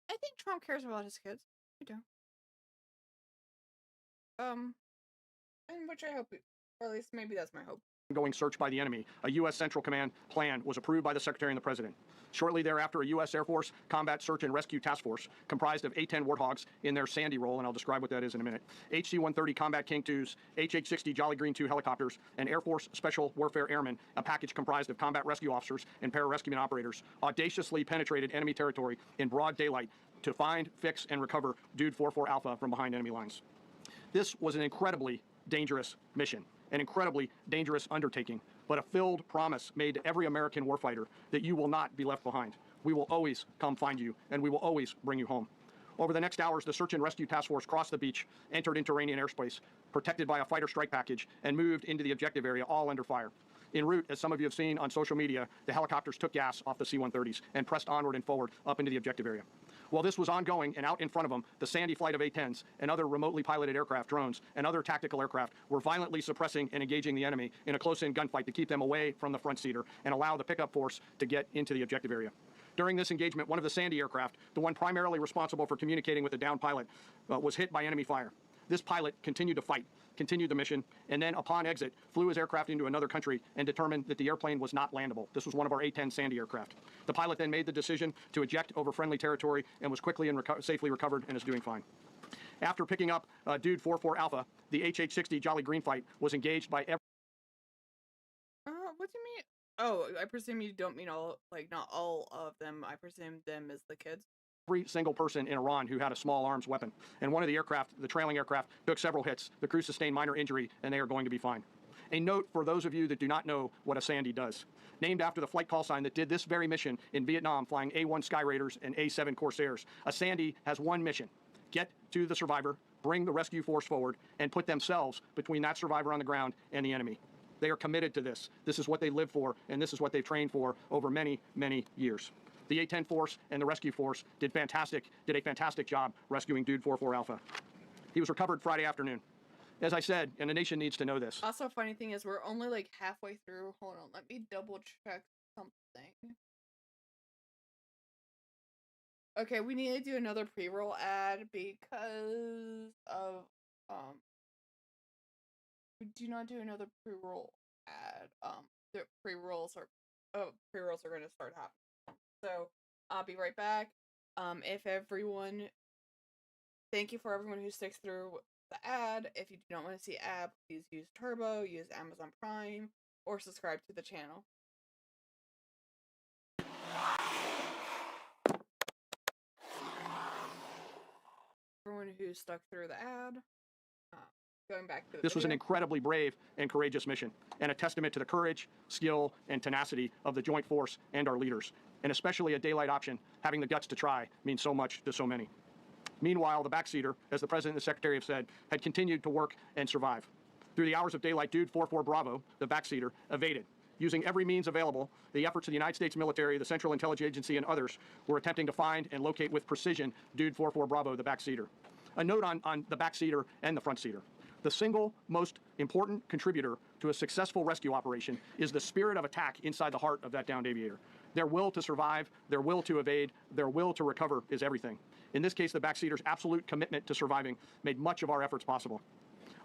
I think Trump cares about his kids. I do. And which I hope, or at least maybe that's my hope. Ongoing search by the enemy, a U.S. Central Command plan was approved by the Secretary and the President. Shortly thereafter, a U.S. Air Force Combat Search and Rescue Task Force, comprised of A-10 Warthogs in their Sandy role, and I'll describe what that is in a minute, HC-130 Combat King 2s, HH-60 Jolly Green 2 helicopters, and Air Force Special Warfare Airmen, a package comprised of combat rescue officers and pararescueman operators, audaciously penetrated enemy territory in broad daylight to find, fix, and recover Dude 44 Alpha from behind enemy lines. This was an incredibly dangerous mission, an incredibly dangerous undertaking, but a filled promise made to every American warfighter that you will not be left behind. We will always come find you, and we will always bring you home. Over the next hours, the Search and Rescue Task Force crossed the beach, entered into Iranian airspace, protected by a fighter strike package, and moved into the objective area, all under fire. En route, as some of you have seen on social media, the helicopters took gas off the C-130s and pressed onward and forward up into the objective area. While this was ongoing and out in front of them, the Sandy flight of A-10s and other remotely piloted aircraft, drones, and other tactical aircraft were violently suppressing and engaging the enemy in a close-in gunfight to keep them away from the front seater and allow the pickup force to get into the objective area. During this engagement, one of the Sandy aircraft, the one primarily responsible for communicating with the downed pilot, was hit by enemy fire. This pilot continued to fight, continued the mission, and then upon exit, flew his aircraft into another country and determined that the airplane was not landable. This was one of our A-10 Sandy aircraft. The pilot then made the decision to eject over friendly territory and was quickly and safely recovered and is doing fine. After picking up Dude 44 Alpha, the HH-60 Jolly Green fight was engaged by every... What do you mean? Oh, I presume you don't mean all, like, not all of them. I presume them as the kids. Every single person in Iran who had a small arms weapon. And one of the aircraft, the trailing aircraft, took several hits. The crew sustained minor injury, and they are going to be fine. A note for those of you that do not know what a Sandy does. Named after the flight call sign that did this very mission in Vietnam, flying A-1 Sky Raiders and A-7 Corsairs, a Sandy has one mission: get to the survivor, bring the rescue force forward, and put themselves between that survivor on the ground and the enemy. They are committed to this. This is what they live for, and this is what they've trained for over many, many years. The A-10 force and the rescue force did a fantastic job rescuing Dude 44 Alpha. He was recovered Friday afternoon. As I said, and the nation needs to know this. Also, funny thing is, we're only like halfway through. Hold on, let me double check something. Okay, we need to do another pre-roll ad because of we do not do another pre-roll ad. The pre-rolls are going to start happening. So I'll be right back. Thank you for everyone who sticks through the ad. If you do not want to see ad, please use Turbo, use Amazon Prime, or subscribe to the channel. Everyone who stuck through the ad. Going back to This was an incredibly brave and courageous mission, and a testament to the courage, skill, and tenacity of the Joint Force and our leaders. And especially a daylight option, having the guts to try, means so much to so many. Meanwhile, the backseater, as the President and the Secretary have said, had continued to work and survive. Through the hours of daylight, Dude 44 Bravo, the backseater, evaded. Using every means available, the efforts of the United States military, the Central Intelligence Agency, and others were attempting to find and locate with precision Dude 44 Bravo, the backseater. A note on the backseater and the front seater. The single most important contributor to a successful rescue operation is the spirit of attack inside the heart of that downed aviator. Their will to survive, their will to evade, their will to recover is everything. In this case, the backseater's absolute commitment to surviving made much of our efforts possible.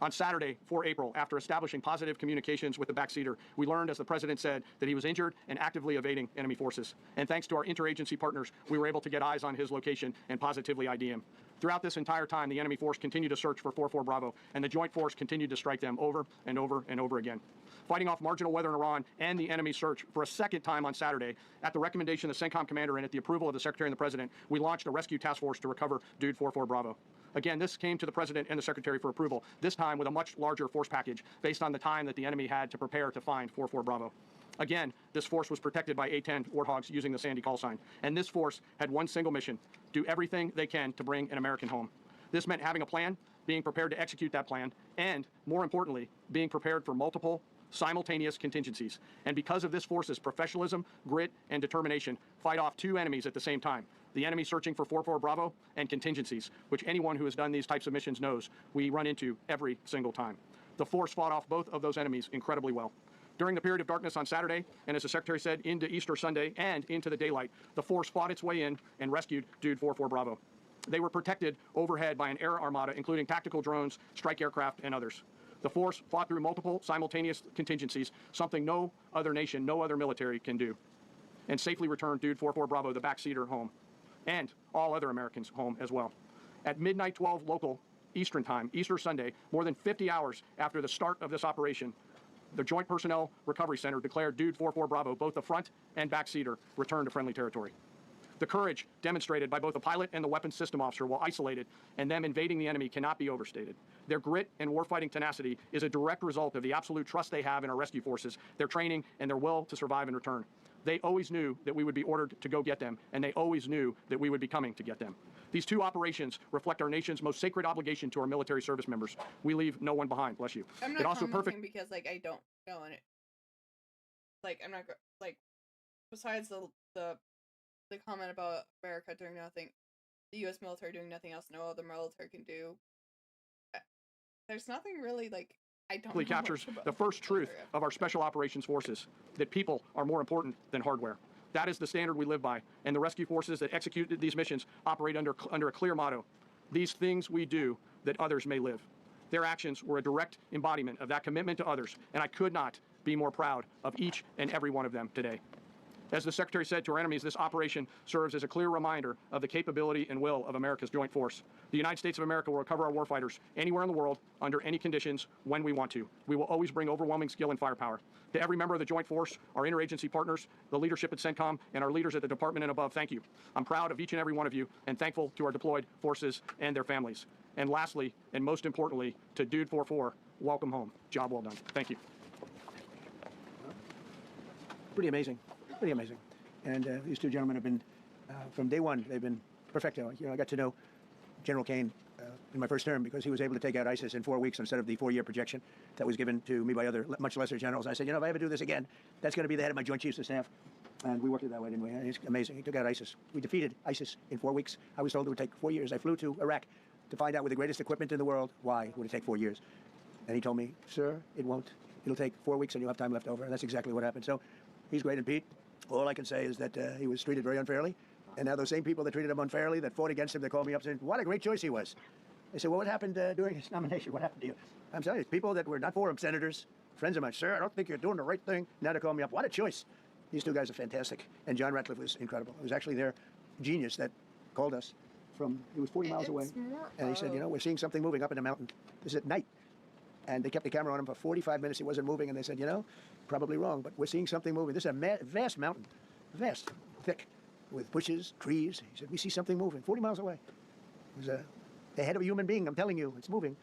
On Saturday, 4 April, after establishing positive communications with the backseater, we learned, as the President said, that he was injured and actively evading enemy forces. And thanks to our interagency partners, we were able to get eyes on his location and positively ID him. Throughout this entire time, the enemy force continued to search for 4-4 Bravo, and the joint force continued to strike them over and over and over again. Fighting off marginal weather in Iran and the enemy search for a second time on Saturday, at the recommendation of the CENTCOM commander and at the approval of the Secretary and the President, we launched a rescue task force to recover Dude 4-4 Bravo. Again, this came to the President and the Secretary for approval, this time with a much larger force package based on the time that the enemy had to prepare to find 4-4 Bravo. Again, this force was protected by A-10 Warthogs using the Sandy call sign. And this force had one single mission: do everything they can to bring an American home. This meant having a plan, being prepared to execute that plan, and, more importantly, being prepared for multiple simultaneous contingencies. And because of this force's professionalism, grit, and determination, fight off two enemies at the same time: the enemy searching for 4-4 Bravo and contingencies, which anyone who has done these types of missions knows we run into every single time. The force fought off both of those enemies incredibly well. During the period of darkness on Saturday, and as the Secretary said, into Easter Sunday and into the daylight, the force fought its way in and rescued Dude 4-4 Bravo. They were protected overhead by an air armada, including tactical drones, strike aircraft, and others. The force fought through multiple simultaneous contingencies, something no other nation, no other military can do, and safely returned Dude 4-4 Bravo, the backseater, home, and all other Americans home as well. At midnight 12 local Eastern time, Easter Sunday, more than 50 hours after the start of this operation, the Joint Personnel Recovery Center declared Dude 4-4 Bravo, both the front and backseater, returned to friendly territory. The courage demonstrated by both the pilot and the weapons system officer while isolated and them invading the enemy cannot be overstated. Their grit and warfighting tenacity is a direct result of the absolute trust they have in our rescue forces, their training, and their will to survive and return. They always knew that we would be ordered to go get them, and they always knew that we would be coming to get them. These two operations reflect our nation's most sacred obligation to our military service members. We leave no one behind, bless you. I'm not commenting because, like, I don't know, and it, like, I'm not, like, besides the comment about America doing nothing, the U.S. military doing nothing else no other military can do, there's nothing really, like, I don't know captures much about the first truth of our special operations forces, that people are more important than hardware. That is the standard we live by, and the rescue forces that execute these missions operate under a clear motto: these things we do that others may live. Their actions were a direct embodiment of that commitment to others, and I could not be more proud of each and every one of them today. As the Secretary said to our enemies, this operation serves as a clear reminder of the capability and will of America's joint force. The United States of America will recover our warfighters anywhere in the world, under any conditions, when we want to. We will always bring overwhelming skill and firepower. To every member of the joint force, our interagency partners, the leadership at CENTCOM, and our leaders at the department and above, thank you. I'm proud of each and every one of you, and thankful to our deployed forces and their families. And lastly, and most importantly, to Dude 4-4, welcome home. Job well done. Thank you. Pretty amazing. Pretty amazing. And these two gentlemen have been, from day one, they've been perfecto. You know, I got to know General Kane in my first term because he was able to take out ISIS in 4 weeks instead of the 4-year projection that was given to me by other much lesser generals. I said, you know, if I ever do this again, that's going to be the head of my Joint Chiefs of Staff. And we worked it that way, didn't we? It's amazing. He took out ISIS. We defeated ISIS in 4 weeks. I was told it would take 4 years. I flew to Iraq to find out with the greatest equipment in the world why would it take 4 years. And he told me, sir, it won't. It'll take 4 weeks and you'll have time left over. And that's exactly what happened. So he's great. And Pete, all I can say is that he was treated very unfairly. And now those same people that treated him unfairly, that fought against him, they called me up and said, what a great choice he was. They said, well, what happened during his nomination? What happened to you? I'm telling you, people that were not for him, senators, friends of mine, sir, I don't think you're doing the right thing. Now they call me up. What a choice. These two guys are fantastic. And John Ratcliffe was incredible. It was actually their genius that called us from, he was 40 miles away. And he said, you know, we're seeing something moving up in the mountain. This is at night. And they kept the camera on him for 45 minutes. He wasn't moving. And they said, you know, probably wrong, but we're seeing something moving. This is a vast mountain, vast, thick, with bushes, trees. He said, we see something moving 40 miles away. It was the head of a human being, I'm telling you, it's moving.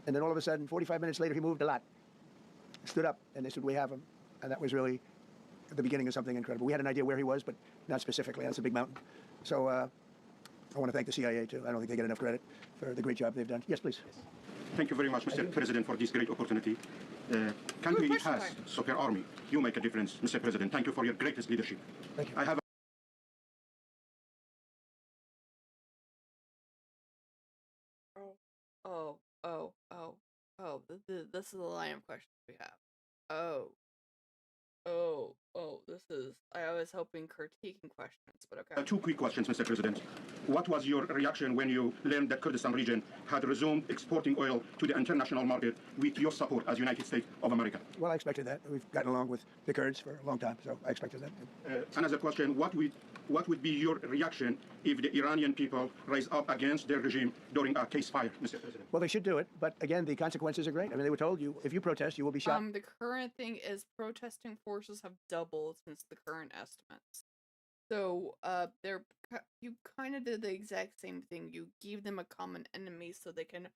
And then all of a sudden, 45 minutes later, he moved a lot. Stood up, and they said, we have him. And that was really the beginning of something incredible. We had an idea where he was, but not specifically. That's a big mountain. So I want to thank the CIA, too. I don't think they get enough credit for the great job they've done. Yes, please. Thank you very much, Mr. President, for this great opportunity. Country has soccer army. You make a difference, Mr. President. Thank you for your greatest leadership. Thank you. I have this is the line of questions we have. Oh. Oh, I was hoping critiquing questions, but okay. Two quick questions, Mr. President. What was your reaction when you learned that Kurdistan region had resumed exporting oil to the international market with your support as United States of America? Well, I expected that. We've gotten along with the Kurds for a long time, so I expected that. Another question, what would be your reaction if the Iranian people rise up against their regime during a ceasefire, Mr. President? Well, they should do it, but again, the consequences are great. I mean, they were told if you protest, you will be shot. The current thing is protesting forces have doubled since the current estimates. So, you kind of did the exact same thing. You gave them a common enemy so they can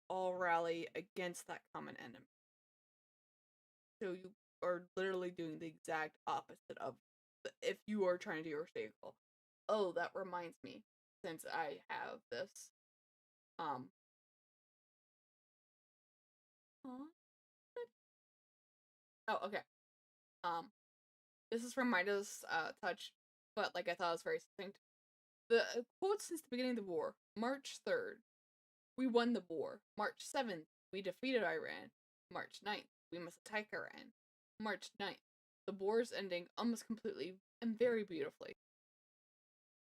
all rally against that common enemy. So you are literally doing the exact opposite of if you are trying to do your state goal. Oh, that reminds me, since I have this, oh, okay. This is from Midas Touch, but like I thought it was very succinct. The quote since the beginning of the war: March 3rd, we won the war. March 7th, we defeated Iran. March 9th, we must attack Iran. March 9th, the war is ending almost completely and very beautifully.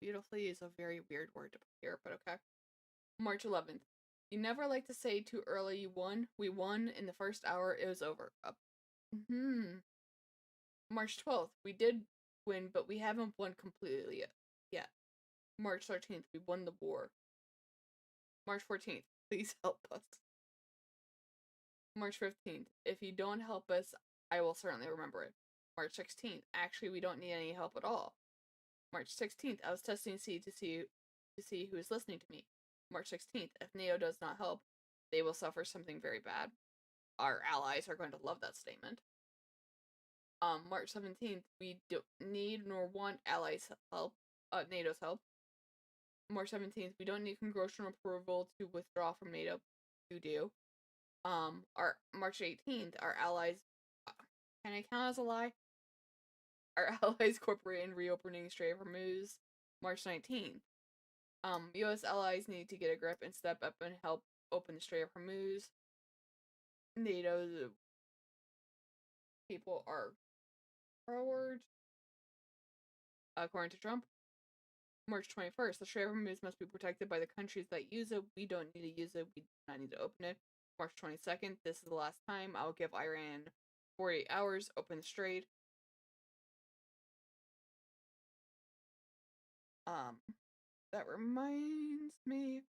Beautifully is a very weird word to put here, but okay. March 11th, you never like to say too early you won. We won in the first hour, it was over. March 12th, we did win, but we haven't won completely yet. March 13th, we won the war. March 14th, please help us. March 15th, if you don't help us, I will certainly remember it. March 16th, actually we don't need any help at all. March 16th, I was testing to see who is listening to me. March 16th, if NATO does not help, they will suffer something very bad. Our allies are going to love that statement. March 17th, we don't need nor want allies' help, NATO's help. March 17th, we don't need congressional approval to withdraw from NATO. You do. Our March 18th, our allies, can I count as a lie? Our allies cooperate in reopening Strait of Hormuz. March 19th, U.S. allies need to get a grip and step up and help open the Strait of Hormuz. NATO's people are forward. According to Trump. March 21st, the Strait of Hormuz must be protected by the countries that use it. We don't need to use it. We do not need to open it. March 22nd, this is the last time. I'll give Iran 48 hours, open the strait. That reminds me,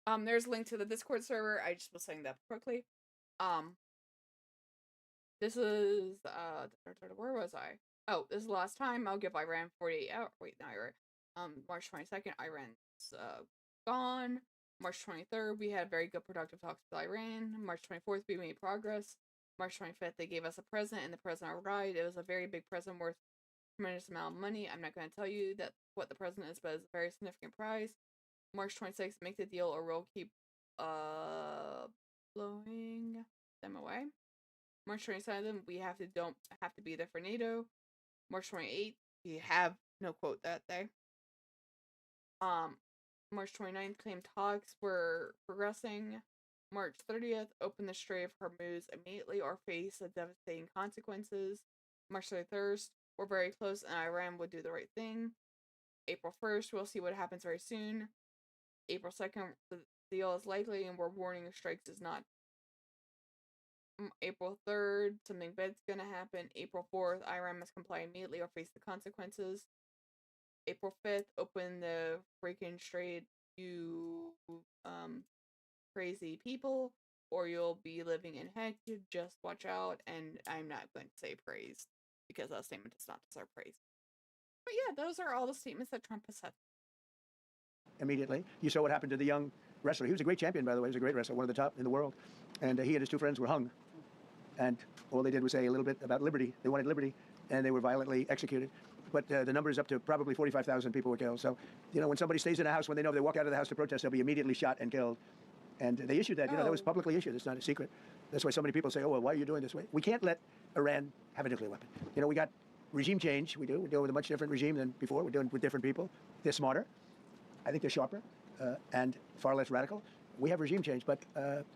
and there's a link to the Discord server. I just was saying that quickly. This is where was I? Oh, this is the last time. I'll give Iran 48 hours. Wait, no, March 22nd, Iran's gone. March 23rd, we had very good productive talks with Iran. March 24th, we made progress. March 25th, they gave us a present, and the present arrived. It was a very big present worth a tremendous amount of money. I'm not going to tell you what the present is, but it's a very significant prize. March 26th, make the deal or we'll keep blowing them away. March 27th, we don't have to be there for NATO. March 28th, we have no quote that day. March 29th, claim talks were progressing. March 30th, open the Strait of Hormuz immediately or face the devastating consequences. March 31st, we're very close and Iran would do the right thing. April 1st, we'll see what happens very soon. April 2nd, the deal is likely and we're warning strikes is not April 3rd, something bad's gonna happen. April 4th, Iran must comply immediately or face the consequences. April 5th, open the freaking strait, you crazy people, or you'll be living in heck. You just watch out. And I'm not going to say praise because that statement does not deserve praise. But yeah, those are all the statements that Trump has said. Immediately. You saw what happened to the young wrestler. He was a great champion, by the way. He was a great wrestler, one of the top in the world. And he and his two friends were hung. And all they did was say a little bit about liberty. They wanted liberty, and they were violently executed. But the number is up to probably 45,000 people were killed. So, you know, when somebody stays in a house, when they know if they walk out of the house to protest, they'll be immediately shot and killed. And they issued that. You know, that was publicly issued. It's not a secret. That's why so many people say, oh, well, why are you doing this way? We can't let Iran have a nuclear weapon. You know, we got regime change. We do. We're dealing with a much different regime than before. We're dealing with different people. They're smarter. I think they're sharper and far less radical. We have regime change, but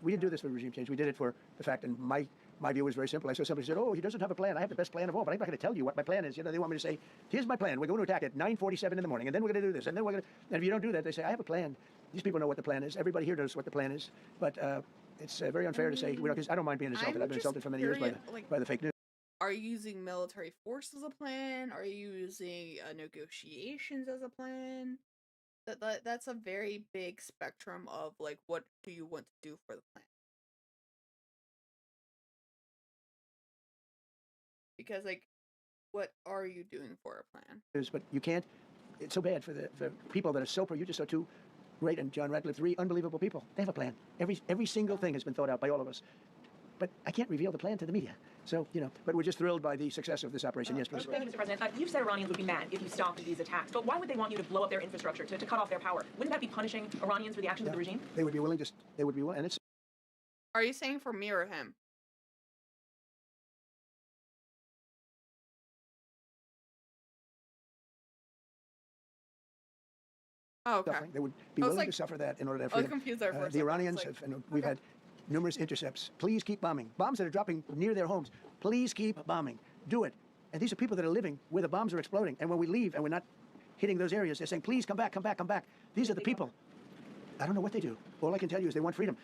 we didn't do this for regime change. We did it for the fact, and my view was very simple. I saw somebody said, oh, he doesn't have a plan. I have the best plan of all, but I'm not going to tell you what my plan is. You know, they want me to say, here's my plan. We're going to attack at 9:47 in the morning, and then we're going to do this, and then we're going to... And if you don't do that, they say, I have a plan. These people know what the plan is. Everybody here knows what the plan is. But it's very unfair to say, you know, because I don't mind being insulted. I've been insulted for many years by the fake news. Are you using military force as a plan? Are you using negotiations as a plan? That's a very big spectrum of, like, what do you want to do for the plan? Because, like, what are you doing for a plan? But you can't... It's so bad for people that are so... You just saw two great, and John Radcliffe, three unbelievable people. They have a plan. Every single thing has been thought out by all of us. But I can't reveal the plan to the media. So, you know, but we're just thrilled by the success of this operation. Yes, please. Thank you, Mr. President. You've said Iranians would be mad if you stopped these attacks, but why would they want you to blow up their infrastructure, to cut off their power? Wouldn't that be punishing Iranians for the actions of the regime? They would be willing to... They would be willing, and it's... Are you saying for me or him? Oh, okay. They would be willing to suffer that in order to have freedom. I was confused there for a second. The Iranians have, and we've had numerous intercepts. Please keep bombing. Bombs that are dropping near their homes. Please keep bombing. Do it. And these are people that are living where the bombs are exploding. And when we leave and we're not hitting those areas, they're saying, please come back, come back, come back. These are the people. I don't know what they do. All I can tell you is they want freedom.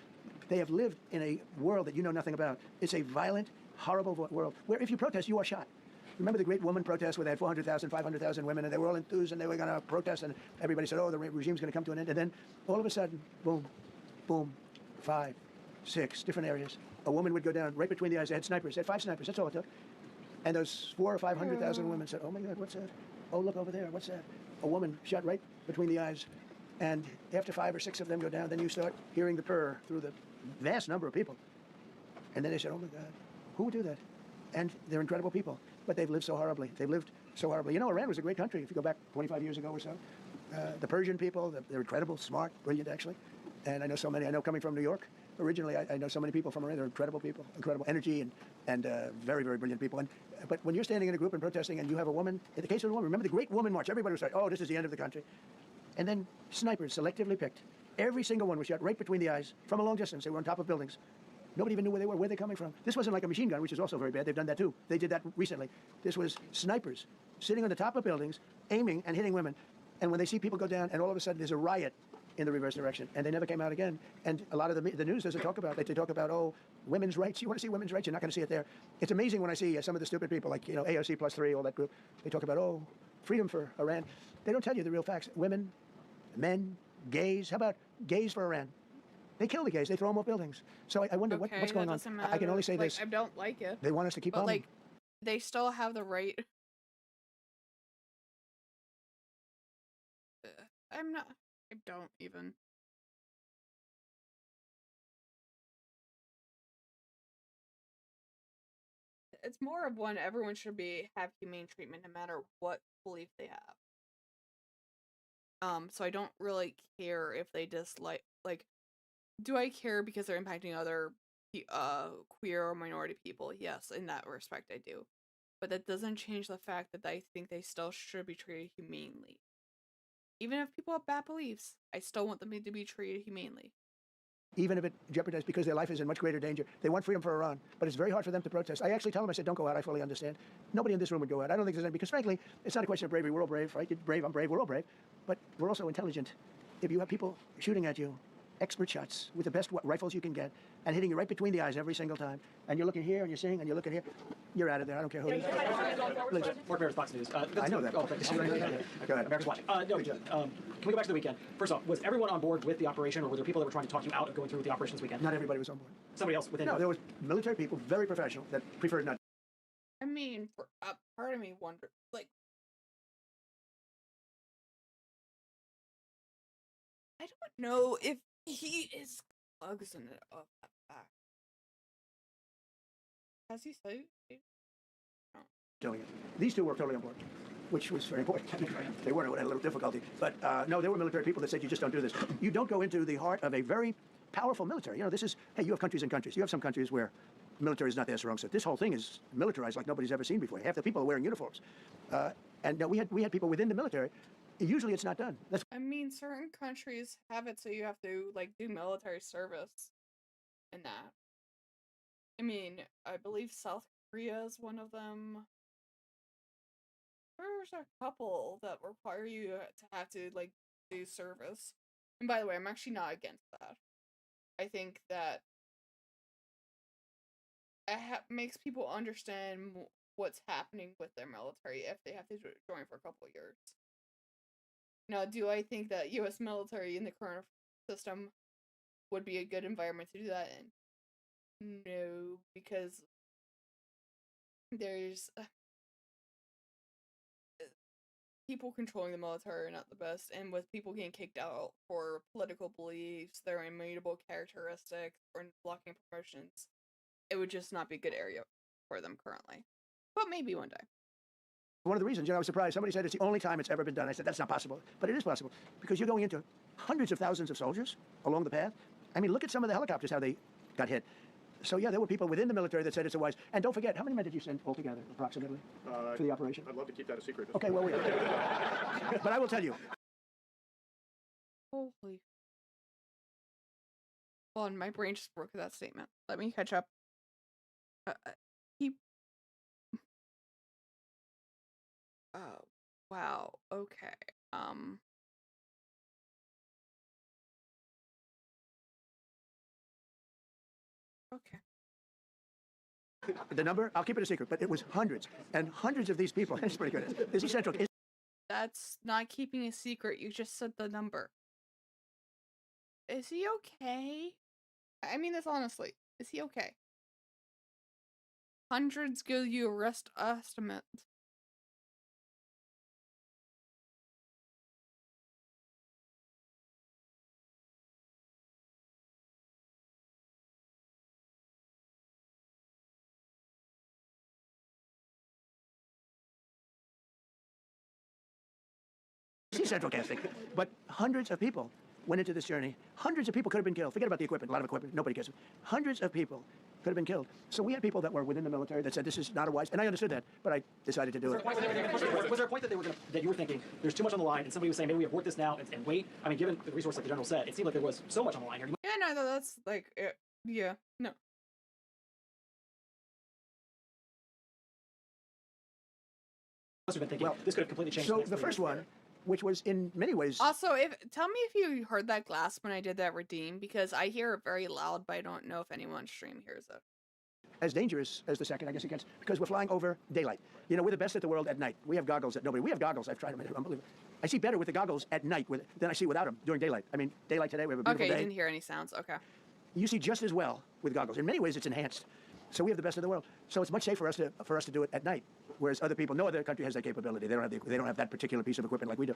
They have lived in a world that you know nothing about. It's a violent, horrible world where if you protest, you are shot. Remember the great woman protest where they had 400,000, 500,000 women, and they were all enthused and they were going to protest, and everybody said, oh, the regime's going to come to an end. And then all of a sudden, boom, boom, 5, 6 different areas. A woman would go down right between the eyes. They had snipers. They had 5 snipers. That's all it took. And those 400,000 or 500,000 women said, oh, my God, what's that? Oh, look over there. What's that? A woman shot right between the eyes. And after 5 or 6 of them go down, then you start hearing the purr through the vast number of people. And then they said, oh, my God, who would do that? And they're incredible people. But they've lived so horribly. They've lived so horribly. You know, Iran was a great country if you go back 25 years ago or so. The Persian people, they're incredible, smart, brilliant, actually. And I know so many. I know coming from New York, originally, I know so many people from Iran. They're incredible people, incredible energy, and very, very brilliant people. But when you're standing in a group and protesting and you have a woman, in the case of a woman, remember the Great Woman March, everybody was like, oh, this is the end of the country. And then snipers selectively picked. Every single one was shot right between the eyes from a long distance. They were on top of buildings. Nobody even knew where they were, where they coming from. This wasn't like a machine gun, which is also very bad. They've done that too. They did that recently. This was snipers sitting on the top of buildings, aiming and hitting women. And when they see people go down, and all of a sudden there's a riot in the reverse direction, and they never came out again. And a lot of the news doesn't talk about it. They talk about, oh, women's rights. You want to see women's rights? You're not going to see it there. It's amazing when I see some of the stupid people, like, you know, AOC +3, all that group. They talk about, oh, freedom for Iran. They don't tell you the real facts. Women, men, gays. How about gays for Iran? They kill the gays. They throw them off buildings. So I wonder what's going on. I can only say this. I don't like it. They want us to keep bombing. Like, they still have the right. I don't even. It's more of one, everyone should have humane treatment no matter what belief they have. So I don't really care if they dislike, like, do I care because they're impacting other queer or minority people? Yes, in that respect I do. But that doesn't change the fact that I think they still should be treated humanely. Even if people have bad beliefs, I still want them to be treated humanely. Even if it jeopardizes, because their life is in much greater danger. They want freedom for Iran, but it's very hard for them to protest. I actually tell them, I said, don't go out. I fully understand. Nobody in this room would go out. I don't think there's any, because frankly, it's not a question of bravery. We're all brave, right? You're brave, I'm brave, we're all brave. But we're also intelligent. If you have people shooting at you, expert shots with the best rifles you can get and hitting you right between the eyes every single time. And you're looking here and you're seeing and you're looking here. You're out of there. I don't care who it is. Please. Mark Maris, Fox News. I know that. Oh, thank you. Go ahead. America's watching. Can we go back to the weekend? First off, was everyone on board with the operation, or were there people that were trying to talk you out of going through with the operation this weekend? Not everybody was on board. Somebody else within? No, there was military people, very professional, that preferred not. I mean, part of me wondered, like, I don't know if he is cognizant of that fact. Has he said? Doing it. These two were totally on board, which was very important. They weren't, it had a little difficulty. But no, there were military people that said, you just don't do this. You don't go into the heart of a very powerful military. You know, this is, hey, you have countries and countries. You have some countries where military is not their strong suit. This whole thing is militarized like nobody's ever seen before. Half the people are wearing uniforms. And we had people within the military. Usually it's not done. I mean, certain countries have it so you have to, like, do military service and that. I mean, I believe South Korea is one of them. There's a couple that require you to have to, like, do service. And by the way, I'm actually not against that. I think that it makes people understand what's happening with their military if they have to join for a couple of years. Now, do I think that U.S. military in the current system would be a good environment to do that in? No, because there's people controlling the military are not the best, and with people getting kicked out for political beliefs, their immutable characteristics, or blocking promotions, it would just not be a good area for them currently. But maybe one day. One of the reasons, I was surprised. Somebody said it's the only time it's ever been done. I said, that's not possible. But it is possible, because you're going into hundreds of thousands of soldiers along the path. I mean, look at some of the helicopters, how they got hit. So, yeah, there were people within the military that said it's a wise. And don't forget, how many men did you send altogether, approximately, for the operation? I'd love to keep that a secret. Okay, well, wait. But I will tell you. Holy. Well, my brain just broke that statement. Let me catch up. Oh, wow. Okay. Okay. The number, I'll keep it a secret, but it was hundreds and hundreds of these people. It's pretty good. Is he central? That's not keeping a secret. You just said the number. Is he okay? I mean this honestly. Is he okay? Hundreds give you a rest estimate. Central casting. But hundreds of people went into this journey. Hundreds of people could have been killed. Forget about the equipment. A lot of equipment. Nobody cares. Hundreds of people could have been killed. So we had people that were within the military that said this is not a wise, and I understood that, but I decided to do it. Was there a point that that you were thinking there's too much on the line, and somebody was saying maybe we abort this now and wait? I mean, given the resource that the general said, it seemed like there was so much on the line here. Yeah, no, that's like, yeah, no. Must have been thinking, this could have completely changed. So the first one, which was in many ways. Also, tell me if you heard that glass when I did that redeem, because I hear it very loud, but I don't know if anyone on stream hears it. As dangerous as the second, I guess it gets, because we're flying over daylight. You know, we're the best at the world at night. We have goggles that nobody. We have goggles. I've tried them. They're unbelievable. I see better with the goggles at night than I see without them during daylight. I mean, daylight today, we have a beautiful day. Okay, you didn't hear any sounds. Okay. You see just as well with goggles. In many ways, it's enhanced. So we have the best in the world. So it's much safer for us to do it at night, whereas other people, no other country has that capability. They don't have that particular piece of equipment like we do.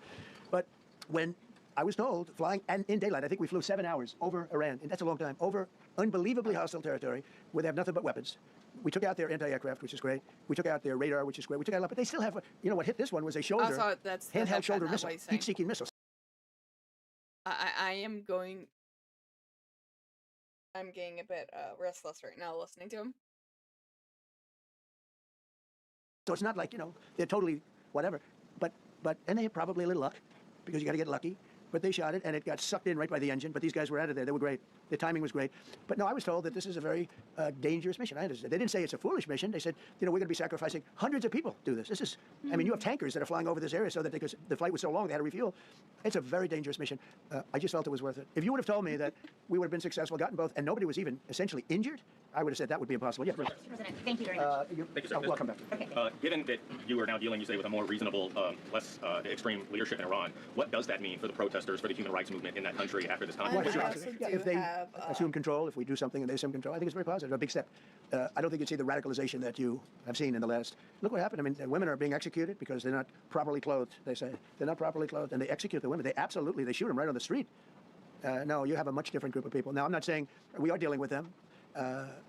But when I was told, flying and in daylight, I think we flew 7 hours over Iran, and that's a long time, over unbelievably hostile territory where they have nothing but weapons. We took out their anti-aircraft, which is great. We took out their radar, which is great. We took out a lot, but they still have, you know, what hit this one was a shoulder, handheld shoulder missile, heat-seeking missile. I'm getting a bit restless right now listening to him. So it's not like, you know, they're totally whatever, but and they have probably a little luck, because you got to get lucky. but they shot it, and it got sucked in right by the engine. But these guys were out of there. They were great. The timing was great. But no, I was told that this is a very dangerous mission. I understand. They didn't say it's a foolish mission. They said, we're going to be sacrificing hundreds of people to this. This is, I mean, you have tankers that are flying over this area so that because the flight was so long, they had to refuel. It's a very dangerous mission. I just felt it was worth it. If you would have told me that we would have been successful, gotten both, and nobody was even essentially injured, I would have said that would be impossible. Yeah, Mr. President, thank you very much. Thank you, sir. Welcome back. Okay. Given that you are now dealing, you say, with a more reasonable, less extreme leadership in Iran, what does that mean for the protesters, for the human rights movement in that country after this conflict? If they assume control, if we do something and they assume control, I think it's very positive, a big step. I don't think you'd see the radicalization that you have seen in the last. Look what happened. I mean, women are being executed because they're not properly clothed, they say. They're not properly clothed, and they execute the women. They shoot them right on the street. No, you have a much different group of people. Now, I'm not saying we are dealing with them.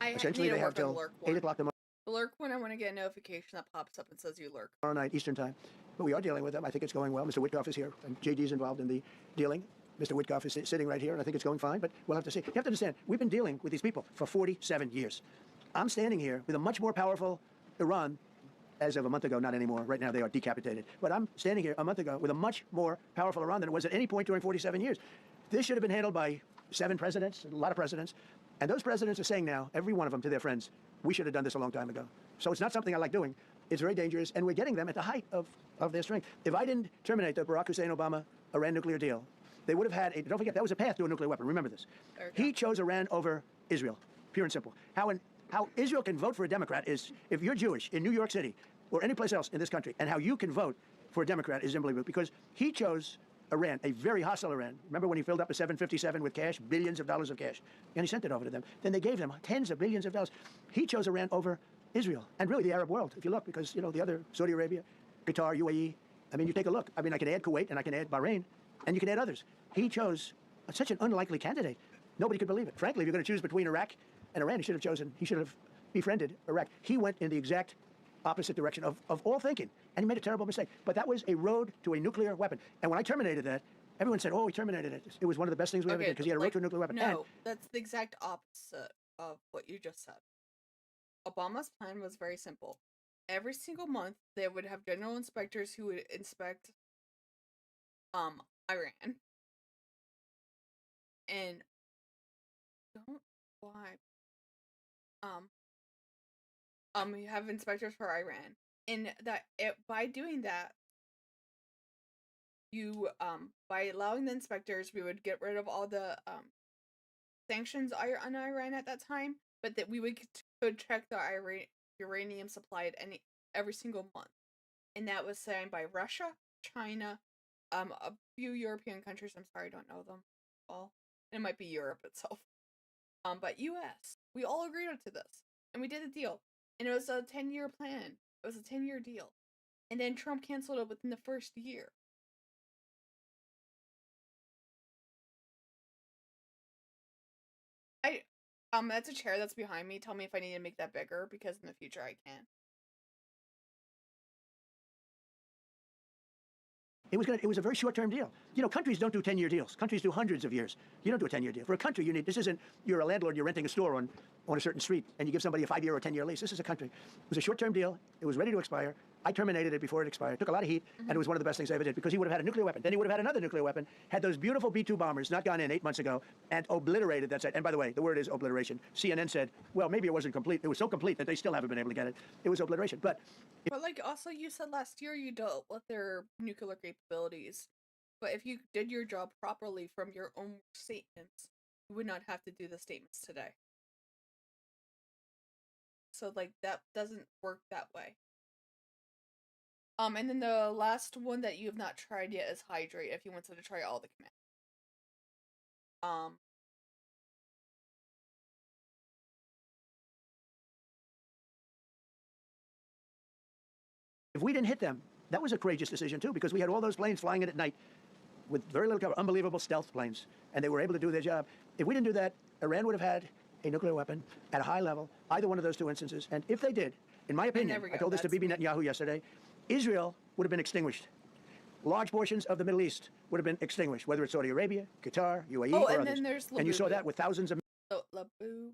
Essentially, they have till 8 o'clock tomorrow. The lurk one, I want to get a notification that pops up and says you lurk. Tomorrow night, Eastern time. But we are dealing with them. I think it's going well. Mr. Witkoff is here, and JD's involved in the dealing. Mr. Witkoff is sitting right here, and I think it's going fine, but we'll have to see. You have to understand, we've been dealing with these people for 47 years. I'm standing here with a much more powerful Iran as of a month ago, not anymore. Right now, they are decapitated. But I'm standing here a month ago with a much more powerful Iran than it was at any point during 47 years. This should have been handled by 7 presidents, a lot of presidents. And those presidents are saying now, every one of them to their friends, we should have done this a long time ago. So it's not something I like doing. It's very dangerous, and we're getting them at the height of their strength. If I didn't terminate the Barack Hussein Obama Iran nuclear deal, they would have had, don't forget, that was a path to a nuclear weapon. Remember this. He chose Iran over Israel, pure and simple. How Israel can vote for a Democrat is, if you're Jewish in New York City or any place else in this country, and how you can vote for a Democrat is unbelievable, because he chose Iran, a very hostile Iran. Remember when he filled up a 757 with cash, billions of dollars of cash, and he sent it over to them. Then they gave them tens of billions of dollars. He chose Iran over Israel, and really the Arab world, if you look, because, the other, Saudi Arabia, Qatar, UAE, I mean, you take a look. I mean, I can add Kuwait, and I can add Bahrain, and you can add others. He chose such an unlikely candidate. Nobody could believe it. Frankly, if you're going to choose between Iraq and Iran, he should have befriended Iraq. He went in the exact opposite direction of all thinking, and he made a terrible mistake. But that was a road to a nuclear weapon. And when I terminated that, everyone said, he terminated it. It was one of the best things we ever did, because he had a road to a nuclear weapon. No, that's the exact opposite of what you just said. Obama's plan was very simple. Every single month, they would have general inspectors who would inspect Iran. And don't lie. We have inspectors for Iran. And by doing that, by allowing the inspectors, we would get rid of all the sanctions on Iran at that time, but that we could check the uranium supply every single month. And that was signed by Russia, China, a few European countries. I'm sorry, I don't know them all. It might be Europe itself. But US. We all agreed to this. And we did a deal. And it was a 10-year plan. It was a 10-year deal. And then Trump canceled it within the first year. That's a chair that's behind me. Tell me if I need to make that bigger, because in the future I can. It was a very short-term deal. Countries don't do 10-year deals. Countries do hundreds of years. You don't do a 10-year deal. For a country, you're a landlord, you're renting a store on a certain street, and you give somebody a 5-year or 10-year lease. This is a country. It was a short-term deal. It was ready to expire. I terminated it before it expired. It took a lot of heat, and it was one of the best things I ever did, because he would have had a nuclear weapon. Then he would have had another nuclear weapon, had those beautiful B-2 bombers not gone in 8 months ago, and obliterated that site. And by the way, the word is obliteration. CNN said, well, maybe it wasn't complete. It was so complete that they still haven't been able to get it. It was obliteration. But also you said last year you dealt with their nuclear capabilities. But if you did your job properly from your own statements, you would not have to do the statements today. So, that doesn't work that way. And then the last one that you have not tried yet is hydrate, if you wanted to try all the commands. If we didn't hit them, that was a courageous decision, too, because we had all those planes flying in at night with very little cover, unbelievable stealth planes, and they were able to do their job. If we didn't do that, Iran would have had a nuclear weapon at a high level, either one of those two instances. And if they did, in my opinion, I told this to Bibi Netanyahu yesterday, Israel would have been extinguished. Large portions of the Middle East would have been extinguished, whether it's Saudi Arabia, Qatar, UAE, or and others. Then there's and you saw that with thousands of... Labu.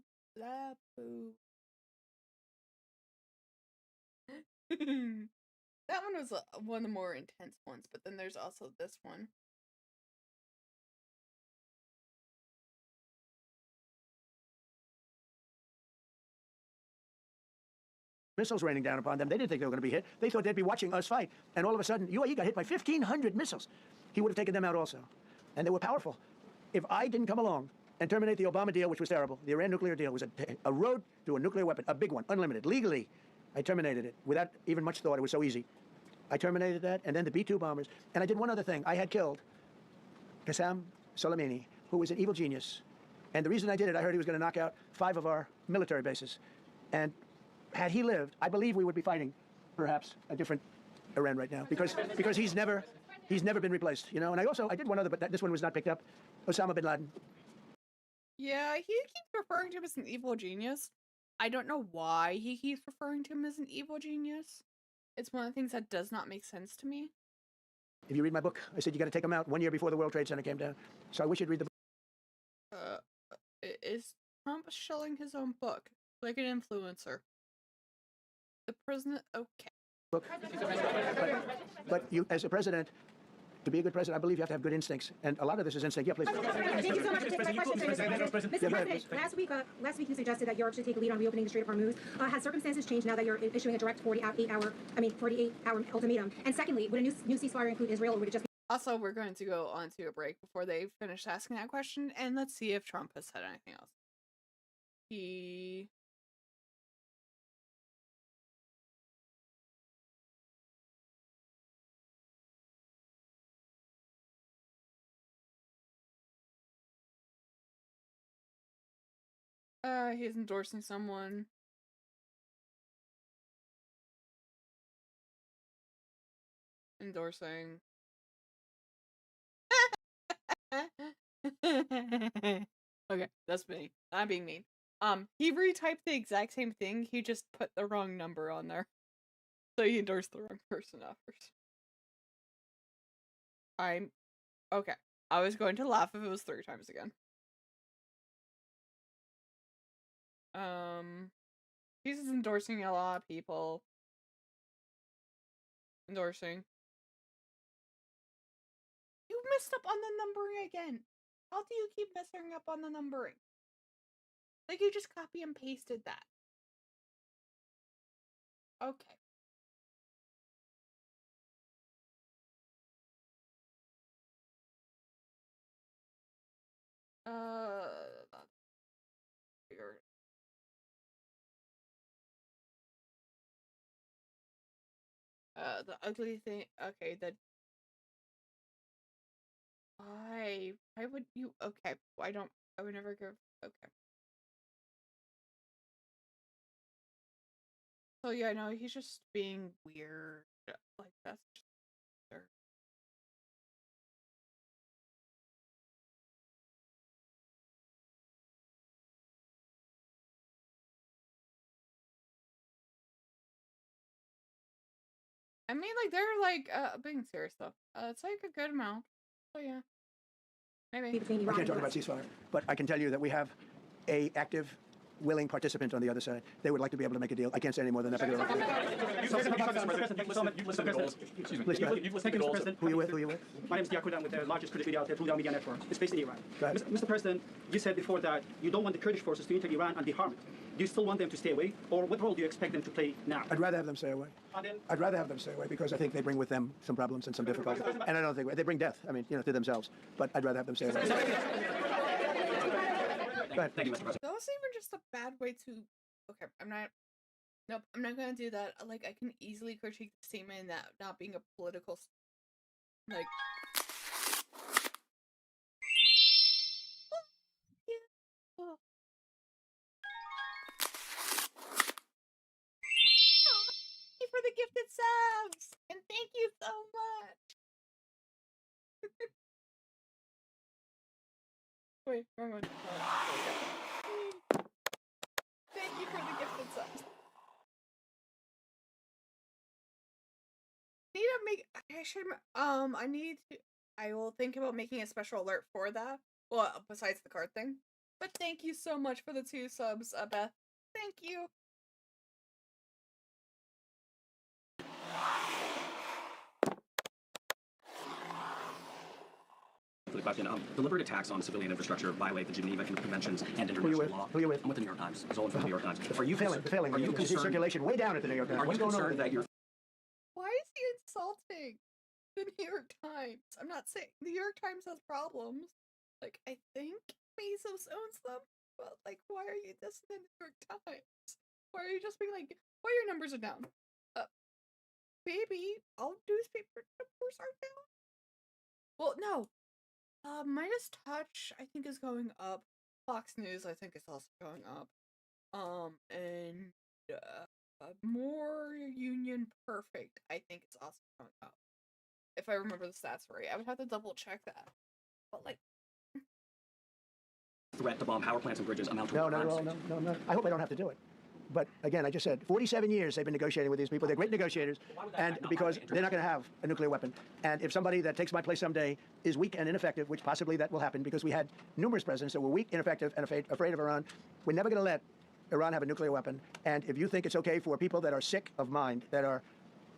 That one was one of the more intense ones, but then there's also this one. missiles raining down upon them. They didn't think they were going to be hit. They thought they'd be watching us fight. And all of a sudden, UAE got hit by 1,500 missiles. He would have taken them out also. And they were powerful. If I didn't come along and terminate the Obama deal, which was terrible, the Iran nuclear deal was a road to a nuclear weapon, a big one, unlimited, legally. I terminated it without even much thought. It was so easy. I terminated that, and then the B-2 bombers. And I did one other thing. I had killed Qasem Soleimani, who was an evil genius. And the reason I did it, I heard he was going to knock out 5 of our military bases. And had he lived, I believe we would be fighting, perhaps, a different Iran right now, because he's never been replaced, you know. And I did one other, but this one was not picked up. Osama bin Laden. Yeah, he keeps referring to him as an evil genius. I don't know why he keeps referring to him as an evil genius. It's one of the things that does not make sense to me. If you read my book, I said you got to take him out 1 year before the World Trade Center came down. So I wish you'd read the book. Is Trump shelling his own book like an influencer? The president, okay. Book. But you, as a president, to be a good president, I believe you have to have good instincts, and a lot of this is instinct. Yeah, please. Thank you so much. Mr. President, last week you suggested that Europe should take the lead on reopening the Strait of Hormuz. Has circumstances changed now that you're issuing a direct 48-hour ultimatum? And secondly, would a new ceasefire include Israel, or would it just be... Also, we're going to go on to a break before they finish asking that question, and let's see if Trump has said anything else. He's endorsing someone. Endorsing. Okay, that's me. I'm being mean. He retyped the exact same thing, he just put the wrong number on there. So he endorsed the wrong person at first. Okay. I was going to laugh if it was 3 times again. He's endorsing a lot of people. Endorsing. You messed up on the numbering again. How do you keep messing up on the numbering? Like you just copy and pasted that. Okay. Weird. The ugly thing. Okay, why would you? Okay, I would never go. Okay. So yeah, no, he's just being weird. Like that's just weird. I mean, like they're like being serious though. It's like a good amount. So yeah, maybe. I can't talk about ceasefire, but I can tell you that we have a active, willing participant on the other side. They would like to be able to make a deal. I can't say any more than that. You've listened to the goals. Who are you with? My name is Yakudan with the largest Kurdish media outlet, Huda Media Network. It's based in Iran. Mr. President, you said before that you don't want the Kurdish forces to enter Iran and be harmed. Do you still want them to stay away, or what role do you expect them to play now? I'd rather have them stay away. I'd rather have them stay away because I think they bring with them some problems and some difficulties. And I don't think they bring death. I mean, to themselves. But I'd rather have them stay away. Thank you, Mr. President. That was even just a bad way to. Okay, Nope, I'm not gonna do that. Like, I can easily critique the statement that not being a political. Like. Oh. Thank you for the gifted subs! And thank you so much! Wait, wrong one. Thank you for the gifted subs. I will think about making a special alert for that. Well, besides the card thing. But thank you so much for the 2 subs, Beth. Thank you. question. Deliberate attacks on civilian infrastructure violate the Geneva Conventions and international law. Who are you with? I'm with the New York Times. Zolan from the New York Times. Are you failing? Are you You can see concerned? circulation way down at the New York Times. Are you What's going on? concerned that you're Why is he insulting the New York Times? I'm not saying the New York Times has problems. Like, I think Bezos owns them, but like, why are you dissing the New York Times? Why are you just being like, why your numbers are down? Baby, all newspaper numbers are down. Well, no. Midas Touch, I think, is going up. Fox News, I think, is also going up. And More Union Perfect, I think, is also going up. If I remember the stats right, I would have to double check that. But like, threat to bomb power plants and bridges amount to No. I hope I don't have to do it. But again, I just said 47 years they've been negotiating with these people. They're great negotiators, and because they're not going to have a nuclear weapon. And if somebody that takes my place someday is weak and ineffective, which possibly that will happen, because we had numerous presidents that were weak, ineffective, and afraid of Iran, we're never going to let Iran have a nuclear weapon. And if you think it's okay for people that are sick of mind, that are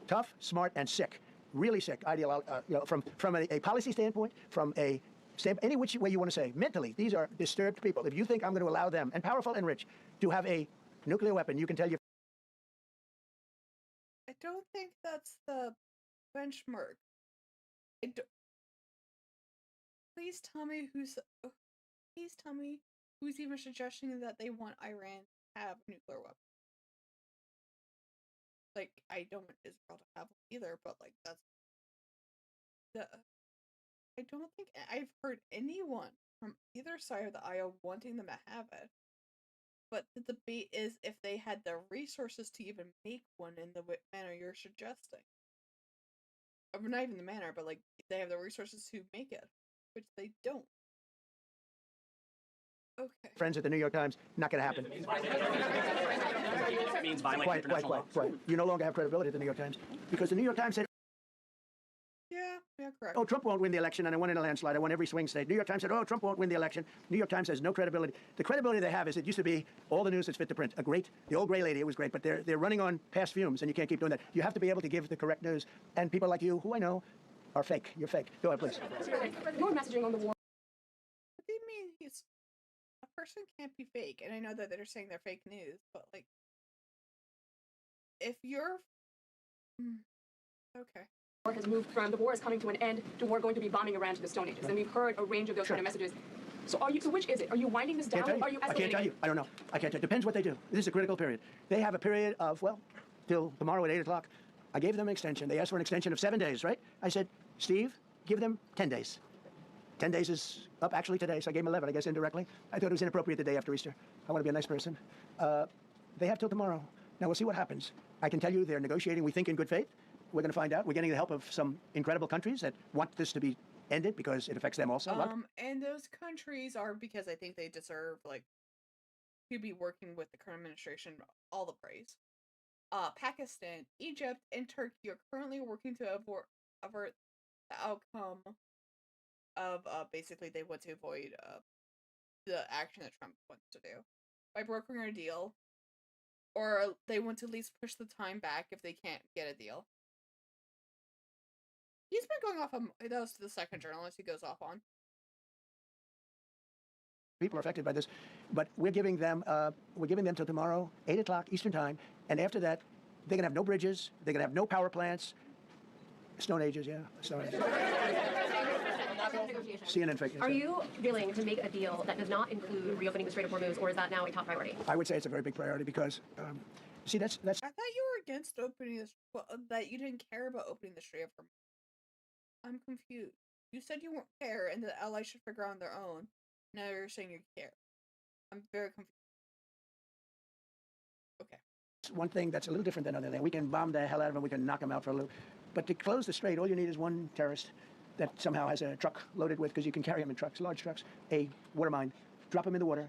tough, smart, and sick, really sick, from a policy standpoint, from a any which way you want to say, mentally, these are disturbed people. If you think I'm going to allow them, and powerful and rich, to have a nuclear weapon, you can tell your... I don't think that's the benchmark. Please tell me who's even suggesting that they want Iran to have a nuclear weapon. Like, I don't want Israel to have one either, but like, that's I don't think I've heard anyone from either side of the aisle wanting them to have it. But the debate is if they had the resources to even make one in the manner you're suggesting. Or not even the manner, but like they have the resources to make it, which they don't. Okay. Friends at the New York Times, not going to happen. That means violate international law. Quiet. You no longer have credibility at the New York Times, because the New York Times said, Yeah, correct. oh, Trump won't win the election, and I won in a landslide. I won every swing state. New York Times said, oh, Trump won't win the election. New York Times has no credibility. The credibility they have is it used to be all the news that's fit to print. The old gray lady, it was great, but they're running on past fumes, and you can't keep doing that. You have to be able to give the correct news, and people like you, who I know, are fake. You're fake. Go ahead, please. Your messaging on the war. What do you mean a person can't be fake? And I know that they're saying they're fake news, but like, if you're... Okay. Has moved from the war is coming to an end to war going to be bombing Iran to the Stone Ages, and we've heard a range of those kind of messages. So which is it? Are you winding this down? Or are you escalating? I can't tell you. I don't know. I can't tell you. Depends what they do. This is a critical period. They have a period of, well, till tomorrow at 8 o'clock. I gave them an extension. They asked for an extension of 7 days, right? I said, Steve, give them 10 days. 10 days is up actually today, so I gave them 11, I guess, indirectly. I thought it was inappropriate the day after Easter. I want to be a nice person. They have till tomorrow. Now, we'll see what happens. I can tell you they're negotiating, we think, in good faith. We're going to find out. We're getting the help of some incredible countries that want this to be ended because it affects them also. And those countries are because I think they deserve, like, to be working with the current administration all the praise. Pakistan, Egypt, and Turkey are currently working to avert the outcome of basically they want to avoid the action that Trump wants to do by brokering a deal, or they want to at least push the time back if they can't get a deal. He's been going off on, that was the second journalist he goes off on. People are affected by this, but we're giving them till tomorrow, 8 o'clock Eastern time, and after that, they're going to have no bridges, they're going to have no power plants. Stone Ages, yeah, Stone Ages. CNN fake news. Are you willing to make a deal that does not include reopening the Strait of Hormuz, or is that now a top priority? I would say it's a very big priority because, see, that's... I thought you were against opening this, that you didn't care about opening the Strait of Hormuz. I'm confused. You said you won't care and the allies should figure out on their own. Now you're saying you care. I'm very confused. Okay. One thing that's a little different than other things. We can bomb the hell out of them, we can knock them out for a loop. But to close the strait, all you need is one terrorist that somehow has a truck loaded with, because you can carry them in trucks, large trucks, a water mine, drop them in the water.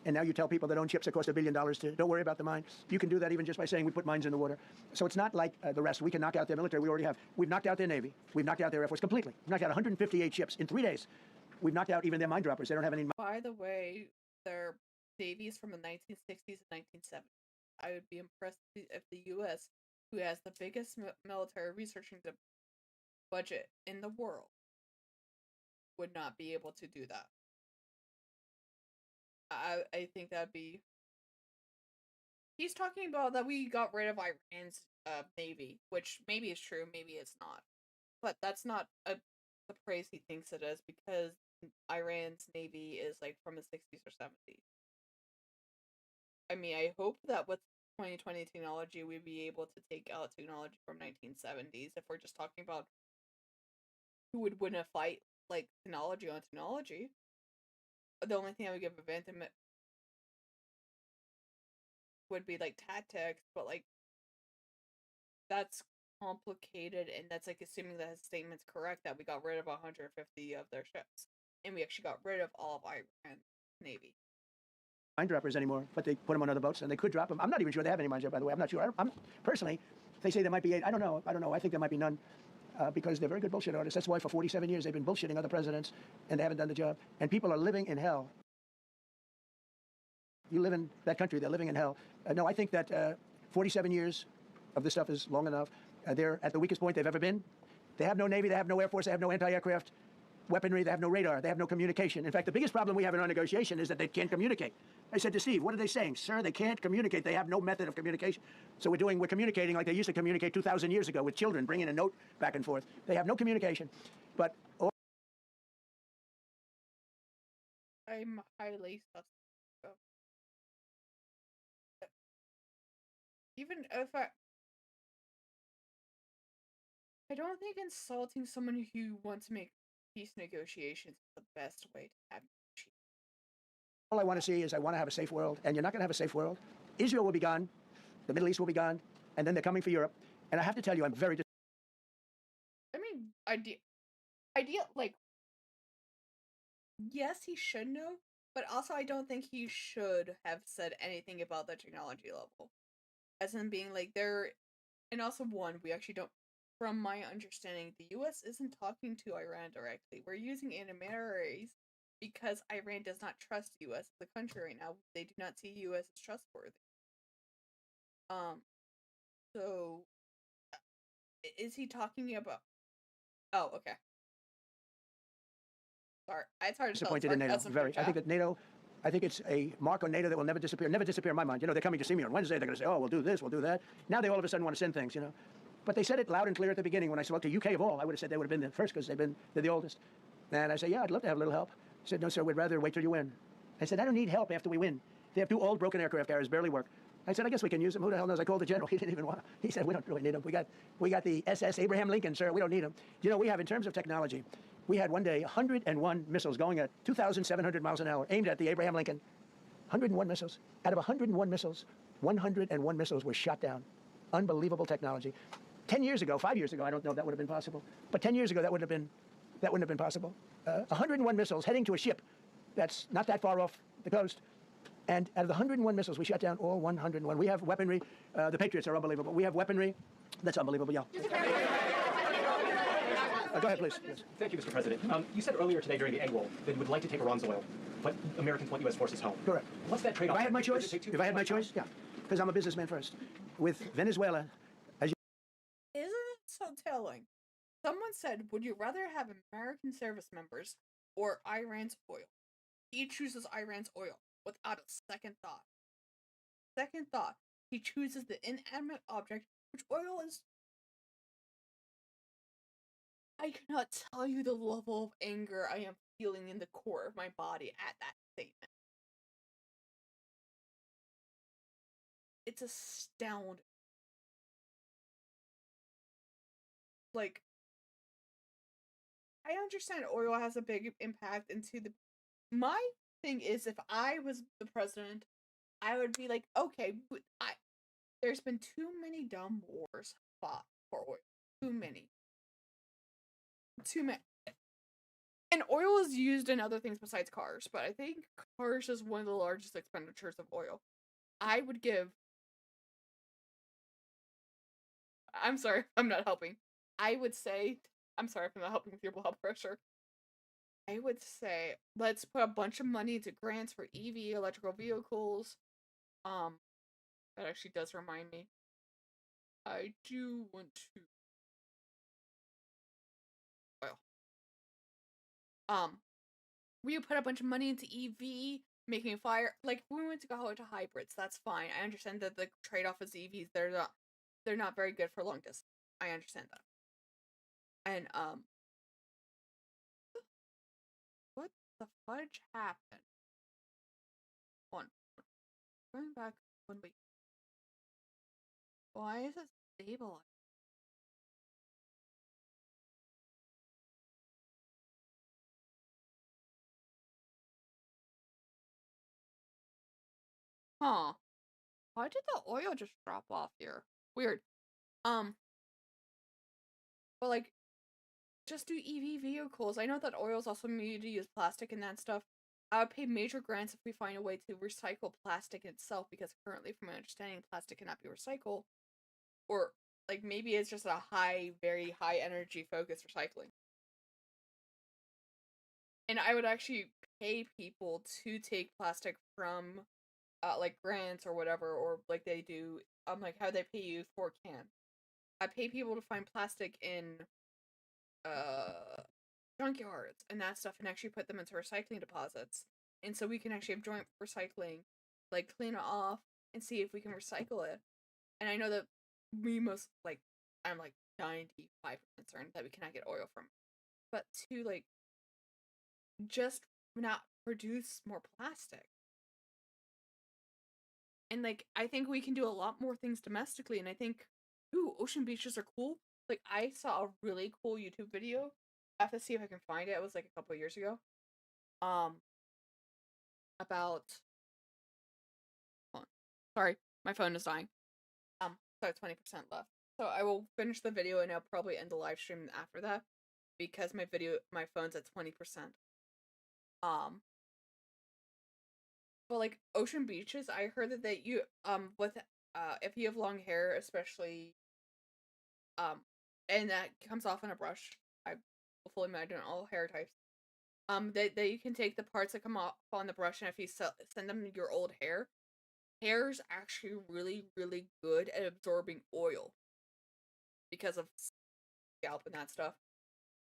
And now you tell people that own ships that cost $1 billion to don't worry about the mine. You can do that even just by saying we put mines in the water. So it's not like the rest. We can knock out their military. We already have. We've knocked out their Navy. We've knocked out their Air Force completely. We've knocked out 158 ships in 3 days. We've knocked out even their mine droppers. They don't have any. By the way, their navies from the 1960s and 1970s. I would be impressed if the U.S., who has the biggest military researching budget in the world, would not be able to do that. I think that'd be. He's talking about that we got rid of Iran's navy, which maybe is true, maybe it's not, but that's not the praise he thinks it is, because Iran's navy is like from the 60s or 70s. I mean, I hope that with 2020 technology, we'd be able to take out technology from 1970s if we're just talking about who would win a fight, like technology on technology. The only thing I would give advantage would be like tactics, but like that's complicated, and that's like assuming that his statement's correct that we got rid of 150 of their ships, and we actually got rid of all of Iran's navy. Mine droppers anymore, but they put them on other boats, and they could drop them. I'm not even sure they have any mine droppers, by the way. I'm not sure. I'm personally, they say there might be 8. I don't know. I think there might be none, because they're very good bullshit artists. That's why for 47 years they've been bullshitting other presidents, and they haven't done the job. And people are living in hell. You live in that country, they're living in hell. No, I think that 47 years of this stuff is long enough. They're at the weakest point they've ever been. They have no Navy, they have no Air Force, they have no anti-aircraft weaponry, they have no radar, they have no communication. In fact, the biggest problem we have in our negotiation is that they can't communicate. I said to Steve, what are they saying? Sir, they can't communicate. They have no method of communication. So we're communicating like they used to communicate 2,000 years ago with children, bringing a note back and forth. They have no communication. But I'm highly suspect. Even if I don't think insulting someone who wants to make peace negotiations is the best way to have negotiations. all I want to see is I want to have a safe world, and you're not going to have a safe world. Israel will be gone, the Middle East will be gone, and then they're coming for Europe. And I have to tell you, I'm very. I mean, like, yes, he should know, but also I don't think he should have said anything about the technology level, as in being like there. And also, we actually don't. From my understanding, the U.S. isn't talking to Iran directly. We're using intermediaries because Iran does not trust the U.S. as a country right now. They do not see U.S. as trustworthy. So is he talking about? Oh, okay. Sorry, it's hard to tell. Disappointed in NATO. Very. I think that NATO. I think it's a mark on NATO that will never disappear. Never disappear in my mind. You know, they're coming to see me on Wednesday. They're going to say, "Oh, we'll do this, we'll do that." Now they all of a sudden want to send things. You know, but they said it loud and clear at the beginning. When I spoke to UK of all, I would have said they would have been the first because they're the oldest. And I said, "Yeah, I'd love to have a little help." He said, "No, sir, we'd rather wait till you win." I said, "I don't need help after we win. They have 2 old broken aircraft carriers, barely work." I said, "I guess we can use them. Who the hell knows?" I called the general. He didn't even want. He said, "We don't really need them. We got the SS Abraham Lincoln, sir. We don't need them." You know, we have in terms of technology. We had one day 101 missiles going at 2,700 miles an hour aimed at the Abraham Lincoln. 101 missiles. Out of 101 missiles, 101 missiles were shot down. Unbelievable technology. 10 years ago, 5 years ago, I don't know if that would have been possible. But 10 years ago, that wouldn't have been possible. 101 missiles heading to a ship that's not that far off the coast. And out of the 101 missiles, we shot down all 101. We have weaponry. The Patriots are unbelievable. We have weaponry that's unbelievable, yeah. Go ahead, please. Yes. Thank you, Mr. President. You said earlier today during the egg roll that you would like to take Iran's oil, but Americans want U.S. forces home. Correct. What's that trade-off? If I had my choice, yeah, because I'm a businessman first. With Venezuela, as you... Isn't it so telling? Someone said, would you rather have American service members or Iran's oil? He chooses Iran's oil without a second thought. Second thought, he chooses the inanimate object, which oil is. I cannot tell you the level of anger I am feeling in the core of my body at that statement. It's astounding. Like, I understand oil has a big impact into the. My thing is, if I was the president, I would be like, okay, there's been too many dumb wars fought for oil. Too many. And oil is used in other things besides cars, but I think cars is one of the largest expenditures of oil. I would give. I'm sorry, I'm not helping. I would say, I'm sorry if I'm not helping with your blood pressure. I would say, let's put a bunch of money into grants for EV, electrical vehicles. That actually does remind me. I do want to. Well, we put a bunch of money into EV, making fire. Like, we went to go to hybrids. That's fine. I understand that the trade-off is EVs. They're not very good for long distance. I understand that. And what the fudge happened? Going back 1 week. Why is it stabilized? Huh. Why did the oil just drop off here? Weird. But like, just do EV vehicles. I know that oil is also made to use plastic and that stuff. I would pay major grants if we find a way to recycle plastic itself, because currently, from my understanding, plastic cannot be recycled. Or, like, maybe it's just a very high energy focused recycling. And I would actually pay people to take plastic from, like, grants or whatever, or like they do, like how they pay you for a can. I pay people to find plastic in, junkyards and that stuff and actually put them into recycling deposits. And so we can actually have joint recycling, like clean it off and see if we can recycle it. And I know that I'm like 95% certain that we cannot get oil from it. But to like just not produce more plastic. And like I think we can do a lot more things domestically, and I think ocean beaches are cool. Like I saw a really cool YouTube video. I have to see if I can find it. It was like a couple of years ago. About hold on. Sorry, my phone is dying. So 20% left. So I will finish the video and I'll probably end the live stream after that because my phone's at 20%. But like ocean beaches, I heard that you with if you have long hair, especially and that comes off in a brush. I will fully imagine all hair types. That you can take the parts that come off on the brush, and if you send them your old hair's actually really, really good at absorbing oil because of scalp and that stuff.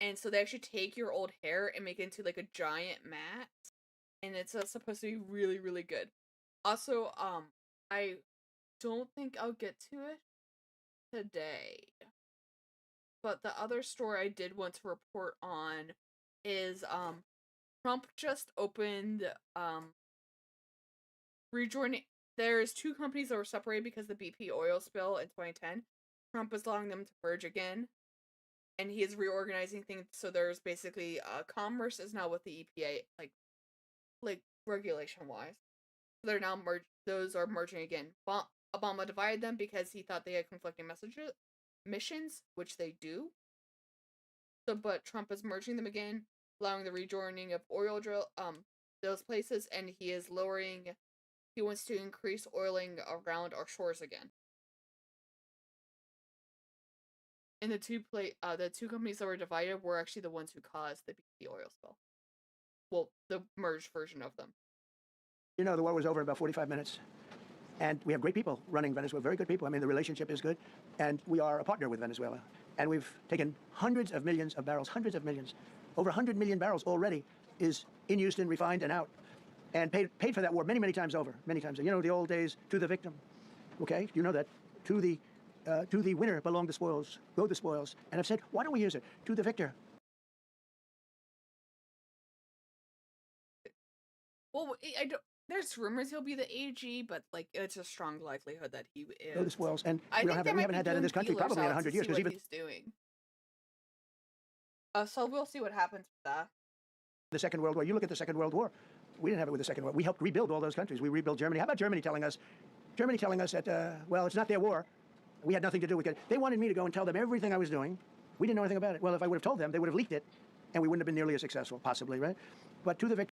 And so they actually take your old hair and make it into like a giant mat, and it's supposed to be really, really good. Also, I don't think I'll get to it today. But the other story I did want to report on is Trump just opened rejoining. There's two companies that were separated because of the BP oil spill in 2010. Trump is allowing them to merge again, and he is reorganizing things. So there's basically commerce is now with the EPA, like regulation wise. They're now merged. Those are merging again. Obama divided them because he thought they had conflicting missions, which they do. So, but Trump is merging them again, allowing the rejoining of oil drill those places, and he wants to increase oiling around our shores again. And the two companies that were divided were actually the ones who caused the BP oil spill. Well, the merged version of them. You know, the war was over in about 45 minutes. And we have great people running Venezuela, very good people. I mean, the relationship is good. And we are a partner with Venezuela. And we've taken hundreds of millions of barrels, hundreds of millions. Over 100 million barrels already is in Houston, refined and out. And paid for that war many, many times over, many times. You know, the old days, to the victim. Okay? You know that. To the winner belong the spoils, go the spoils. And I've said, why don't we use it? To the victor. Well, there's rumors he'll be the AG, but like it's a strong likelihood that he is. Go the spoils. And we haven't had that in this country probably in 100 years. Because even he's doing. So we'll see what happens with that. The Second World War. You look at the Second World War. We didn't have it with the Second World War. We helped rebuild all those countries. We rebuilt Germany. How about Germany telling us that, well, it's not their war. We had nothing to do with it. They wanted me to go and tell them everything I was doing. We didn't know anything about it. Well, if I would have told them, they would have leaked it, and we wouldn't have been nearly as successful, possibly, right? But to the victor.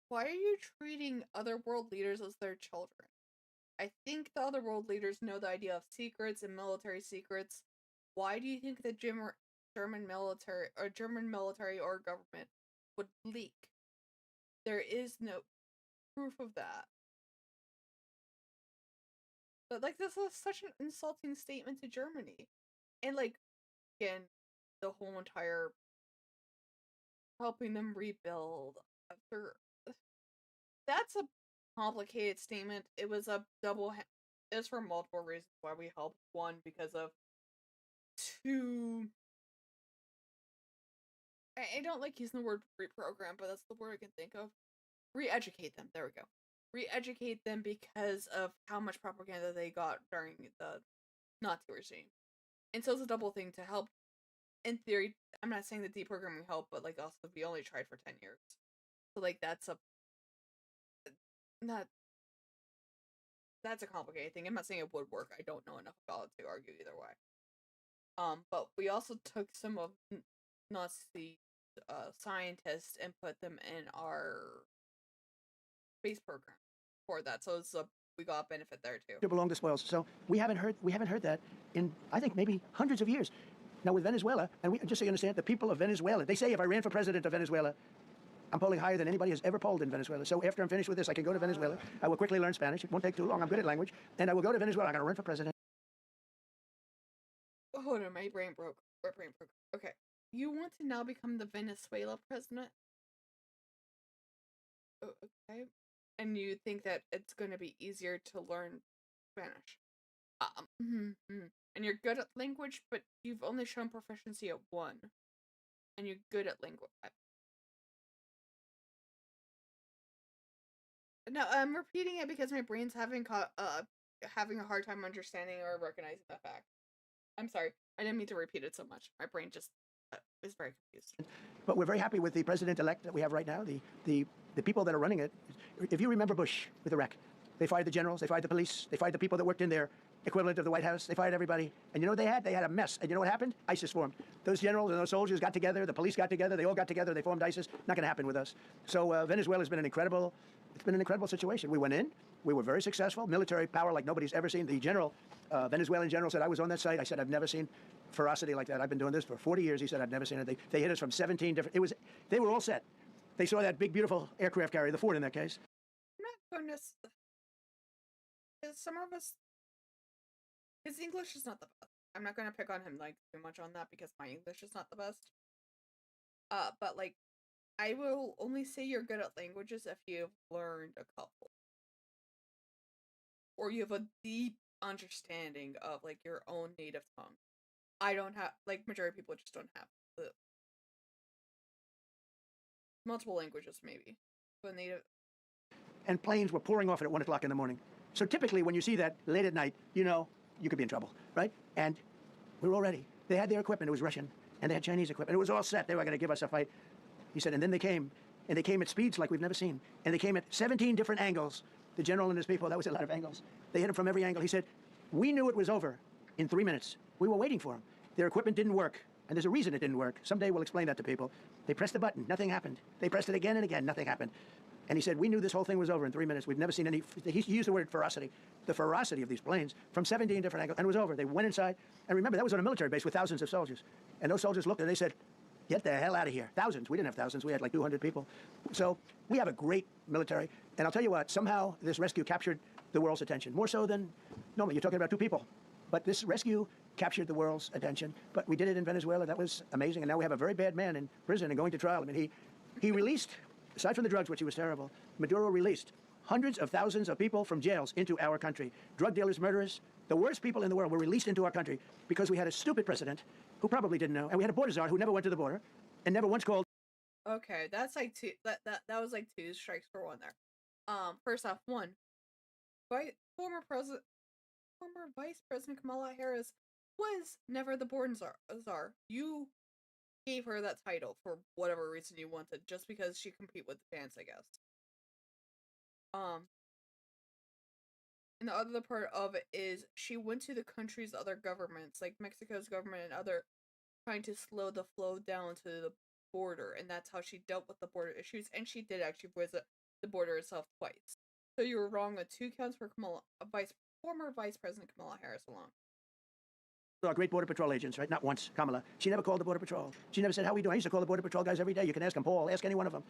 Why are you treating other world leaders as their children? I think the other world leaders know the idea of secrets and military secrets. Why do you think the German military or government would leak? There is no proof of that. But like this is such an insulting statement to Germany. And like again, the whole entire helping them rebuild after. That's a complicated statement. It was a it was for multiple reasons why we helped. One, because of two. I don't like using the word reprogram, but that's the word I can think of. Re-educate them. There we go. Re-educate them because of how much propaganda they got during the Nazi regime. And so it's a double thing to help. In theory, I'm not saying the deprogramming helped, but like also we only tried for 10 years. So like that's a complicated thing. I'm not saying it would work. I don't know enough about it to argue either way. But we also took some of Nazi scientists and put them in our space program for that. So we got benefit there too. Belong the spoils. So we haven't heard that in, I think, maybe hundreds of years. Now with Venezuela, and just so you understand, the people of Venezuela, they say if I ran for president of Venezuela, I'm polling higher than anybody has ever polled in Venezuela. So after I'm finished with this, I can go to Venezuela. I will quickly learn Spanish. It won't take too long. I'm good at language. And I will go to Venezuela. I'm going to run for president. Hold on, my brain broke. Okay. You want to now become the Venezuela president? Okay. And you think that it's going to be easier to learn Spanish? And you're good at language, but you've only shown proficiency at 1. And you're good at language. No, I'm repeating it because my brain's having a hard time understanding or recognizing that fact. I'm sorry. I didn't mean to repeat it so much. My brain just is very confused. But we're very happy with the president-elect that we have right now. The people that are running it. If you remember Bush with Iraq, they fired the generals, they fired the police, they fired the people that worked in their equivalent of the White House. They fired everybody. And you know what they had? They had a mess. And you know what happened? ISIS formed. Those generals and those soldiers got together. The police got together. They all got together. They formed ISIS. Not going to happen with us. So Venezuela's been an incredible situation. We went in. We were very successful. Military power like nobody's ever seen. The general, Venezuelan general said, I was on that site. I said, I've never seen ferocity like that. I've been doing this for 40 years. He said, I've never seen it. They hit us from 17 different, they were all set. They saw that big, beautiful aircraft carrier, the Ford in that case. I'm not going to, some of us, his English is not the best. I'm not going to pick on him like too much on that because my English is not the best. But like, I will only say you're good at languages if you've learned a couple. Or you have a deep understanding of like your own native tongue. I don't have, like majority of people just don't have the multiple languages maybe. But native. And planes were pouring off at 1 o'clock in the morning. So typically when you see that late at night, you know, you could be in trouble, right? And we were all ready. They had their equipment. It was Russian. And they had Chinese equipment. It was all set. They were going to give us a fight. He said, and then they came. And they came at speeds like we've never seen. And they came at 17 different angles. The general and his people, that was a lot of angles. They hit him from every angle. He said, we knew it was over in 3 minutes. We were waiting for them. Their equipment didn't work. And there's a reason it didn't work. Someday we'll explain that to people. They pressed the button. Nothing happened. They pressed it again and again. Nothing happened. And he said, we knew this whole thing was over in 3 minutes. We've never seen any, he used the word ferocity. The ferocity of these planes from 17 different angles. And it was over. They went inside. And remember, that was on a military base with thousands of soldiers. And those soldiers looked and they said, get the hell out of here. Thousands. We didn't have thousands. We had like 200 people. So we have a great military. And I'll tell you what, somehow this rescue captured the world's attention. More so than normally. You're talking about 2 people. But this rescue captured the world's attention. But we did it in Venezuela. That was amazing. And now we have a very bad man in prison and going to trial. I mean, he released, aside from the drugs, which he was terrible, Maduro released hundreds of thousands of people from jails into our country. Drug dealers, murderers, the worst people in the world were released into our country because we had a stupid president who probably didn't know. And we had a border czar who never went to the border and never once called. Okay, that's like that was like 2 strikes for 1 there. First off, 1, former Vice President Kamala Harris was never the border czar. You gave her that title for whatever reason you wanted, just because she compete with the fans, I guess. And the other part of it is she went to the country's other governments, like Mexico's government and other, trying to slow the flow down to the border, and that's how she dealt with the border issues, and she did actually visit the border itself twice. So you were wrong on 2 counts for former Vice President Kamala Harris alone. Our great Border Patrol agents, right? Not once, Kamala. She never called the Border Patrol. She never said, how are we doing? I used to call the Border Patrol guys every day. You can ask them, Paul, ask any one of them.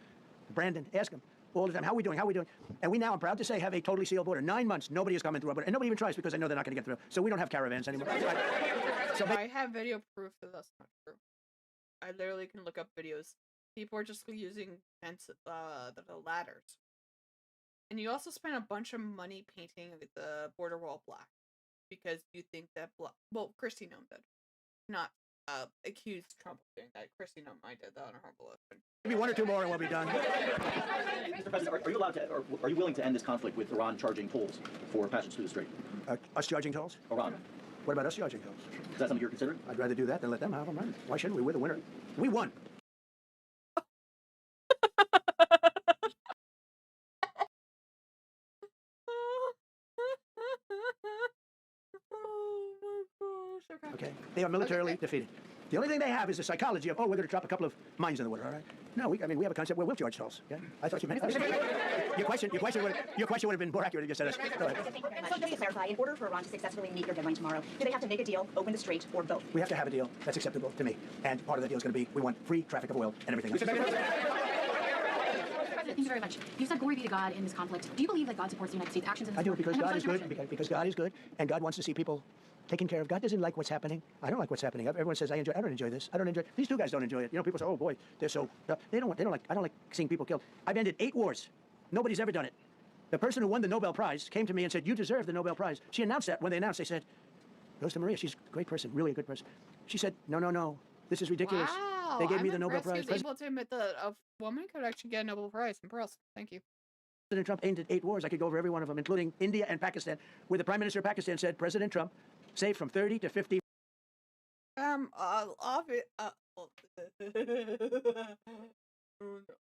Brandon, ask them all the time, how are we doing? How are we doing? And we now, I'm proud to say, have a totally sealed border. 9 months, nobody is coming through our border. And nobody even tries because they know they're not going to get through. So we don't have caravans anymore. So I have video proof that that's not true. I literally can look up videos People are just using the ladders. And you also spent a bunch of money painting the border wall black because you think that Kristi Noem did, not accused Trump of doing that. Kristi Noem, I did that on a horrible open. Maybe one or two more and we'll be done. Mr. President, are you allowed to, or are you willing to end this conflict with Iran charging tolls for passage through the strait? Us charging tolls? Iran. What about us charging tolls? Is that something you're considering? I'd rather do that than let them have them. Right? Why shouldn't we? We're the winner. We won. Okay, they are militarily defeated. The only thing they have is the psychology of, oh, we're going to drop a couple of mines in the water, all right? No, we have a concept where we'll charge tolls. Yeah? I thought you meant your question would have been more accurate if you said us. Go ahead. So just to clarify, in order for Iran to successfully meet their deadline tomorrow, do they have to make a deal, open the strait, or both? We have to have a deal that's acceptable to me. And part of that deal is going to be we want free traffic of oil and everything else. Thank you very much. You said glory be to God in this conflict. Do you believe that God supports the United States actions in this I do, war? because God is good, because God is good, and God wants to see people taken care of. God doesn't like what's happening. I don't like what's happening. Everyone says I don't enjoy this. I don't enjoy it. These two guys don't enjoy it. You know, people say, oh boy, they're so they don't like. I don't like seeing people killed. I've ended 8 wars. Nobody's ever done it. The person who won the Nobel Prize came to me and said, you deserve the Nobel Prize. She announced that. When they announced, they said, goes to Maria. She's a great person, really a good person. She said, no, this is ridiculous. Wow, They gave me the Nobel Prize. He was able to admit that a woman could actually get a Nobel Prize. Impressed. Thank you. President Trump ended 8 wars. I could go over every one of them, including India and Pakistan, where the Prime Minister of Pakistan said, President Trump saved from 30 to 50. I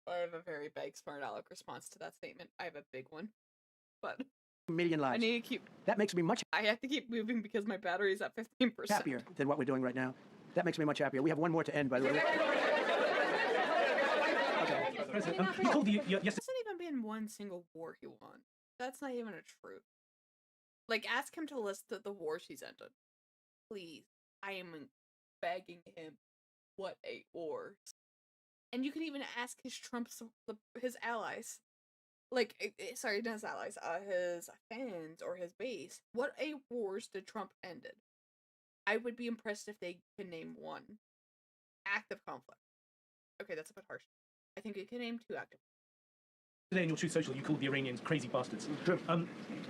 have a very vague, smart aleck response to that statement. I have a big one, but million lives. I need to keep. That makes me much. I have to keep moving because my battery's at 15%. Happier than what we're doing right now. That makes me much happier. We have one more to end, by the way. He hasn't even been one single war he won. That's not even a truth. Like, ask him to list the wars he's ended. Please. I am begging him. What 8 wars? And you can even ask his allies. Like, sorry, not his allies, his fans or his base. What 8 wars did Trump ended? I would be impressed if they can name one. Active conflict. Okay, that's a bit harsh. I think you can name 2 active. Today in your Truth Social, you called the Iranians crazy bastards. True.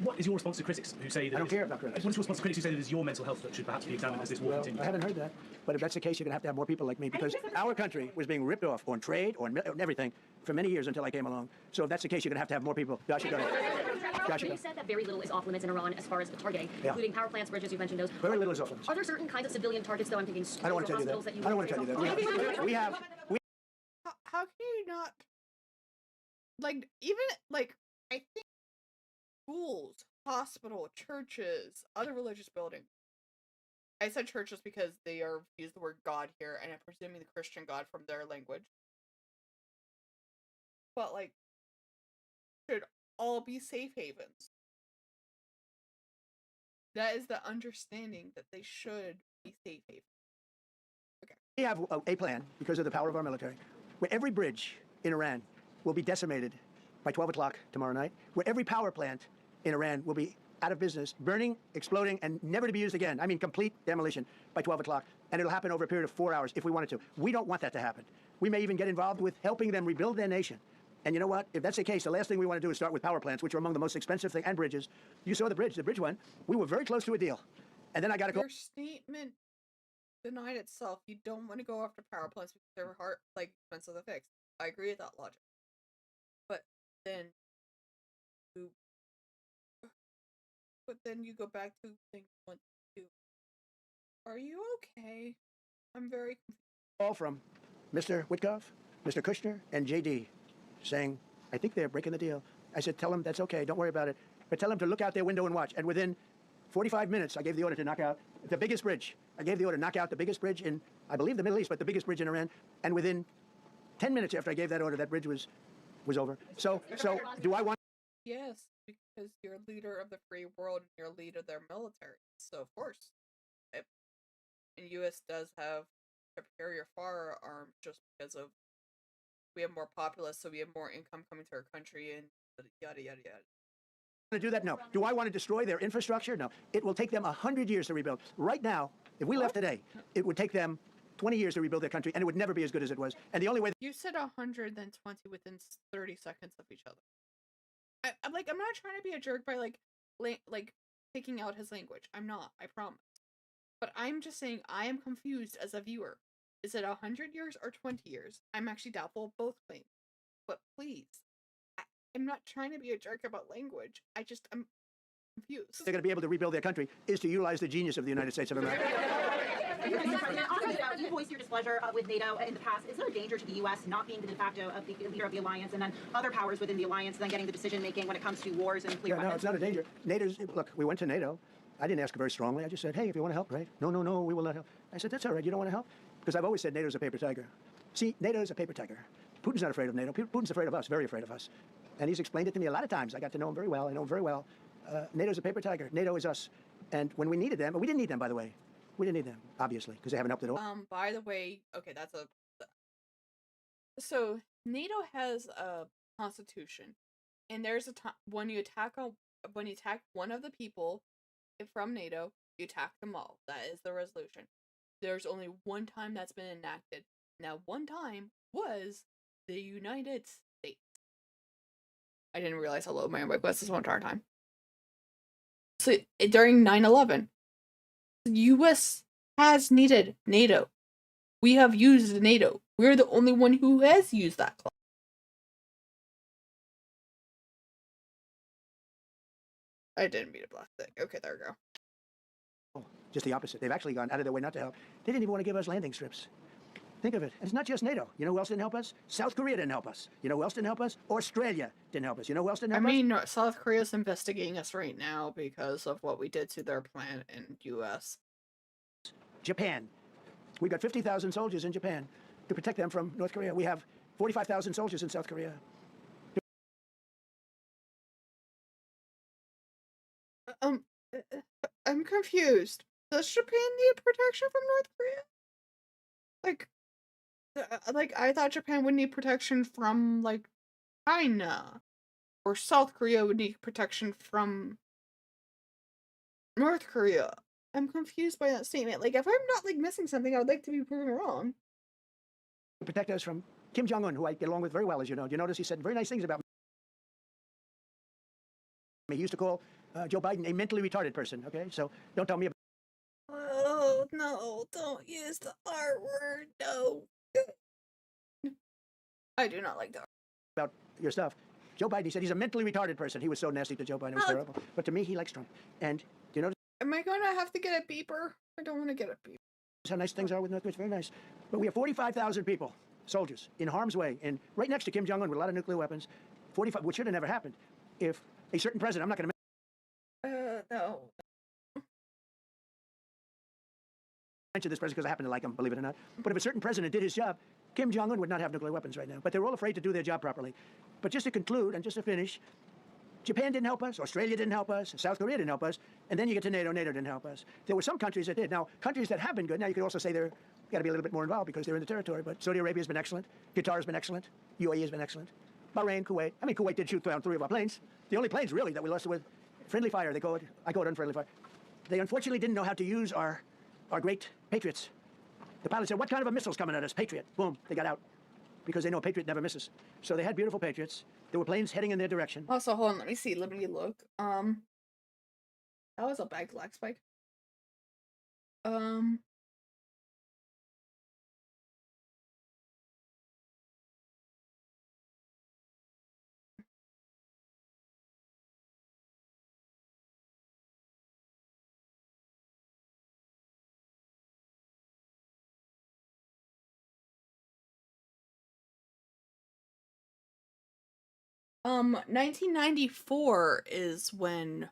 What is your response to critics who say that... I don't care about critics. What is your response to critics who say that it is your mental health that should perhaps be examined as this war continues? I haven't heard that. But if that's the case, you're going to have more people like me, because our country was being ripped off on trade, on everything, for many years until I came along. So if that's the case, you're going to have more people. Josh, you go ahead. You said that very little is off limits in Iran as far as targeting, including power plants, bridges, you've mentioned those. Very little is off limits. Are there certain kinds of civilian targets, though? I'm thinking schools, I don't want to tell you that. I don't want to tell you that. We have... How can you not... Like, even, like, I think schools, hospital, churches, other religious buildings. I said churches because they use the word God here, and I'm presuming the Christian God from their language. But, like, should all be safe havens. That is the understanding that they should be safe havens. Okay. We have a plan, because of the power of our military, where every bridge in Iran will be decimated by 12 o'clock tomorrow night, where every power plant in Iran will be out of business, burning, exploding, and never to be used again. I mean, complete demolition by 12 o'clock. And it'll happen over a period of 4 hours if we wanted to. We don't want that to happen. We may even get involved with helping them rebuild their nation. And you know what? If that's the case, the last thing we want to do is start with power plants, which are among the most expensive things, and bridges. You saw the bridge one. We were very close to a deal. And then I got to go. Your statement denied itself. You don't want to go after power plants because they're hard, like, expensive to fix. I agree with that logic. Then you go back to things you want to do. Are you okay? I'm very confused. All from Mr. Witkoff, Mr. Kushner, and JD saying, I think they're breaking the deal. I said, tell them that's okay, don't worry about it. But tell them to look out their window and watch. And within 45 minutes, I gave the order to knock out the biggest bridge. I gave the order to knock out the biggest bridge in, I believe, the Middle East, but the biggest bridge in Iran. And within 10 minutes after I gave that order, that bridge was over. So do I want... Yes, because you're leader of the free world and you're leader of their military. So, of course. And U.S. does have superior firearms just because of... We have more populace, so we have more income coming to our country and yada, yada, yada. To do that? No. Do I want to destroy their infrastructure? No. It will take them 100 years to rebuild. Right now, if we left today, it would take them 20 years to rebuild their country, and it would never be as good as it was. And the only way You said 100, then 20 within 30 seconds of each other. I'm like, I'm not trying to be a jerk by like taking out his language. I'm not. I promise. But I'm just saying I am confused as a viewer. Is it 100 years or 20 years? I'm actually doubtful of both claims. But please, I'm not trying to be a jerk about language. I'm confused. they're going to be able to rebuild their country is to utilize the genius of the United States of America. You voiced your displeasure with NATO in the past. Is there a danger to the U.S. not being the de facto of the leader of the alliance, and then other powers within the alliance then getting the decision making when it comes to wars and nuclear No, weapons? it's not a danger. Look, we went to NATO. I didn't ask very strongly. I just said, hey, if you want to help, right? No, we will not help. I said, that's all right. You don't want to help? Because I've always said NATO's a paper tiger. See, NATO is a paper tiger. Putin's not afraid of NATO. Putin's afraid of us, very afraid of us. And he's explained it to me a lot of times. I got to know him very well. I know him very well. NATO's a paper tiger. NATO is us. And when we needed them, and we didn't need them, by the way. We didn't need them, obviously, because they haven't helped at all. By the way, okay, so NATO has a constitution, and there's a time when you attack one of the people from NATO, you attack them all. That is the resolution. There's only one time that's been enacted. Now, one time was the United States. I didn't realize how low my mic was this one entire time. So during 9/11, the U.S. has needed NATO. We have used NATO. We're the only one who has used that clause. I didn't mean to blast it. Okay, there we go. Just the opposite. They've actually gone out of their way not to help. They didn't even want to give us landing strips. Think of it. And it's not just NATO. You know who else didn't help us? South Korea didn't help us. You know who else didn't help us? Australia didn't help us. You know who else didn't help us? I mean, South Korea's investigating us right now because of what we did to their plant in U.S. Japan. We've got 50,000 soldiers in Japan to protect them from North Korea. We have 45,000 soldiers in South Korea. I'm confused. Does Japan need protection from North Korea? Like I thought Japan would need protection from like China, or South Korea would need protection from North Korea. I'm confused by that statement. Like, if I'm not like missing something, I would like to be proven wrong. Protect us from Kim Jong-un, who I get along with very well, as you know. You notice he said very nice things about me. He used to call Joe Biden a mentally retarded person, okay? So don't tell me about... Oh, no, don't use the R word, no. I do not like that. About your stuff. Joe Biden, he said he's a mentally retarded person. He was so nasty to Joe Biden. It was terrible. But to me, he likes Trump. And do you notice... Am I going to have to get a beeper? I don't want to get a beeper. How nice things are with North Korea. It's very nice. But we have 45,000 people, soldiers, in harm's way, and right next to Kim Jong-un with a lot of nuclear weapons. 45, which should have never happened. If a certain president, I'm not going to... No. mention this president because I happen to like him, believe it or not. But if a certain president did his job, Kim Jong-un would not have nuclear weapons right now. But they're all afraid to do their job properly. But just to conclude and just to finish, Japan didn't help us, Australia didn't help us, South Korea didn't help us, and then you get to NATO, NATO didn't help us. There were some countries that did. Now, countries that have been good, now you could also say they're got to be a little bit more involved because they're in the territory, but Saudi Arabia has been excellent, Qatar has been excellent, UAE has been excellent, Bahrain, Kuwait. I mean, Kuwait did shoot down 3 of our planes. The only planes, really, that we lost with friendly fire. I call it unfriendly fire. They unfortunately didn't know how to use our great Patriots. The pilot said, what kind of a missile's coming at us? Patriot. Boom, they got out. Because they know a Patriot never misses. So they had beautiful Patriots. There were planes heading in their direction. Also, hold on, let me see. Let me look. That was a bad black spike. 1994 is when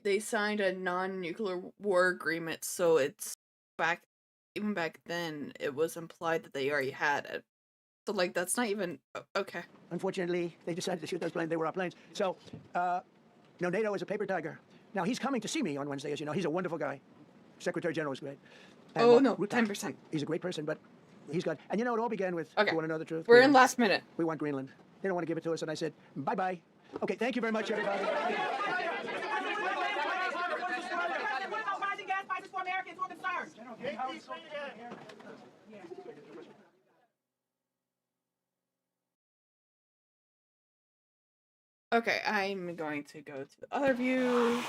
they signed a non-nuclear war agreement, so it's even back then it was implied that they already had it. So like that's not even okay. Unfortunately, they decided to shoot those planes. They were our planes. So NATO is a paper tiger. Now he's coming to see me on Wednesday, as you know. He's a wonderful guy. Secretary General is great. And 10%. He's a great person, but he's got, and you know, it all began with, okay. You want to know the truth? We're in last minute. We want Greenland. They don't want to give it to us, and I said, bye-bye. Okay, thank you very much, everybody. Okay, I'm going to go to the other view.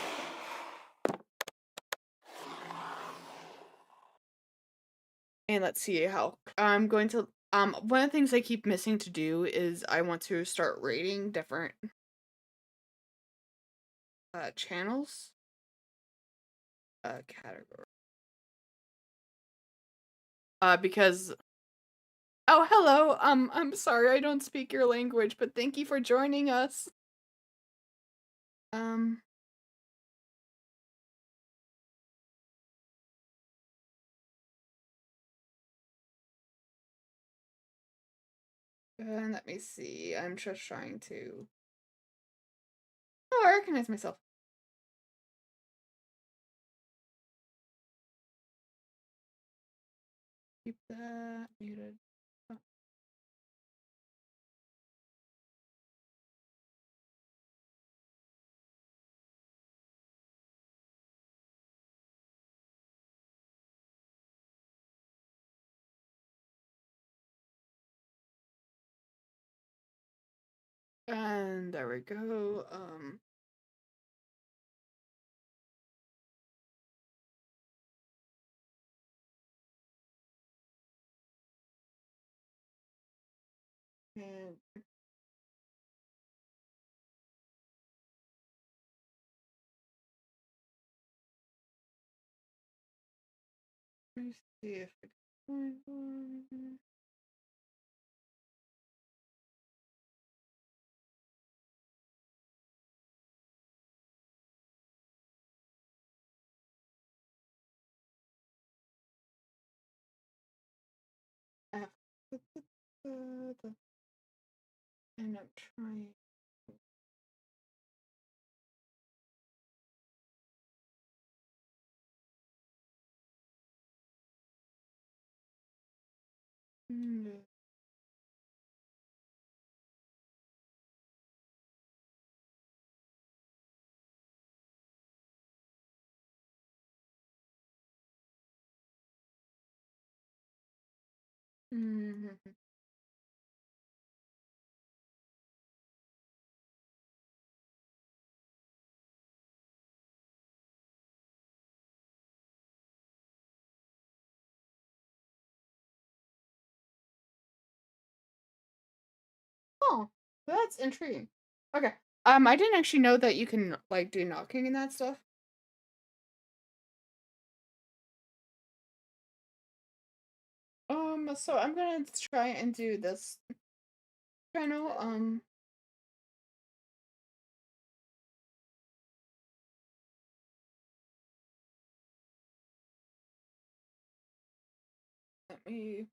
And let's see how I'm going to one of the things I keep missing to do is I want to start rating different channels. Category. Because oh, hello. I'm sorry I don't speak your language, but thank you for joining us. And let me see. I'm just trying to. Oh, I recognize myself. Keep that muted. Oh. And there we go. And let me see if I can find one. And I'm trying. Oh, that's intriguing. Okay. I didn't actually know that you can like do knocking and that stuff. So I'm gonna try and do this channel. Let me.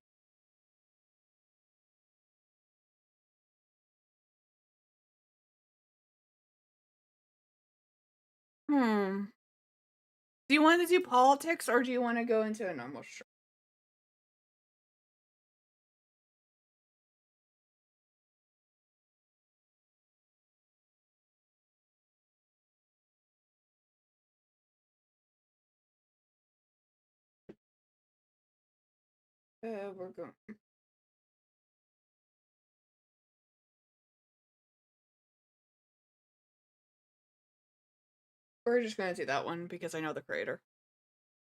Do you want to do politics or do you want to go into a normal show? We're going. We're just gonna do that one because I know the creator.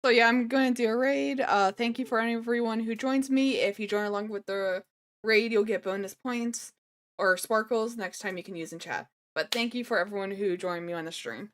So yeah, I'm gonna do a raid. Thank you for everyone who joins me. If you join along with the raid, you'll get bonus points or sparkles next time you can use in chat. But thank you for everyone who joined me on the stream.